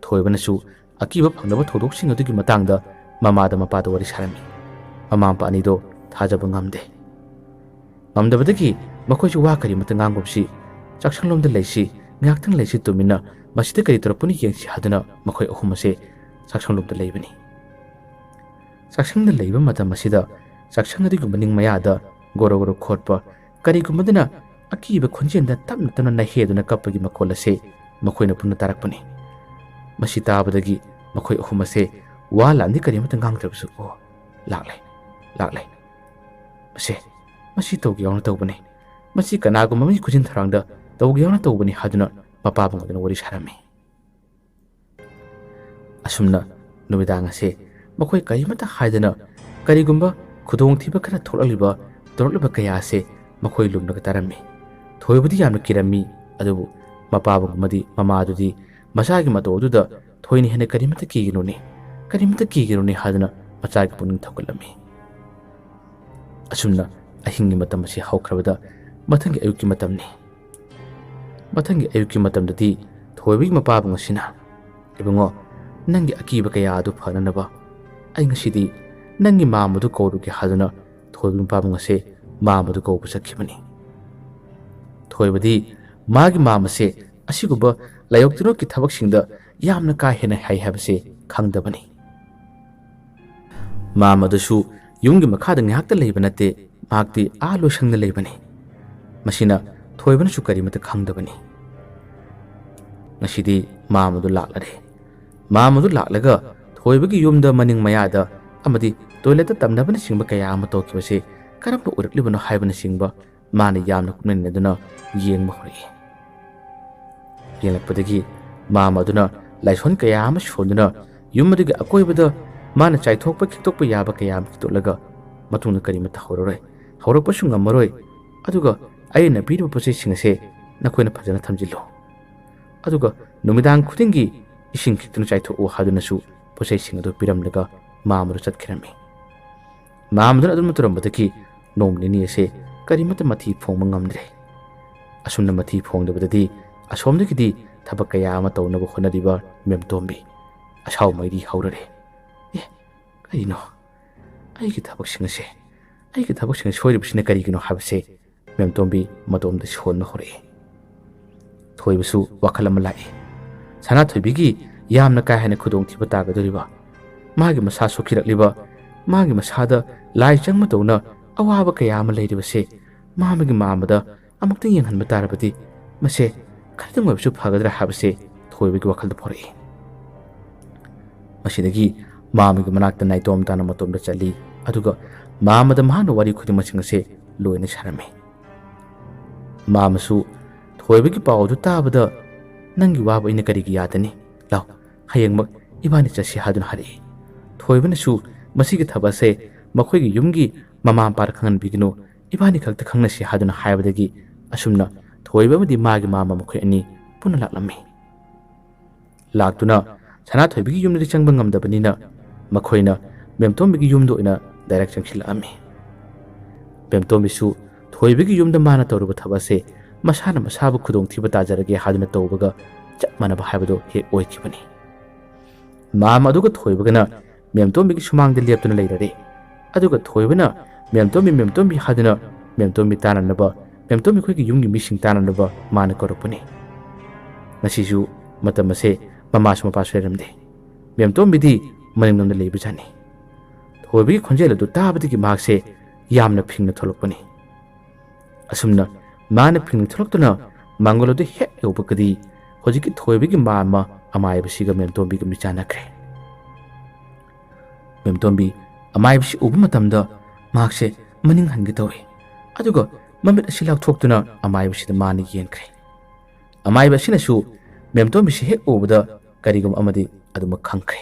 ꯊꯣꯏꯕꯅꯁꯨ ꯑꯀꯤꯕ ꯐꯪꯗꯕ ꯊꯧꯗꯣꯛꯁꯤꯡ ꯑꯗꯨꯒꯤ ꯃꯇꯥꯡꯗ ꯃꯃꯥꯗ ꯃꯄꯥꯗ ꯋꯥꯔꯤ ꯁꯥꯔꯝꯃꯤ꯫ ꯃꯃꯥ ꯃꯄꯥ ꯑꯅꯤꯗꯣ ꯊꯥꯖꯕ ꯉꯝꯗꯦ꯫ ꯉꯝꯗꯕꯗꯒꯤ ꯃꯈꯣꯏꯁꯨ ꯋꯥ ꯀꯔꯤꯃꯠꯇ ꯉꯥꯡꯒꯨꯝꯁꯤ, ꯆꯥꯛꯁꯪꯂꯣꯝꯗ ꯂꯩꯁꯤ, ꯉꯥꯏꯍꯥꯛꯇꯪ ꯂꯩꯁꯤ ꯇꯨꯃꯤꯟꯅ, ꯃꯁꯤꯗ ꯀꯔꯤ ꯇꯧꯔꯛꯄꯅꯣ ꯌꯦꯡꯁꯤ ꯍꯥꯏꯗꯨꯅ ꯃꯈꯣꯏ ꯑꯍꯨꯝ ꯑꯁꯦ ꯆꯥꯛꯁꯪꯂꯣꯝꯗ ꯂꯩꯕꯅꯤ꯫ ꯆꯥꯛꯁꯪꯗ ꯂꯩꯕ ꯃꯇꯝ ꯑꯁꯤꯗ ꯆꯥꯛꯁꯪ ꯑꯗꯨꯒꯤ ꯃꯅꯤꯡ ꯃꯌꯥꯗ ꯒꯣꯔꯣ ꯒꯣꯔꯣ ꯈꯣꯠꯄ, ꯀꯔꯤꯒꯨꯝꯕꯗꯅ ꯑꯀꯤꯕ ꯈꯣꯟꯖꯦꯜꯗ ꯇꯞꯅ ꯇꯞꯅ ꯅꯥꯍꯦꯗꯨꯅ ꯀꯞꯄꯒꯤ ꯃꯈꯣꯜ ꯑꯁꯦ ꯃꯈꯣꯏꯅ ꯄꯨꯟꯅ ꯇꯥꯔꯛꯄꯅꯤ꯫ ꯃꯁꯤ ꯇꯥꯕꯗꯒꯤ ꯃꯈꯣꯏ ꯑꯍꯨꯝ ꯑꯁꯦ ꯋꯥ ꯂꯥꯟꯗꯤ ꯀꯔꯤꯃꯠꯇ ꯉꯥꯡꯗ꯭ꯔꯕꯁꯨ ꯂꯥꯛꯂꯦ, ꯃꯁꯤ ꯇꯧꯒꯦ ꯌꯥꯎꯅ ꯇꯧꯕꯅꯤ, ꯃꯁꯤ ꯀꯅꯥꯒꯨꯝꯕ ꯑꯃꯒꯤ ꯈꯨꯖꯤꯟ ꯊꯧꯔꯥꯡꯗ ꯇꯧꯒꯦ ꯌꯥꯎꯅ ꯇꯧꯕꯅꯤ ꯍꯥꯏꯗꯨꯅ ꯃꯄꯥꯕꯨꯡ ꯑꯗꯨꯅ ꯋꯥꯔꯤ ꯁꯥꯔꯝꯃꯤ꯫ ꯑꯁꯨꯝꯅ ꯅꯨꯃꯤꯗꯥꯡ ꯑꯁꯦ ꯃꯈꯣꯏ ꯀꯔꯤꯃꯠꯇ ꯍꯥꯏꯗꯅ ꯀꯔꯤꯒꯨꯝꯕ ꯈꯨꯗꯣꯡꯊꯤꯕ ꯈꯔ ꯇꯧꯔꯛꯂꯤꯕ ꯀꯌꯥ ꯑꯁꯦ ꯃꯈꯣꯏ ꯂꯨꯝꯂꯒ ꯇꯥꯔꯝꯃꯤ꯫ ꯊꯣꯏꯕꯗꯤ ꯌꯥꯝꯅ ꯀꯤꯔꯝꯃꯤ, ꯑꯗꯨꯕు ꯃꯄꯥꯕꯨꯡ ꯑꯃꯗꯤ ꯃꯃꯥꯗꯨꯗꯤ ꯃꯆꯥꯒꯤ ꯃꯇꯧ ꯑꯗꯨꯗ ꯊꯣꯏꯅ ꯍꯦꯟꯅ ꯀꯔꯤꯃꯠꯇ ꯀꯤꯒꯅꯣꯅꯦ ꯍꯥꯏꯗꯨꯅ ꯃꯆꯥꯒꯤ ꯄꯨꯛꯅꯤꯡ ꯊꯧꯒꯠꯂꯝꯃꯤ꯫ ꯑꯁꯨꯝꯅ ꯑꯍꯤꯡꯒꯤ ꯃꯇꯝ ꯑꯁꯤ ꯍꯧꯈ꯭ꯔꯕꯗ ꯃꯊꯪꯒꯤ ꯑꯌꯨꯛꯀꯤ ꯃꯇꯝꯅꯤ꯫ ꯃꯊꯪꯒꯤ ꯑꯌꯨꯛꯀꯤ ꯃꯇꯝꯗꯗꯤ ꯊꯣꯏꯕꯒꯤ ꯃꯄꯥꯕꯨꯡ ꯑꯁꯤꯅ, "ꯏꯕꯨꯡꯉꯣ, ꯅꯪꯒꯤ ꯑꯀꯤꯕ ꯀꯌꯥ ꯑꯗꯨ ꯐꯅꯅꯕ ꯑꯩ ꯉꯁꯤꯗꯤ ꯅꯪꯒꯤ ꯃꯥꯝꯃꯗꯨ ꯀꯧꯔꯨꯒꯦ ꯍꯥꯏꯗꯨꯅ ꯊꯣꯏꯕꯒꯤ ꯃꯄꯥꯕꯨꯡ ꯑꯁꯦ ꯃꯥꯝꯃꯗꯨ ꯀꯧꯕ ꯆꯠꯈꯤꯕꯅꯤ꯫ ꯊꯣꯏꯕꯗꯤ ꯃꯥꯒꯤ ꯃꯥꯝꯃꯁꯦ ꯑꯁꯤꯒꯨꯝꯕ ꯂꯥꯏꯌꯣꯛꯇꯤꯔꯣꯛꯀꯤ ꯊꯕꯛꯁꯤꯡꯗ ꯌꯥꯝꯅ ꯀꯥ ꯍꯦꯟꯅ ꯍꯩ ꯍꯥꯏꯕꯁꯦ ꯈꯪꯗꯕꯅꯤ꯫ ꯃꯥꯝꯃꯗꯨꯁꯨ ꯌꯨꯝꯒꯤ ꯃꯈꯥꯗ ꯉꯥꯏꯍꯥꯛꯇ ꯂꯩꯕ ꯅꯠꯇꯦ, ꯃꯍꯥꯛꯇꯤ ꯂꯣꯏꯁꯪꯗ ꯂꯩꯕꯅꯤ꯫ ꯃꯁꯤꯅ ꯊꯣꯏꯕꯅꯁꯨ ꯀꯔꯤꯃꯠꯇ ꯈꯪꯗꯕꯅꯤ꯫ ꯉꯁꯤꯗꯤ ꯃꯥꯝꯃꯗꯨ ꯂꯥꯛꯂꯔꯦ꯫ ꯃꯥꯝꯃꯗꯨ ꯂꯥꯛꯂꯒ ꯊꯣꯏꯕꯒꯤ ꯌꯨꯝꯗ ꯃꯅꯤꯡ ꯃꯌꯥꯗ ꯑꯃꯗꯤ ꯇꯣꯏꯂꯦꯠꯇ ꯇꯝꯅꯕꯅꯆꯤꯡꯕ ꯀꯌꯥ ꯑꯃ ꯇꯧꯈꯤꯕꯁꯦ ꯀꯔꯝꯕ ꯑꯣꯏꯔꯛꯂꯤꯕꯅꯣ ꯍꯥꯏꯕꯅꯆꯤꯡꯕ ꯃꯥꯅ ꯌꯥꯝꯅ ꯀꯨꯞꯅꯤꯡꯅꯗꯨꯅ ꯌꯦꯡꯕ ꯍꯧꯔꯛꯏ꯫ ꯌꯦꯡꯂꯛꯄꯗꯒꯤ ꯃꯥꯝꯃ ꯑꯗꯨꯅ ꯂꯥꯏꯁꯣꯟꯀꯌꯥ ꯑꯃ ꯁꯣꯟꯗꯨꯅ ꯌꯨꯝ ꯑꯗꯨꯒꯤ ꯑꯀꯣꯏꯕꯗ ꯃꯥꯅ ꯆꯥꯏꯊꯣꯛꯄ ꯈꯤꯛꯇꯣꯛꯄ ꯌꯥꯕ ꯀꯌꯥ ꯑꯃ ꯈꯤꯛꯇꯣꯛꯂꯒ ꯃꯇꯨꯡꯗ ꯀꯔꯤꯃꯠꯇ ꯍꯧꯔꯔꯣꯏ, ꯍꯧꯔꯛꯄꯁꯨ ꯉꯝꯃꯔꯣꯏ, ꯑꯗꯨꯒ ꯑꯩꯅ ꯄꯤꯔꯤꯕ ꯄꯣꯠꯆꯩꯁꯤꯡ ꯑꯁꯦ ꯅꯈꯣꯏꯅ ꯐꯖꯅ ꯊꯝꯖꯤꯜꯂꯨ, ꯑꯗꯨꯒ ꯅꯨꯃꯤꯗꯥꯡ ꯈꯨꯗꯤꯡꯒꯤ ꯏꯁꯤꯡ ꯈꯤꯛꯇꯨꯅ ꯆꯥꯏꯊꯣꯛꯎ ꯍꯥꯏꯗꯨꯅꯁꯨ ꯄꯣꯠꯆꯩꯁꯤꯡ ꯑꯗꯨ ꯄꯤꯔꯝꯂꯒ ꯃꯥꯝꯃꯗꯨ ꯆꯠꯈꯤꯔꯝꯃꯤ꯫ ꯃꯥꯝꯃꯗꯨꯅ ꯑꯗꯨꯝ ꯇꯧꯔꯝꯕꯗꯒꯤ ꯅꯣꯡ ꯅꯤꯅꯤ ꯑꯁꯦ ꯀꯔꯤꯃꯠꯇ ꯃꯊꯤ ꯐꯣꯡꯕ ꯉꯝꯗ꯭ꯔꯦ꯫ ꯑꯁꯨꯝꯅ ꯃꯊꯤ ꯐꯣꯡꯗꯕꯗꯗꯤ ꯑꯁꯣꯝꯗꯒꯤꯗꯤ ꯊꯕꯛ ꯀꯌꯥ ꯑꯃ ꯇꯧꯅꯕ ꯍꯣꯠꯅꯔꯤꯕ ꯃꯦꯝꯇꯣꯝꯕꯤ ꯑꯁꯥꯎ ꯃꯩꯔꯤ ꯍꯧꯔꯔꯦ꯫ ꯀꯔꯤꯅꯣ ꯑꯩꯒꯤ ꯊꯕꯛꯁꯤꯡ ꯁꯣꯏꯔꯤꯕꯁꯤꯅ ꯀꯔꯤꯒꯤꯅꯣ ꯍꯥꯏꯕꯁꯦ ꯃꯦꯝꯇꯣꯝꯕꯤ ꯃꯇꯣꯝꯗ ꯁꯣꯟꯕ ꯍꯧꯔꯛꯏ꯫ ꯊꯣꯏꯕꯁꯨ ꯋꯥꯈꯜ ꯑꯃ ꯂꯥꯛꯏ꯫ ꯁꯅꯥꯊꯣꯏꯕꯤꯒꯤ ꯌꯥꯝꯅ ꯀꯥ ꯍꯦꯟꯅ ꯈꯨꯗꯣꯡꯊꯤꯕ ꯇꯥꯒꯗꯧꯔꯤꯕ, ꯃꯥꯒꯤ ꯃꯁꯥ ꯁꯣꯛꯈꯤꯔꯛꯂꯤꯕ, ꯃꯥꯒꯤ ꯃꯁꯥꯗ ꯂꯥꯏ ꯆꯪꯕ ꯇꯧꯅ ꯑꯋꯥꯕ ꯀꯌꯥ ꯑꯃ ꯂꯩꯔꯤꯕꯁꯦ ꯃꯥꯃꯒꯤ ꯃꯥꯝꯃꯗ ꯑꯃꯨꯛꯇꯪ ꯌꯦꯡꯍꯟꯕ ꯇꯥꯔꯕꯗꯤ ꯃꯁꯦ ꯈꯔꯇꯪ ꯑꯣꯏꯕꯁꯨ ꯐꯒꯗ꯭ꯔꯥ ꯍꯥꯏꯕꯁꯦ ꯊꯣꯏꯕꯒꯤ ꯋꯥꯈꯜꯗ ꯐꯥꯎꯔꯛꯏ꯫ ꯃꯁꯤꯗꯒꯤ ꯃꯥꯃꯒꯤ ꯃꯅꯥꯛꯇ ꯅꯥꯏꯇꯣꯝ ꯇꯥꯅ ꯃꯇꯣꯝꯗ ꯆꯠꯂꯤ ꯑꯗꯨꯒ ꯃꯥꯃꯗ ꯃꯍꯥꯛꯅ ꯋꯥꯔꯤ ꯈꯨꯗꯤꯡꯃꯛꯁꯤꯡ ꯑꯁꯦ ꯂꯣꯏꯅ ꯁꯥꯔꯝꯃꯤ꯫ ꯃꯥꯃꯁꯨ ꯊꯣꯏꯕꯒꯤ ꯄꯥꯎ ꯑꯗꯨ ꯇꯥꯕꯗ ꯅꯪꯒꯤ ꯋꯥꯕ ꯑꯩꯅ ꯀꯔꯤꯒꯤ ꯌꯥꯗꯅꯤ, ꯂꯥꯎ ꯍꯌꯦꯡꯃꯛ ꯏꯕꯥꯅꯤ ꯆꯠꯁꯤ ꯍꯥꯏꯗꯨꯅ ꯍꯥꯏꯔꯛꯏ꯫ ꯊꯣꯏꯕꯅꯁꯨ ꯃꯁꯤꯒꯤ ꯊꯕꯛꯁꯦ ꯃꯈꯣꯏꯒꯤ ꯌꯨꯝꯒꯤ ꯃꯃꯥ ꯃꯄꯥꯗ ꯈꯪꯍꯟꯕꯤꯒꯅꯨ, ꯏꯕꯥꯅꯤ ꯈꯛꯇ ꯈꯪꯅꯁꯤ ꯍꯥꯏꯗꯨꯅ ꯍꯥꯏꯕꯗꯒꯤ ꯑꯁꯨꯝꯅ ꯊꯣꯏꯕ ꯑꯃꯗꯤ ꯃꯥꯒꯤ ꯃꯥꯝꯃ ꯃꯈꯣꯏ ꯑꯅꯤ ꯄꯨꯟꯅ ꯂꯥꯛꯂꯝꯃꯤ꯫ ꯂꯥꯛꯇꯨꯅ ꯁꯅꯥꯊꯣꯏꯕꯤꯒꯤ ꯌꯨꯝꯗꯗꯤ ꯆꯪꯕ ꯉꯝꯗꯕꯅꯤꯅ ꯃꯈꯣꯏꯅ ꯃꯦꯝꯇꯣꯝꯕꯤꯒꯤ ꯌꯨꯝꯗ ꯑꯣꯏꯅ ꯗꯥꯏꯔꯦꯛ ꯆꯪꯁꯤꯜꯂꯛꯑꯝꯃꯤ꯫ ꯃꯦꯝꯇꯣꯝꯕꯤꯁꯨ ꯊꯣꯏꯕꯒꯤ ꯌꯨꯝꯗ ꯃꯥꯅ ꯇꯧꯔꯨꯕ ꯊꯕꯛꯁꯦ ꯃꯁꯥꯅ ꯃꯁꯥꯕꯨ ꯈꯨꯗꯣꯡꯊꯤꯕ ꯇꯥꯖꯔꯒꯦ ꯍꯥꯏꯗꯨꯅ ꯇꯧꯕꯒ ꯆꯞ ꯃꯥꯟꯅꯕ ꯍꯥꯏꯕꯗꯣ ꯍꯦꯛ ꯑꯣꯏꯈꯤꯕꯅꯤ꯫ ꯃꯥꯝꯃ ꯑꯗꯨꯒ ꯊꯣꯏꯕꯒꯅ ꯃꯦꯝꯇꯣꯝꯕꯤꯒꯤ ꯁꯨꯃꯥꯡꯗ ꯂꯦꯞꯇꯨꯅ ꯂꯩꯔꯔꯦ ꯑꯗꯨꯒ ꯊꯣꯏꯕꯅ ꯃꯦꯝꯇꯣꯝꯕꯤ ꯍꯥꯏꯗꯨꯅ ꯃꯦꯝꯇꯣꯝꯕꯤ ꯇꯥꯟꯅꯅꯕ ꯃꯦꯝꯇꯣꯝꯕꯤ ꯈꯣꯏꯒꯤ ꯌꯨꯝꯒꯤ ꯃꯤꯁꯤꯡ ꯇꯥꯟꯅꯅꯕ ꯃꯥꯅ ꯀꯧꯔꯛꯄꯅꯤ꯫ ꯉꯁꯤꯁꯨ ꯃꯇꯝ ꯑꯁꯦ ꯃꯃꯥꯁꯨ ꯃꯄꯥꯁꯨ ꯂꯩꯔꯝꯗꯦ꯫ ꯃꯦꯝꯇꯣꯝꯕꯤꯗꯤ ꯃꯅꯤꯡꯂꯣꯝꯗ ꯂꯩꯕꯖꯥꯠꯅꯤ꯫ ꯊꯣꯏꯕꯒꯤ ꯈꯣꯟꯖꯦꯜ ꯑꯗꯨ ꯇꯥꯕꯗꯒꯤ ꯃꯍꯥꯛꯁꯦ ꯌꯥꯝꯅ ꯐꯤꯡꯅ ꯊꯣꯛꯂꯛꯄꯅꯤ꯫ ꯑꯁꯨꯝꯅ ꯃꯥꯅ ꯐꯤꯡꯅ ꯊꯣꯛꯂꯛꯇꯨꯅ ꯃꯥꯡꯒꯣꯜ ꯑꯗꯨ ꯍꯦꯛ ꯌꯧꯕꯒꯗꯤ ꯍꯧꯖꯤꯛꯀꯤ ꯊꯣꯏꯕꯒꯤ ꯃꯥꯝꯃ ꯑꯃꯥꯏꯕꯁꯤꯒ ꯃꯦꯝꯇꯣꯝꯕꯤꯒ ꯃꯤꯆꯥꯟꯅꯈ꯭ꯔꯦ꯫ ꯃꯦꯝꯇꯣꯝꯕꯤ ꯑꯃꯥꯏꯕꯁꯤ ꯎꯕ ꯃꯇꯝꯗ ꯃꯍꯥꯛꯁꯦ ꯃꯅꯤꯡ ꯍꯟꯒꯦ ꯇꯧꯏ ꯑꯗꯨꯒ ꯃꯃꯤꯠ ꯑꯁꯤ ꯂꯥꯎꯊꯣꯛꯇꯨꯅ ꯑꯃꯥꯏꯕꯁꯤꯗ ꯃꯥꯅ ꯌꯦꯡꯈ꯭ꯔꯦ꯫ ꯑꯃꯥꯏꯕ ꯑꯁꯤꯅꯁꯨ ꯃꯦꯝꯇꯣꯝꯕꯤꯁꯤ ꯍꯦꯛ ꯎꯕꯗ ꯀꯔꯤꯒꯨꯝꯕ ꯑꯃꯗꯤ ꯑꯗꯨꯃꯛ ꯈꯪꯈ꯭ꯔꯦ꯫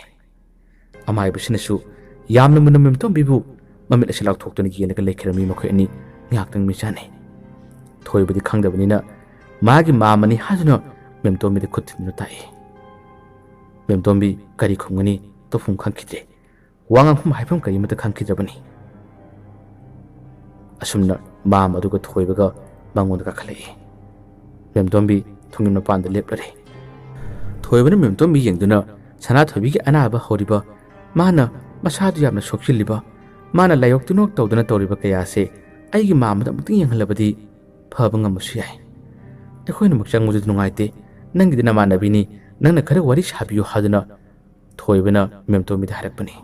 ꯑꯃꯥꯏꯕꯁꯤꯅꯁꯨ ꯌꯥꯝꯅ ꯃꯨꯟꯅ ꯃꯦꯝꯇꯣꯝꯕꯤꯕꯨ ꯃꯃꯤꯠ ꯑꯁꯤ ꯂꯥꯎꯊꯣꯛꯇꯨꯅ ꯌꯦꯡꯂꯒ ꯂꯩꯈꯤꯔꯝꯃꯤ ꯃꯈꯣꯏ ꯑꯅꯤ ꯉꯥꯏꯍꯥꯛꯇꯪ ꯃꯤꯆꯥꯟꯅꯩ꯫ ꯊꯣꯏꯕꯗꯤ ꯈꯪꯗꯕꯅꯤꯅ ꯃꯥꯒꯤ ꯃꯥꯝꯃꯅꯤ ꯍꯥꯏꯗꯨꯅ ꯃꯦꯝꯇꯣꯝꯕꯤꯗ ꯈꯨꯠ ꯊꯤꯟꯗꯨꯅ ꯇꯥꯛꯏ꯫ ꯃꯦꯝꯇꯣꯝꯕꯤ ꯀꯔꯤ ꯈꯨꯝꯒꯅꯤ ꯇꯧꯐꯝ ꯈꯪꯈꯤꯗ꯭ꯔꯦ꯫ ꯋꯥ ꯉꯥꯡꯐꯝ ꯍꯥꯏꯐꯝ ꯀꯔꯤꯃꯠꯇ ꯈꯪꯈꯤꯗ꯭ꯔꯕꯅꯤ꯫ ꯑꯁꯨꯝꯅ ꯃꯥꯝꯃ ꯑꯗꯨꯒ ꯊꯣꯏꯕꯒ ꯃꯉꯣꯟꯗ ꯀꯥꯈꯠꯂꯛꯏ꯫ ꯃꯦꯝꯇꯣꯝꯕꯤ ꯊꯣꯡꯅꯤꯡ ꯃꯄꯥꯟꯗ ꯂꯦꯞꯂꯔꯦ꯫ ꯊꯣꯏꯕꯅ ꯃꯦꯝꯇꯣꯝꯕꯤ ꯌꯦꯡꯗꯨꯅ ꯁꯅꯥꯊꯣꯏꯕꯤꯒꯤ ꯑꯅꯥꯕ ꯍꯧꯔꯤꯕ, ꯃꯥꯅ ꯃꯁꯥꯗꯨ ꯌꯥꯝꯅ ꯁꯣꯛꯆꯤꯜꯂꯤꯕ, ꯃꯥꯅ ꯂꯥꯏꯌꯣꯛ ꯇꯤꯟꯅꯣꯛ ꯇꯧꯗꯨꯅ ꯇꯧꯔꯤꯕ ꯀꯌꯥꯁꯦ ꯑꯩꯒꯤ ꯃꯥꯝꯃꯗ ꯑꯃꯨꯛꯇꯪ ꯌꯦꯡꯍꯜꯂꯕꯗꯤ ꯐꯕ ꯉꯝꯕꯁꯨ ꯌꯥꯏ꯫ ꯑꯩꯈꯣꯏꯅꯃꯛ ꯆꯪꯕꯗꯨ ꯅꯨꯡꯉꯥꯏꯇꯦ, ꯅꯪꯒꯤꯗꯤ ꯅꯃꯥꯟꯅꯕꯤꯅꯤ, ꯅꯪꯅ ꯈꯔ ꯋꯥꯔꯤ ꯁꯥꯕꯤꯌꯨ ꯍꯥꯏꯗꯨꯅ ꯊꯣꯏꯕꯅ ꯃꯦꯝꯇꯣꯝꯕꯤꯗ ꯍꯥꯏꯔꯛꯄꯅꯤ꯫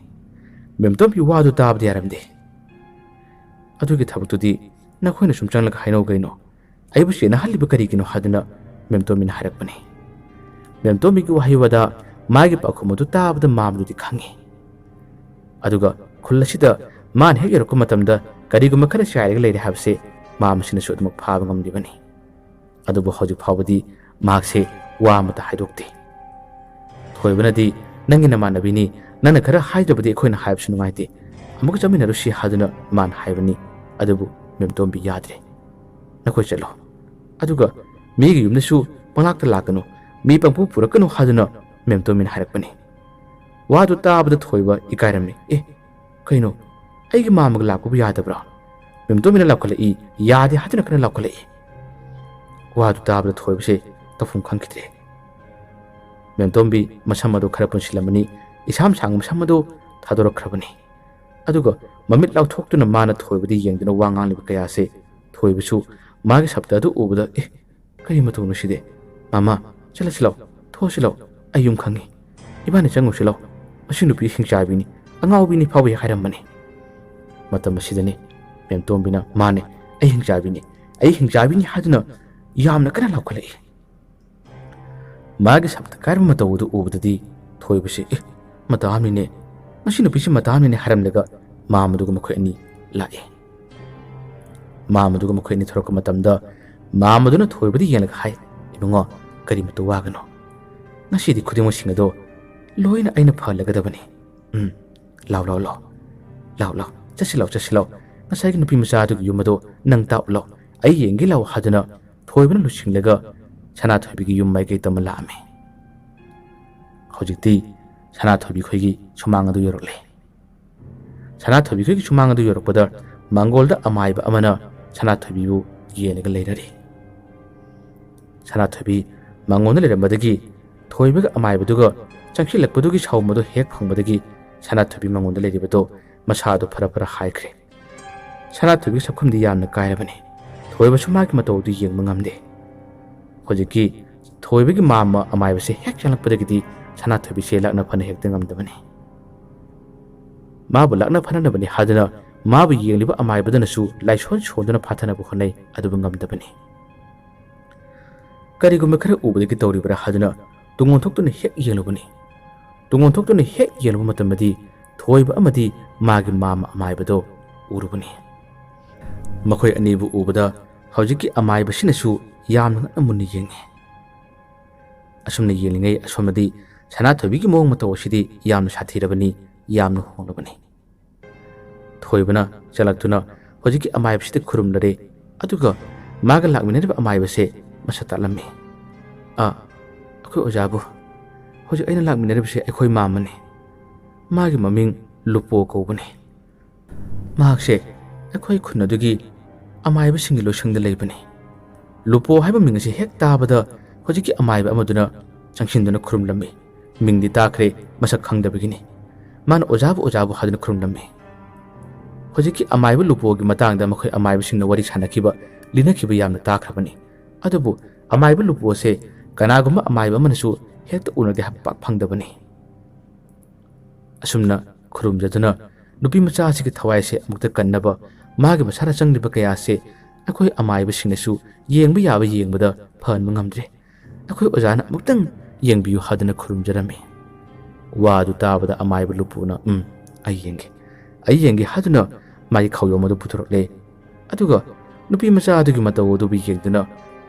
ꯃꯦꯝꯇꯣꯝꯕꯤ ꯋꯥꯗꯨ ꯇꯥꯕꯗꯤ ꯌꯥꯔꯝꯗꯦ꯫ ꯑꯗꯨꯒꯤ ꯊꯕꯛꯇꯨꯗꯤ ꯅꯈꯣꯏꯅ ꯁꯨꯝ ꯆꯪꯂꯒ ꯍꯥꯏꯅꯧ ꯀꯩꯅꯣ, ꯑꯩꯕꯨ ꯆꯦꯟꯅꯍꯜꯂꯤꯕ ꯀꯔꯤꯒꯤꯅꯣ ꯍꯥꯏꯗꯨꯅ ꯃꯦꯝꯇꯣꯝꯕꯤꯅ ꯍꯥꯏꯔꯛꯄꯅꯤ꯫ ꯃꯦꯝꯇꯣꯝꯕꯤꯒꯤ ꯋꯥꯍꯩ ꯋꯥꯗ ꯃꯥꯒꯤ ꯄꯥꯎꯈꯨꯝ ꯑꯗꯨ ꯇꯥꯕꯗ ꯃꯥꯝꯃꯗꯨꯗꯤ ꯈꯪꯉꯤ꯫ ꯑꯗꯨꯒ ꯈꯨꯜ ꯑꯁꯤꯗ ꯃꯥꯅ ꯍꯦꯛ ꯌꯧꯔꯛꯄ ꯃꯇꯝꯗ ꯀꯔꯤꯒꯨꯝꯕ ꯈꯔ ꯆꯥꯏꯔꯒ ꯂꯩꯔꯦ ꯍꯥꯏꯕꯁꯦ ꯃꯥꯝꯃꯁꯤꯅꯁꯨ ꯑꯗꯨꯃꯛ ꯐꯥꯕ ꯉꯝꯂꯤꯕꯅꯤ꯫ ꯑꯗꯨꯕꯨ ꯍꯧꯖꯤꯛ ꯐꯥꯎꯕꯗꯤ ꯃꯍꯥꯛꯁꯦ ꯋꯥ ꯑꯃꯠꯇ ꯍꯥꯏꯗꯣꯛꯇꯦ꯫ ꯊꯣꯏꯕꯅꯗꯤ ꯅꯪꯒꯤ ꯅꯃꯥꯟꯅꯕꯤꯅꯤ, ꯅꯪꯅ ꯈꯔ ꯍꯥꯏꯗ꯭ꯔꯕꯗꯤ ꯑꯩꯈꯣꯏꯅ ꯍꯥꯏꯕꯁꯨ ꯅꯨꯡꯉꯥꯏꯇꯦ, ꯑꯃꯨꯛ ꯆꯠꯃꯤꯟꯅꯔꯨꯁꯤ ꯍꯥꯏꯗꯨꯅ ꯃꯥꯅ ꯍꯥꯏꯕꯅꯤ꯫ ꯑꯗꯨꯕꯨ ꯃꯦꯝꯇꯣꯝꯕꯤ ꯌꯥꯗ꯭ꯔꯦ꯫ ꯅꯈꯣꯏ ꯆꯠꯂꯣ, ꯑꯗꯨꯒ ꯃꯤꯒꯤ ꯌꯨꯝꯗꯁꯨ ꯄꯪꯂꯥꯛꯇ ꯂꯥꯛꯀꯅꯨ, ꯃꯤ ꯄꯪꯄꯨ ꯄꯨꯔꯛꯀꯅꯨ ꯍꯥꯏꯗꯨꯅ ꯃꯦꯝꯇꯣꯝꯕꯤꯅ ꯍꯥꯏꯔꯛꯄꯅꯤ꯫ ꯋꯥꯗꯨ ꯇꯥꯕꯗ ꯊꯣꯏꯕ ꯏꯀꯥꯏꯔꯝꯃꯤ꯫ ꯀꯩꯅꯣ, ꯑꯩꯒꯤ ꯃꯥꯝꯃꯒ ꯂꯥꯛꯄꯕꯨ ꯌꯥꯗꯕ꯭ꯔꯥ? ꯃꯦꯝꯇꯣꯝꯕꯤꯅ ꯂꯥꯎꯈꯠꯂꯛꯏ, ꯌꯥꯗꯦ ꯍꯥꯏꯗꯨꯅ ꯀꯟꯅ ꯂꯥꯎꯈꯠꯂꯛꯏ꯫ ꯋꯥꯗꯨ ꯇꯥꯕꯗ ꯊꯣꯏꯕꯁꯦ ꯇꯧꯐꯝ ꯈꯪꯈꯤꯗ꯭ꯔꯦ꯫ ꯃꯦꯝꯇꯣꯝꯕꯤ ꯃꯁꯝ ꯑꯗꯨ ꯈꯔ ꯄꯨꯟꯁꯤꯜꯂꯝꯃꯅꯤ, ꯏꯁꯥꯝ ꯁꯥꯡꯕ ꯃꯁꯝ ꯑꯗꯨ ꯊꯥꯗꯣꯔꯛꯈ꯭ꯔꯕꯅꯤ꯫ ꯑꯗꯨꯒ ꯃꯃꯤꯠ ꯂꯥꯎꯊꯣꯛꯇꯨꯅ ꯃꯥꯅ ꯊꯣꯏꯕꯗ ꯌꯦꯡꯗꯨꯅ ꯋꯥ ꯉꯥꯡꯂꯤꯕ ꯀꯌꯥꯁꯦ ꯊꯣꯏꯕꯁꯨ ꯃꯥꯒꯤ ꯁꯞꯇ ꯑꯗꯨ ꯎꯕꯗ ꯀꯔꯤ ꯃꯇꯧꯅꯣ ꯁꯤꯗꯤ? ꯃꯥꯃꯥ ꯆꯠꯂꯁꯤ ꯂꯥꯎ, ꯊꯣꯛꯑꯁꯤ ꯂꯥꯎ, ꯑꯩ ꯌꯨꯝ ꯈꯪꯉꯤ, ꯏꯕꯥꯅꯤ ꯆꯪꯉꯨꯁꯤ ꯂꯥꯎ, ꯃꯁꯤ ꯅꯨꯄꯤ ꯍꯤꯡꯆꯥꯕꯤꯅꯤ, ꯑꯉꯥꯎꯕꯤꯅꯤ ꯐꯥꯎꯕ ꯍꯥꯏꯔꯝꯕꯅꯤ꯫ ꯃꯇꯝ ꯑꯁꯤꯗꯅꯤ ꯃꯦꯝꯇꯣꯝꯕꯤꯅ ꯃꯥꯅꯦ, ꯑꯩ ꯍꯤꯡꯆꯥꯕꯤꯅꯤ ꯍꯥꯏꯗꯨꯅ ꯌꯥꯝꯅ ꯀꯟꯅ ꯂꯥꯎꯈꯠꯂꯛꯏ꯫ ꯃꯥꯒꯤ ꯁꯞꯇ ꯀꯥꯏꯔꯕ ꯃꯇꯧ ꯑꯗꯨ ꯎꯕꯗꯗꯤ ꯊꯣꯏꯕꯁꯤ ꯃꯇꯥꯝꯅꯤꯅꯦ, ꯃꯁꯤ ꯅꯨꯄꯤꯁꯤ ꯃꯇꯥꯝꯅꯤꯅꯦ ꯍꯥꯏꯔꯝꯂꯒ ꯃꯥꯝꯃꯗꯨꯒ ꯃꯈꯣꯏ ꯑꯅꯤ ꯂꯥꯛꯏ꯫ ꯃꯥꯝꯃꯗꯨꯒ ꯃꯈꯣꯏ ꯑꯅꯤ ꯊꯣꯔꯛꯄ ꯃꯇꯝꯗ ꯃꯥꯝꯃꯗꯨꯅ ꯊꯣꯏꯕꯗ ꯌꯦꯡꯂꯒ ꯍꯥꯏ, ꯏꯕꯨꯡꯉꯣ ꯀꯔꯤꯃꯇ ꯋꯥꯒꯅꯣ, ꯉꯁꯤꯗꯤ ꯈꯨꯗꯤꯡꯃꯛꯁꯤꯡ ꯑꯗꯣ ꯂꯣꯏꯅ ꯑꯩꯅ ꯐꯍꯜꯂꯒꯗꯕꯅꯤ꯫ ꯂꯥꯎ ꯂꯥꯎ ꯂꯥꯎ, ꯂꯥꯎ ꯂꯥꯎ, ꯆꯠꯁꯤ ꯂꯥꯎ, ꯉꯁꯥꯏꯒꯤ ꯅꯨꯄꯤ ꯃꯆꯥ ꯑꯗꯨꯒꯤ ꯌꯨꯝ ꯑꯗꯣ ꯅꯪ ꯇꯥꯛꯎ ꯂꯥꯎ, ꯑꯩ ꯌꯦꯡꯒꯦ ꯂꯥꯎ ꯍꯥꯏꯗꯨꯅ ꯊꯣꯏꯕꯅ ꯂꯨꯆꯤꯡꯂꯒ ꯁꯅꯥꯊꯣꯏꯕꯤꯒꯤ ꯌꯨꯝ ꯃꯥꯏꯀꯩ ꯇꯝꯃ ꯂꯥꯛꯑꯝꯃꯤ꯫ ꯍꯧꯖꯤꯛꯇꯤ ꯁꯅꯥꯊꯣꯏꯕꯤ ꯈꯣꯏꯒꯤ ꯁꯨꯃꯥꯡ ꯑꯗꯨ ꯌꯧꯔꯛꯂꯦ꯫ ꯁꯅꯥꯊꯣꯏꯕꯤ ꯈꯣꯏꯒꯤ ꯁꯨꯃꯥꯡ ꯑꯗꯨ ꯌꯧꯔꯛꯄꯗ ꯃꯥꯡꯒꯣꯜꯗ ꯑꯃꯥꯏꯕ ꯑꯃꯅ ꯁꯅꯥꯊꯣꯏꯕꯤꯕꯨ ꯌꯦꯡꯂꯒ ꯂꯩꯔꯔꯤ꯫ ꯁꯅꯥꯊꯣꯏꯕꯤ ꯃꯥꯡꯒꯣꯜꯗ ꯂꯩꯔꯝꯕꯗꯒꯤ ꯊꯣꯏꯕꯒ ꯑꯃꯥꯏꯕꯗꯨꯒ ꯆꯪꯁꯤꯜꯂꯛꯄꯗꯨꯒꯤ ꯁꯥꯎꯝ ꯑꯗꯨ ꯍꯦꯛ ꯐꯪꯕꯗꯒꯤ ꯁꯅꯥꯊꯣꯏꯕꯤ ꯃꯉꯣꯟꯗ ꯂꯩꯔꯤꯕꯗꯣ ꯃꯁꯥꯗꯣ ꯐꯔ ꯍꯥꯏꯈ꯭ꯔꯦ꯫ ꯁꯅꯥꯊꯣꯏꯕꯤꯒꯤ ꯁꯛꯐꯝꯗꯤ ꯌꯥꯝꯅ ꯀꯥꯏꯔꯕꯅꯤ꯫ ꯊꯣꯏꯕꯁꯨ ꯃꯥꯒꯤ ꯃꯇꯧ ꯑꯗꯨ ꯌꯦꯡꯕ ꯉꯝꯗꯦ꯫ ꯍꯧꯖꯤꯛꯀꯤ ꯊꯣꯏꯕꯒꯤ ꯃꯥꯝꯃ ꯑꯃꯥꯏꯕꯁꯦ ꯍꯦꯛ ꯆꯪꯂꯛꯄꯗꯒꯤꯗꯤ ꯁꯅꯥꯊꯣꯏꯕꯤꯁꯦ ꯂꯥꯛꯅ ꯐꯅ ꯍꯦꯛꯇ ꯉꯝꯗꯕꯅꯤ꯫ ꯃꯥꯕꯨ ꯂꯥꯛꯅ ꯐꯅꯅꯕꯅꯤ ꯍꯥꯏꯗꯨꯅ माबु येंलिबा अमाइबदनसु लाइसोन सोंदना फाथनबु होनै अदुबु ngamdabani करिगुम खर उबदगी तौरिबरा हादना तुंगोंथोक्तुना हेक येलुबनी तुंगोंथोक्तुना हेक येलुब मतमदि थोइबा अमदि मागी मामा अमाइबदो उरुबनी मखोय अनिबु उबदा हौजिकी अमाइबसिनसु यामना अमुनि येंगे असुमना येलिंगै असोमदि सनाथोबिगी मोंग मतोसिदि यामना साथीरबनी यामना होंगलबनी थोइबना चलक्तुना हौजिकी अमाइबसिदि खुरुमलरे अदुगा मागा लाकमिनरबा अमाइबसे मसतालमी अखोय ओजाबु हौजिक अइना लाकमिनरबसे अखोय मामने मागी ममिंग लुपो कौबने मागसे अखोय खुनदुगी अमाइबसिंगी लोसंगदा लेबने लुपो हाइबा मिंगसे हेक ताबदा हौजिकी अमाइबा अमदुना चंगसिनदुना खुरुमलमी मिंगदि ताखरे मसक खंगदबगिनी मान ओजाबु हादुना खुरुमलमी हौजिकी अमाइबा लुपोगी मतांगदा मखोय अमाइबसिंगना वरि सानखिबा लिनखिबा यामना ताखरबनी अदुबु अमाइबा लुपोसे कनागुमा अमाइबा मनसु हेक्ता उनदे पाक फंगदबनी असुमना खुरुमजदुना नुपी मचासिगी थवाइसे अमुक्ता कन्नबा मागी मसारा चंगलिबा कयासे अखोय अमाइबसिंगसु येंबा याबा येंबदा फनबा ngamdre अखोय ओजाना अमुक्तंग येंबियु हादना खुरुमजरमी वादु ताबदा अमाइबा लुपुना अयेंगे हादुना मागी खौयोमदु पुथुरले अदुगा नुपी मचा अदुगी मतौ अदुबि येंगदुना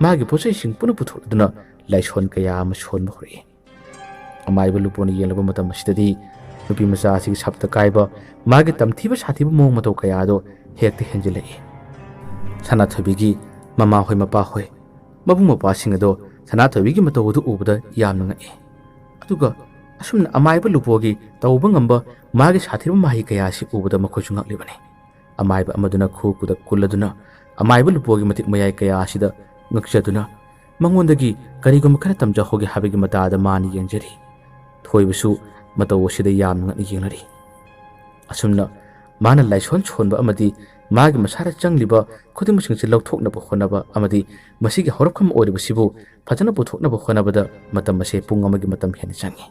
मागी पोसैसिंग पुनु पुथुरदुना लाइसोन कया अमा सोनबा होरे अमाइबा लुपोना येंलबा मतम मसिददि नुपी मचा असिगी सप्ता काइबा मागी तमथिबा साथिबा मोंग मतौ कयादो हेक्ते हेंजिलै सनाथोबिगी ममा होय मपा होय मबुंग मपासिंग अदो सनाथोबिगी मतौ अदु उबदा यामना ngai अदुगा असुमना अमाइबा लुपोगी तौबा ngamba मागी साथिबा माहि कयासि उबदा मखोसु ngaklibani अमाइबा अमदुना खुकुदा कुल्लदुना अमाइबा लुपोगी मतिक मयाय कयासिदा ngakchaduna मंगोंदगी करिगुम खरा तमजा होगे हाबिगी मतादा मानि येंजरी थोइबसु मतौ ओसिदा यामना ngani yenglari असुमना माना लाइसोन छोनबा अमदि मागी मसारा चंगलिबा खुदिमुसिंगसे लौथोकनबा होनबा अमदि मसिगी हरखम ओरिबसिबु फजना पुथोकनबा होनबदा मतम मसे पुंग अमगी मतम हेन चांगी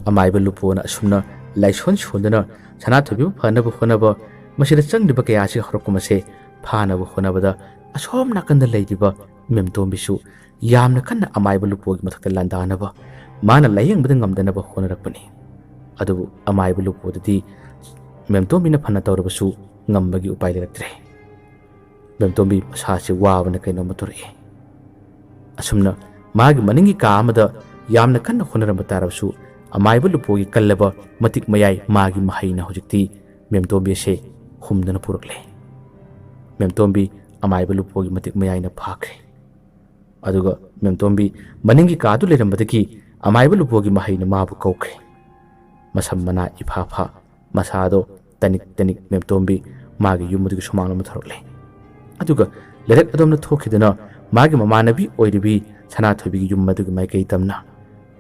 अमाइबा लुपोना असुमना लाइसोन छोनदना सनाथोबिबु फनबा होनबा मसिदा चंगलिबा कयासि हरखमसे फानबा होनबदा असोम नाकंदा लैदिबा मेमतोंबिसु यामना कन्ना अमाइबा लुपोगी मथक्ता लांदानबा माना लायेंबदा ngamदनबा होनरकपनि अदुबु अमाइबा लुपोददि मेमतोंबिना फना तौरबसु ngambagi upai leraktre memtombi masase wabana kaino motori asumna magi maningi ka amada yamna kanna khonaramba tarabsu amaiba lupogi kallaba matik mayai magi mahaina hojikti memtombi se humdana purakle memtombi amaiba lupogi matik mayai na phakre aduga memtombi maningi ka adu lerambadaki amaiba lupogi mahaina mabu kaukre masammana ipha masado tanik memtombi मागी युमुदगी सुमांग मथरले अदुगा लेरक अदमना थोखिदना मागी ममानबी ओइरिबी सनाथोबिगी युमदुगी माइकई तमना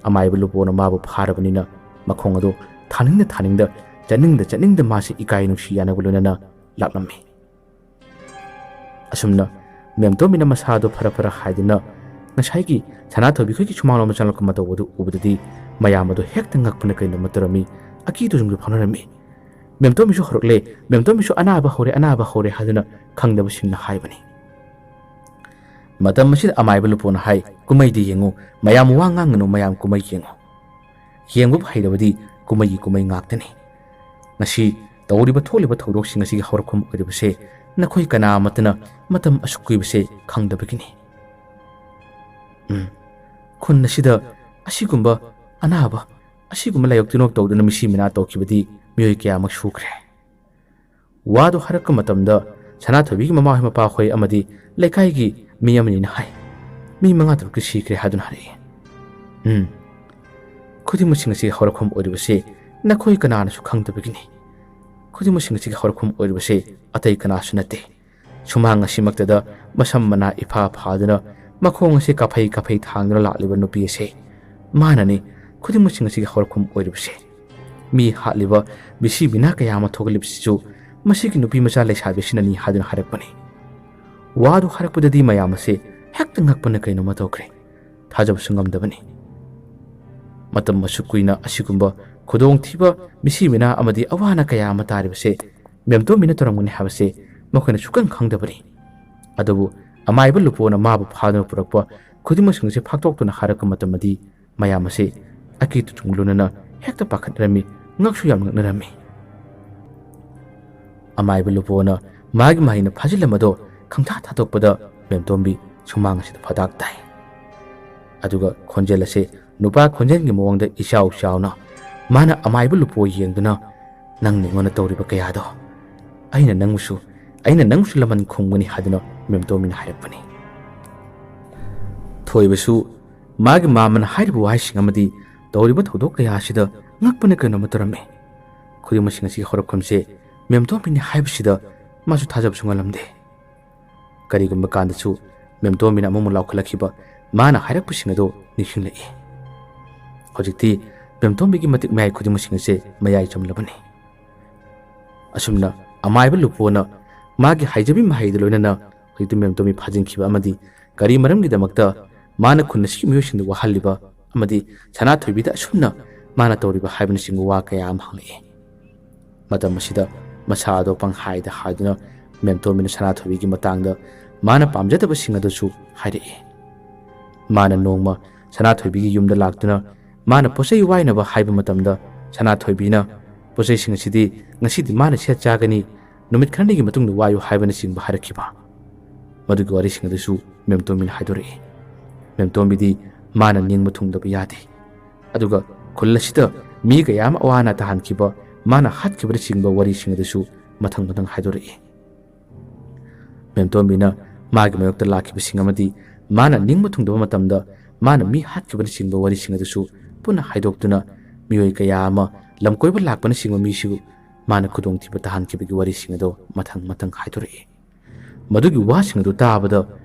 अमाइबा लुपोना माबु फारबनिना मखोंग अदो थानिंग चनिंग मासी इकाई नुसी यानगुलुनना लाकलम्मी असुमना मेमतोमिना मसादो फरा हाइदना ngसाइगी सनाथोबी खैगी Sumang मचलक मतवदु उबददी मयामदो हेक्ता ngakpना canoe मतरमी अकी Tunjung फनरमी मेमतोमिसु हरकले मेमतोमिसु अनाबा होरे हादुना खंगदबसिंगना हाइबनी मतम मसिद अमाइबा लुपोना high कुमैदि येंगु मयाम वांगांगनु मयाम कुमै येंगु हाइदबदि कुमै ngakतनी ngasi तौरिबा थोलिबा थौदोकसिंग असि हरखम ओइरिबसे नखोइ कना मतना मतम असुकुइबसे खंगदबगिनी खुन्नसिदा असिगुम्बा अनाबा असिगुम्बा लायक्तिनोक तौदना मिसि मिना तौखिबदि मियोय क्या मखसुख्रे वादो हरक मतमदा सनाथोबिगी ममा होय मपा होय अमदि लेखाइगी मियमनिना हाय मी मंगा तरुक सिख्रे हादुन हारे खुदिमुसिंगसि हरखम ओरिबसे नखोय कनानसु खंगदबगिनी खुदिमुसिंगसि हरखम ओरिबसे अतै कनासु नते सुमांग सिमक्तदा मसम्मना इफा फादना मखोंगसे कफै थांगना लालिबा नुपिसे मानने खुदिमुसिंगसि हरखम ओरिबसे मी हालिबा बिसी बिना कयामा थोगलिबसिसु मसिगी नुपी मचा लेसाबिसिननी हादुन हारकपनि वादु हारकपददि मयामसे हेक्ता ngakpana kaino matokre thajab sungamdabani matam masu kuina asigumba khudong thiba misi mina amadi awana kaya mataribse ꯃꯦꯝꯇꯣꯝꯕꯤꯅ ꯇꯧꯔꯝꯒꯅꯤ ꯍꯥꯏꯕꯁꯤ ꯃꯈꯣꯏꯅ ꯁꯨꯛꯈꯪ ꯈꯪꯗꯕꯅꯤ꯫ ꯑꯗꯨꯕꯨ ꯑꯃꯥꯏꯕ ꯂꯨꯄꯣꯅ ꯃꯥꯕꯨ ꯐꯥꯗꯨꯅ ꯄꯨꯔꯛꯄ ꯈꯨꯗꯤꯡꯃꯛꯁꯤꯡꯁꯦ ꯐꯥꯛꯇꯣꯛꯇꯨꯅ ꯍꯥꯏꯔꯛꯄ ꯃꯇꯝꯗꯗꯤ ꯃꯌꯥꯝ ꯑꯁꯤ ꯑꯀꯤ ꯇꯨꯖꯨꯡꯂꯨꯅꯅ ꯍꯦꯛꯇ ꯄꯥꯈꯠꯅꯔꯝꯃꯤ, ꯉꯛꯁꯨ ꯌꯥꯝ ꯉꯛꯅꯔꯝꯃꯤ꯫ ꯑꯃꯥꯏꯕ ꯂꯨꯄꯣꯅ ꯃꯥꯒꯤ ꯃꯍꯩꯅ ꯐꯥꯖꯤꯜꯂꯝꯕꯗꯣ ꯈꯪꯊꯥ ꯊꯥꯗꯣꯛꯄꯗ ꯃꯦꯝꯇꯣꯝꯕꯤ ꯁꯨꯃꯥꯡ ꯑꯁꯤꯗ ꯐꯗꯥꯛ ꯇꯥꯏ꯫ ꯑꯗꯨꯒ ꯈꯣꯟꯖꯦꯜ ꯑꯁꯤ ꯅꯨꯄꯥ ꯈꯣꯟꯖꯦꯜꯒꯤ ꯃꯑꯣꯡꯗ ꯏꯆꯥꯎ ꯆꯥꯎꯅ ꯃꯥꯅ ꯑꯃꯥꯏꯕ ꯂꯨꯄꯣ ꯌꯦꯡꯗꯨꯅ ꯅꯪꯅ ꯑꯩꯉꯣꯟꯗ ꯇꯧꯔꯤꯕ ꯀꯌꯥꯗꯣ ꯑꯩꯅ ꯅꯪꯕꯨꯁꯨ ꯂꯃꯟ ꯈꯨꯝꯒꯅꯤ ꯍꯥꯏꯗꯨꯅ ꯃꯦꯝꯇꯣꯝꯕꯤꯅ ꯍꯥꯏꯔꯛꯄꯅꯤ꯫ ꯊꯣꯏꯕꯁꯨ ꯃꯥꯒꯤ ꯃꯥꯃꯅ ꯍꯥꯏꯔꯤꯕ ꯋꯥꯍꯩꯁꯤꯡ ꯑꯃꯗꯤ ꯇꯧꯔꯤꯕ ꯊꯧꯗꯣꯛ ꯀꯌꯥ ꯑꯁꯤꯗ ꯉꯛꯄꯅ ꯀꯩꯅꯣꯝꯃ ꯇꯧꯔꯝꯃꯤ꯫ ꯈꯨꯗꯤꯡꯃꯛꯁꯤꯡ ꯑꯁꯤꯒꯤ ꯍꯧꯔꯛꯐꯝꯁꯦ ꯃꯦꯝꯇꯣꯝꯕꯤꯅꯤ ꯍꯥꯏꯕꯁꯤꯗ ꯃꯥꯁꯨ ꯊꯥꯖꯕꯁꯨ ꯉꯝꯂꯝꯗꯦ꯫ ꯀꯔꯤꯒꯨꯝꯕ ꯀꯥꯟꯗꯁꯨ ꯃꯦꯝꯇꯣꯝꯕꯤꯅ ꯑꯃꯨꯛ ꯂꯥꯎꯈꯠꯂꯛꯈꯤꯕ ꯃꯥꯅ ꯍꯥꯏꯔꯛꯄꯁꯤꯡ ꯑꯗꯨ ꯅꯤꯡꯁꯤꯡꯂꯛꯏ꯫ ꯍꯧꯖꯤꯛꯇꯤ ꯃꯦꯝꯇꯣꯝꯕꯤꯒꯤ ꯃꯇꯤꯛ ꯃꯌꯥꯏ ꯈꯨꯗꯤꯡꯃꯛꯁꯤꯡ ꯑꯁꯤ ꯃꯌꯥꯏ ꯆꯝꯂꯕꯅꯤ꯫ ꯑꯁꯨꯝꯅ ꯑꯃꯥꯏꯕ ꯂꯨꯄꯣꯅ ꯃꯥꯒꯤ ꯍꯩꯖꯕꯤ ꯃꯍꯩꯗ ꯂꯣꯏꯅꯅ ꯍꯧꯖꯤꯛꯇꯤ ꯃꯦꯝꯇꯣꯝꯕꯤ ꯐꯥꯖꯤꯟꯈꯤꯕ ꯑꯃꯗꯤ ꯀꯔꯤ ꯃꯔꯝꯒꯤꯗꯃꯛꯇ ꯃꯥꯅ ꯈꯨꯟ ꯑꯁꯤꯒꯤ ꯃꯤꯑꯣꯏꯁꯤꯡꯗ ꯋꯥꯍꯜꯂꯤꯕ ꯑꯃꯗꯤ ꯁꯅꯥꯊꯣꯏꯕꯤꯗ ꯑꯁꯨꯝꯅ ꯃꯥꯅ ꯇꯧꯔꯤꯕ ꯍꯥꯏꯕꯅꯆꯤꯡꯕ ꯋꯥ ꯀꯌꯥ ꯑꯃ ꯍꯪꯂꯛꯏ꯫ ꯃꯇꯝ ꯑꯁꯤꯗ ꯃꯁꯥ ꯑꯗꯣ ꯄꯪꯍꯥꯏꯗ ꯍꯥꯏꯗꯨꯅ ꯃꯦꯝꯇꯣꯝꯕꯤꯅ ꯁꯅꯥꯊꯣꯏꯕꯤꯒꯤ ꯃꯇꯥꯡꯗ ꯃꯥꯅ ꯄꯥꯝꯖꯗꯕꯁꯤꯡ ꯑꯗꯨꯁꯨ ꯍꯥꯏꯔꯛꯏ꯫ ꯃꯥꯅ ꯅꯣꯡꯃ ꯁꯅꯥꯊꯣꯏꯕꯤꯒꯤ ꯌꯨꯝꯗ ꯂꯥꯛꯇꯨꯅ ꯃꯥꯅ ꯄꯣꯠꯆꯩ ꯋꯥꯏꯅꯕ ꯍꯥꯏꯕ ꯃꯇꯝꯗ ꯁꯅꯥꯊꯣꯏꯕꯤꯅ ꯄꯣꯠꯆꯩꯁꯤꯡ ꯑꯁꯤꯗꯤ ꯉꯁꯤꯗꯤ ꯃꯥꯅ ꯁꯦꯠ ꯆꯥꯒꯅꯤ, ꯅꯨꯃꯤꯠ ꯈꯔꯅꯤꯒꯤ ꯃꯇꯨꯡꯗ ꯋꯥꯌꯨ ꯍꯥꯏꯕꯅꯆꯤꯡꯕ ꯍꯥꯏꯔꯛꯈꯤꯕ꯫ ꯃꯗꯨꯒꯤ ꯋꯥꯔꯤꯁꯤꯡ ꯑꯗꯨꯁꯨ ꯃꯦꯝꯇꯣꯝꯕꯤꯅ ꯍꯥꯏꯗꯣꯔꯛꯏ꯫ ꯃꯦꯝꯇꯣꯝꯕꯤꯗꯤ ꯃꯥꯅ ꯅꯤꯡꯕ ꯊꯨꯡꯗꯕ ꯌꯥꯗꯦ꯫ ꯑꯗꯨꯒ ꯈꯨꯜ ꯑꯁꯤꯗ ꯃꯤ ꯀꯌꯥ ꯑꯃ ꯑꯋꯥ ꯑꯅꯥ ꯇꯥꯍꯟꯈꯤꯕ, ꯃꯥꯅ ꯍꯥꯠꯈꯤꯕꯅꯆꯤꯡꯕ ꯋꯥꯔꯤꯁꯤꯡ ꯑꯗꯨꯁꯨ ꯃꯊꯪ ꯍꯥꯏꯗꯣꯔꯛꯏ꯫ ꯃꯦꯝꯇꯣꯝꯕꯤꯅ ꯃꯥꯒꯤ ꯃꯥꯌꯣꯛꯇ ꯂꯥꯛꯈꯤꯕꯁꯤꯡ ꯑꯃꯗꯤ ꯃꯥꯅ ꯅꯤꯡꯕ ꯊꯨꯡꯗꯕ ꯃꯇꯝꯗ ꯃꯥꯅ ꯃꯤ ꯍꯥꯠꯈꯤꯕꯅꯆꯤꯡꯕ ꯋꯥꯔꯤꯁꯤꯡ ꯑꯗꯨꯁꯨ ꯄꯨꯟꯅ ꯍꯥꯏꯗꯣꯛꯇꯨꯅ ꯃꯤꯑꯣꯏ ꯀꯌꯥ ꯑꯃ ꯂꯝꯀꯣꯏꯕ ꯂꯥꯛꯄꯅꯆꯤꯡꯕ ꯃꯤꯁꯨ ꯃꯥꯅ ꯈꯨꯗꯣꯡꯊꯤꯕ ꯇꯥꯍꯟꯈꯤꯕꯒꯤ ꯋꯥꯔꯤꯁꯤꯡ ꯑꯗꯨ ꯃꯊꯪ ꯍꯥꯏꯗꯣꯔꯛꯏ꯫ ꯃꯗꯨꯒꯤ ꯋꯥꯁꯤꯡ ꯑꯗꯨ ꯇꯥꯕꯗ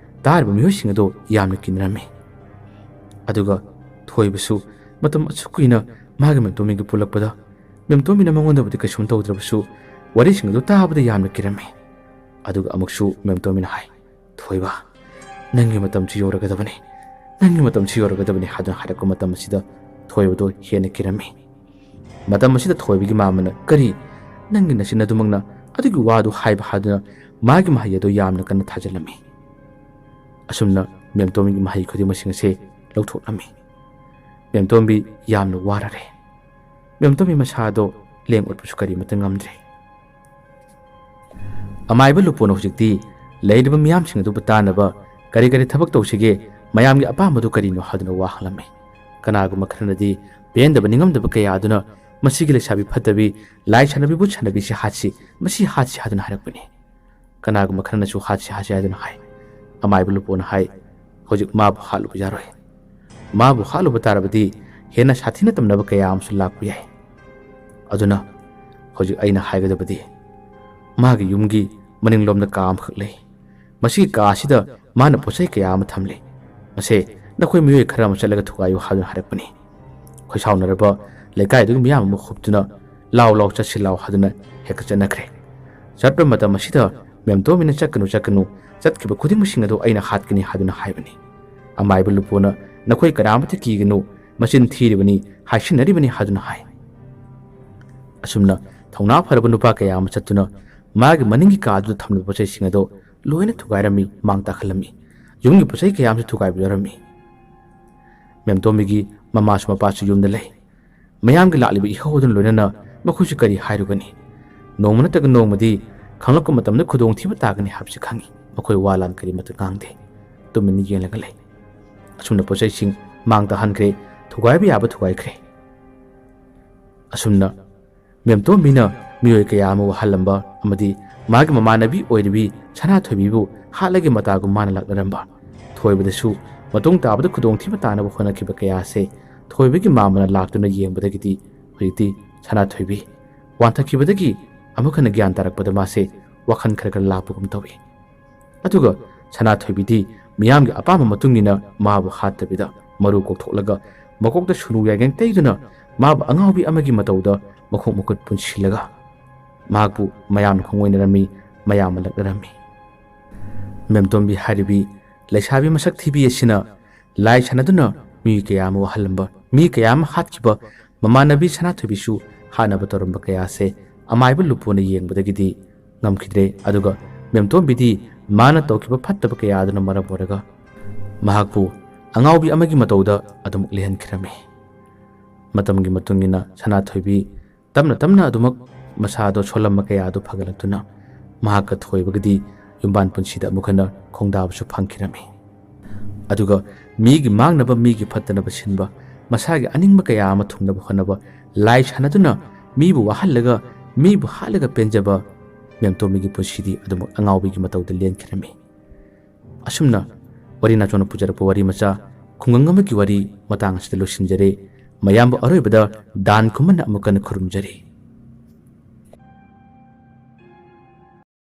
ꯇꯥꯔꯤꯕ ꯃꯤꯑꯣꯏꯁꯤꯡ ꯑꯗꯨ ꯌꯥꯝꯅ ꯀꯤꯅꯔꯝꯃꯤ꯫ ꯑꯗꯨꯒ ꯊꯣꯏꯕꯁꯨ ꯃꯇꯝ ꯑꯁꯨꯛ ꯀꯨꯏꯅ ꯃꯥꯒꯤ ꯃꯦꯝꯇꯣꯝꯕꯤꯒ ꯄꯨꯜꯂꯛꯄꯗ ꯃꯦꯝꯇꯣꯝꯕꯤꯅ ꯃꯉꯣꯟꯗꯕꯨꯗꯤ ꯀꯩꯁꯨꯝ ꯇꯧꯗ꯭ꯔꯕꯁꯨ ꯋꯥꯔꯤꯁꯤꯡ ꯑꯗꯨ ꯇꯥꯕꯗ ꯌꯥꯝꯅ ꯀꯤꯔꯝꯃꯤ꯫ ꯑꯗꯨꯒ ꯑꯃꯨꯛꯁꯨ ꯃꯦꯝꯇꯣꯝꯕꯤꯅ ꯍꯥꯏ, ꯊꯣꯏꯕ ꯅꯪꯒꯤ ꯃꯇꯝꯁꯨ ꯌꯧꯔꯒꯗꯕꯅꯤ, ꯍꯥꯏꯗꯨꯅ ꯍꯥꯏꯔꯛꯄ ꯃꯇꯝ ꯑꯁꯤꯗ ꯊꯣꯏꯕꯗꯣ ꯍꯦꯟꯅ ꯀꯤꯔꯝꯃꯤ꯫ ꯃꯇꯝ ꯑꯁꯤꯗ ꯊꯣꯏꯕꯒꯤ ꯃꯥꯃꯅ ꯀꯔꯤ ꯅꯪꯒꯤ ꯅꯆꯤꯟ ꯑꯗꯨꯃꯛꯅ ꯑꯗꯨꯒꯤ ꯋꯥꯗꯨ ꯍꯥꯏꯕ ꯍꯥꯏꯗꯨꯅ ꯃꯥꯒꯤ ꯃꯍꯩ ꯑꯗꯨ ꯌꯥꯝꯅ ꯀꯟꯅ ꯊꯥꯖꯤꯜꯂꯝꯃꯤ꯫ ꯑꯁꯨꯝꯅ ꯃꯦꯝꯇꯣꯝꯕꯤꯒꯤ ꯃꯍꯩ ꯈꯨꯗꯤꯡꯃꯛꯁꯤꯡ ꯑꯁꯤ ꯂꯧꯊꯣꯛꯂꯝꯃꯤ꯫ ꯃꯦꯝꯇꯣꯝꯕꯤ ꯌꯥꯝꯅ ꯋꯥꯔꯔꯦ꯫ ꯃꯦꯝꯇꯣꯝꯕꯤ ꯃꯁꯥꯗꯣ ꯂꯦꯡ ꯑꯣꯠꯄꯁꯨ ꯀꯔꯤꯃꯠꯇ ꯉꯝꯗ꯭ꯔꯦ꯫ ꯑꯃꯥꯏꯕ ꯂꯨꯄꯣꯅ ꯍꯧꯖꯤꯛꯇꯤ ꯂꯩꯔꯤꯕ ꯃꯤꯌꯥꯝꯁꯤꯡ ꯑꯗꯨꯕꯨ ꯇꯥꯅꯕ ꯀꯔꯤ ꯊꯕꯛ ꯇꯧꯁꯤꯒꯦ, ꯃꯌꯥꯝꯒꯤ ꯑꯄꯥꯝꯕꯗꯨ ꯀꯔꯤꯅꯣ ꯍꯥꯏꯗꯨꯅ ꯋꯥ ꯍꯪꯂꯝꯃꯤ꯫ ꯀꯅꯥꯒꯨꯝꯕ ꯈꯔꯅꯗꯤ ꯄꯦꯟꯗꯕ ꯅꯤꯡꯉꯝꯗꯕ ꯀꯌꯥ ꯑꯗꯨꯅ ꯃꯁꯤꯒꯤ ꯂꯩꯁꯥꯕꯤ ꯐꯠꯇꯕꯤ, ꯂꯥꯏ ꯁꯥꯟꯅꯕꯤ ꯕꯨꯠ ꯁꯥꯟꯅꯕꯤꯁꯤ ꯃꯁꯤ ꯍꯥꯠꯁꯤ ꯍꯥꯏꯗꯨꯅ ꯍꯥꯏꯔꯛꯄꯅꯤ꯫ ꯀꯅꯥꯒꯨꯝꯕ ꯈꯔꯅꯁꯨ ꯍꯥꯠꯁꯤ ꯍꯥꯏꯗꯨꯅ ꯍꯥꯏ꯫ ꯑꯃꯥꯏꯕ ꯂꯨꯄꯣꯅ ꯍꯥꯏ, ꯍꯧꯖꯤꯛ ꯃꯥꯕꯨ ꯍꯥꯠꯂꯨꯕ ꯌꯥꯔꯣꯏ꯫ ꯃꯥꯕꯨ ꯍꯥꯠꯂꯨꯕ ꯇꯥꯔꯕꯗꯤ ꯍꯦꯟꯅ ꯁꯥꯊꯤꯅ ꯇꯝꯅꯕ ꯀꯌꯥ ꯑꯃꯁꯨ ꯂꯥꯛꯄ ꯌꯥꯏ꯫ ꯑꯗꯨꯅ ꯍꯧꯖꯤꯛ ꯑꯩꯅ ꯍꯥꯏꯒꯗꯕꯗꯤ ꯃꯥꯒꯤ ꯌꯨꯝꯒꯤ ꯃꯅꯤꯡꯂꯣꯝꯗ ꯀꯥ ꯑꯃꯈꯛ ꯂꯩ꯫ ꯃꯁꯤꯒꯤ ꯀꯥ ꯑꯁꯤꯗ ꯃꯥꯅ ꯄꯣꯠꯆꯩ ꯀꯌꯥ ꯑꯃ ꯊꯝꯂꯤ꯫ ꯃꯁꯦ ꯅꯈꯣꯏ ꯃꯤꯑꯣꯏ ꯈꯔ ꯑꯃ ꯆꯠꯂꯒ ꯊꯨꯒꯥꯏꯌꯨ ꯍꯥꯏꯗꯨꯅ ꯍꯥꯏꯔꯛꯄꯅꯤ꯫ ꯈꯣꯏꯁꯥꯎꯅꯔꯕ ꯂꯩꯀꯥꯏꯗꯨꯒꯤ ꯃꯤꯌꯥꯝ ꯑꯃ ꯍꯨꯞꯇꯨꯅ ꯂꯥꯎ ꯆꯠꯁꯤ ꯂꯥꯎ ꯍꯥꯏꯗꯨꯅ ꯍꯦꯛꯇ ꯆꯠꯅꯈ꯭ꯔꯦ꯫ ꯆꯠꯄ ꯃꯇꯝ ꯑꯁꯤꯗ ꯃꯦꯝꯇꯣꯝꯕꯤꯅ ꯆꯠꯀꯅꯨ, ꯆꯠꯈꯤꯕ ꯈꯨꯗꯤꯡꯃꯛꯁꯤꯡ ꯑꯗꯨ ꯑꯩꯅ ꯍꯥꯠꯀꯅꯤ ꯍꯥꯏꯗꯨꯅ ꯍꯥꯏꯕꯅꯤ꯫ ꯑꯃꯥꯏꯕ ꯂꯨꯄꯣꯅ ꯅꯈꯣꯏ ꯀꯅꯥꯃꯠꯇ ꯀꯤꯒꯅꯨ, ꯃꯆꯤꯟ ꯊꯤꯔꯤꯕꯅꯤ, ꯍꯥꯏꯁꯤꯟꯅꯔꯤꯕꯅꯤ ꯍꯥꯏꯗꯨꯅ ꯍꯥꯏ꯫ ꯑꯁꯨꯝꯅ ꯊꯧꯅꯥ ꯐꯔꯕ ꯅꯨꯄꯥ ꯀꯌꯥ ꯑꯃ ꯆꯠꯇꯨꯅ ꯃꯥꯒꯤ ꯃꯅꯤꯡꯒꯤ ꯀꯥꯗꯨꯗ ꯊꯝꯂꯤꯕ ꯄꯣꯠꯆꯩꯁꯤꯡ ꯑꯗꯨ ꯂꯣꯏꯅ ꯊꯨꯒꯥꯏꯔꯝꯃꯤ, ꯃꯥꯡ ꯇꯥꯛꯍꯜꯂꯝꯃꯤ꯫ ꯌꯨꯝꯒꯤ ꯄꯣꯠꯆꯩ ꯀꯌꯥ ꯑꯃꯁꯨ ꯊꯨꯒꯥꯏꯕ ꯌꯥꯎꯔꯝꯃꯤ꯫ ꯃꯦꯝꯇꯣꯝꯕꯤꯒꯤ ꯃꯃꯥꯁꯨ ꯃꯄꯥꯁꯨ ꯌꯨꯝꯗ ꯂꯩ꯫ ꯃꯌꯥꯝꯒꯤ ꯂꯥꯛꯂꯤꯕ ꯏꯍꯧ ꯑꯗꯨꯅ ꯂꯣꯏꯅꯅ ꯃꯈꯣꯏꯁꯨ ꯀꯔꯤ ꯍꯥꯏꯔꯨꯒꯅꯤ? ꯅꯣꯡꯃ ꯅꯠꯇ꯭ꯔꯒ ꯅꯣꯡꯃꯗꯤ ꯈꯪꯂꯛꯄ ꯃꯇꯝꯗ ꯈꯨꯗꯣꯡꯊꯤꯕ ꯇꯥꯒꯅꯤ ꯍꯥꯏꯕꯁꯤ ꯈꯪꯏ꯫ ꯃꯈꯣꯏ ꯋꯥ ꯂꯥꯟ ꯀꯔꯤꯃꯠꯇ ꯉꯥꯡꯗꯦ, ꯇꯨꯃꯤꯟꯅ ꯌꯦꯡꯂꯒ ꯂꯩ꯫ ꯑꯁꯨꯝꯅ ꯄꯣꯠꯆꯩꯁꯤꯡ ꯃꯥꯡ ꯇꯥꯍꯟꯈ꯭ꯔꯦ, ꯊꯨꯒꯥꯏꯕ ꯌꯥꯕ ꯊꯨꯒꯥꯏꯈ꯭ꯔꯦ꯫ ꯑꯁꯨꯝꯅ ꯃꯦꯝꯇꯣꯝꯕꯤꯅ ꯃꯤꯑꯣꯏ ꯀꯌꯥ ꯑꯃ ꯋꯥꯍꯜꯂꯝꯕ ꯑꯃꯗꯤ ꯃꯥꯒꯤ ꯃꯃꯥꯟꯅꯕꯤ ꯑꯣꯏꯔꯤꯕꯤ ꯁꯅꯥꯊꯣꯏꯕꯤꯕꯨ ꯍꯥꯠꯂꯒꯦ ꯃꯇꯥꯒꯨꯝ ꯃꯥꯅ ꯂꯥꯛꯅꯔꯝꯕ ꯊꯣꯏꯕꯗꯁꯨ ꯃꯇꯨꯡ ꯇꯥꯕꯗ ꯈꯨꯗꯣꯡꯊꯤꯕ ꯇꯥꯅꯕ ꯍꯣꯠꯅꯈꯤꯕ ꯀꯌꯥ ꯑꯁꯦ ꯊꯣꯏꯕꯒꯤ ꯃꯥꯃꯅ ꯂꯥꯛꯇꯨꯅ ꯌꯦꯡꯕꯗꯒꯤꯗꯤ ꯍꯧꯖꯤꯛꯇꯤ ꯁꯅꯥꯊꯣꯏꯕꯤ ꯋꯥꯟꯊꯈꯤꯕꯗꯒꯤ ꯑꯃꯨꯛ ꯍꯟꯅ ꯒ꯭ꯌꯥꯟ ꯇꯥꯔꯛꯄꯗ ꯃꯥꯁꯦ ꯋꯥꯈꯜ ꯈꯔ ꯂꯥꯞꯄꯒꯨꯝ ꯇꯧꯏ꯫ ꯑꯗꯨꯒ ꯁꯅꯥꯊꯣꯏꯕꯤꯗꯤ ꯃꯤꯌꯥꯝꯒꯤ ꯑꯄꯥꯝꯕ ꯃꯇꯨꯡ ꯏꯟꯅ ꯃꯥꯕꯨ ꯍꯥꯠꯇꯕꯤꯗ ꯃꯔꯨ ꯀꯣꯛꯊꯣꯛꯂꯒ ꯃꯀꯣꯛꯇ ꯁꯨꯅꯨ ꯌꯥꯏꯒꯪ ꯇꯩꯗꯨꯅ ꯃꯥꯕꯨ ꯑꯉꯥꯎꯕꯤ ꯑꯃꯒꯤ ꯃꯇꯧꯗ ꯃꯈꯣꯛ ꯃꯈꯨꯠ ꯄꯨꯟꯁꯤꯜꯂꯒ ꯃꯍꯥꯛꯄꯨ ꯃꯌꯥꯝꯅ ꯈꯣꯡꯑꯣꯏꯅꯔꯝꯃꯤ, ꯃꯌꯥꯝꯅ ꯂꯛꯅꯔꯝꯃꯤ꯫ ꯃꯦꯝꯇꯣꯝꯕꯤ ꯍꯥꯏꯔꯤꯕꯤ ꯂꯩꯁꯥꯕꯤ ꯃꯁꯛ ꯊꯤꯕꯤ ꯑꯁꯤꯅ ꯂꯥꯏ ꯁꯥꯟꯅꯗꯨꯅ ꯃꯤ ꯀꯌꯥ ꯑꯃ ꯋꯥꯍꯜꯂꯝꯕ, ꯃꯤ ꯀꯌꯥ ꯑꯃ ꯍꯥꯠꯈꯤꯕ ꯃꯃꯥꯟꯅꯕꯤ ꯁꯅꯥꯊꯣꯏꯕꯤꯁꯨ ꯍꯥꯠꯅꯕ ꯇꯧꯔꯝꯕ ꯀꯌꯥ ꯑꯁꯦ ꯑꯃꯥꯏꯕ ꯂꯨꯄꯣꯅ ꯌꯦꯡꯕꯗꯒꯤꯗꯤ ngamkhidre aduga memtombidi mana tawkiba phattaba kaya aduna maram oraga mahakpu angaubi amagi matauda adum lehan khirame matamgi matungina sana thoibi tamna adumak masado cholam kaya adu phagalaktuna mahakka thoibagadi yumban punsida mukhana khongdabsu phangkhirame aduga migi mangnaba migi phattanaba sinba masagi aningba kaya ama thungnaba honaba lai sanaduna mibu wahallaga mibu halaga penjaba memtomigi punsidi adum angaubi matauda len khirame asumna wari na chona pujarapa wari macha khungangamaki wari matang asida losinjare mayamba aroibada dan kumana amukana khurumjare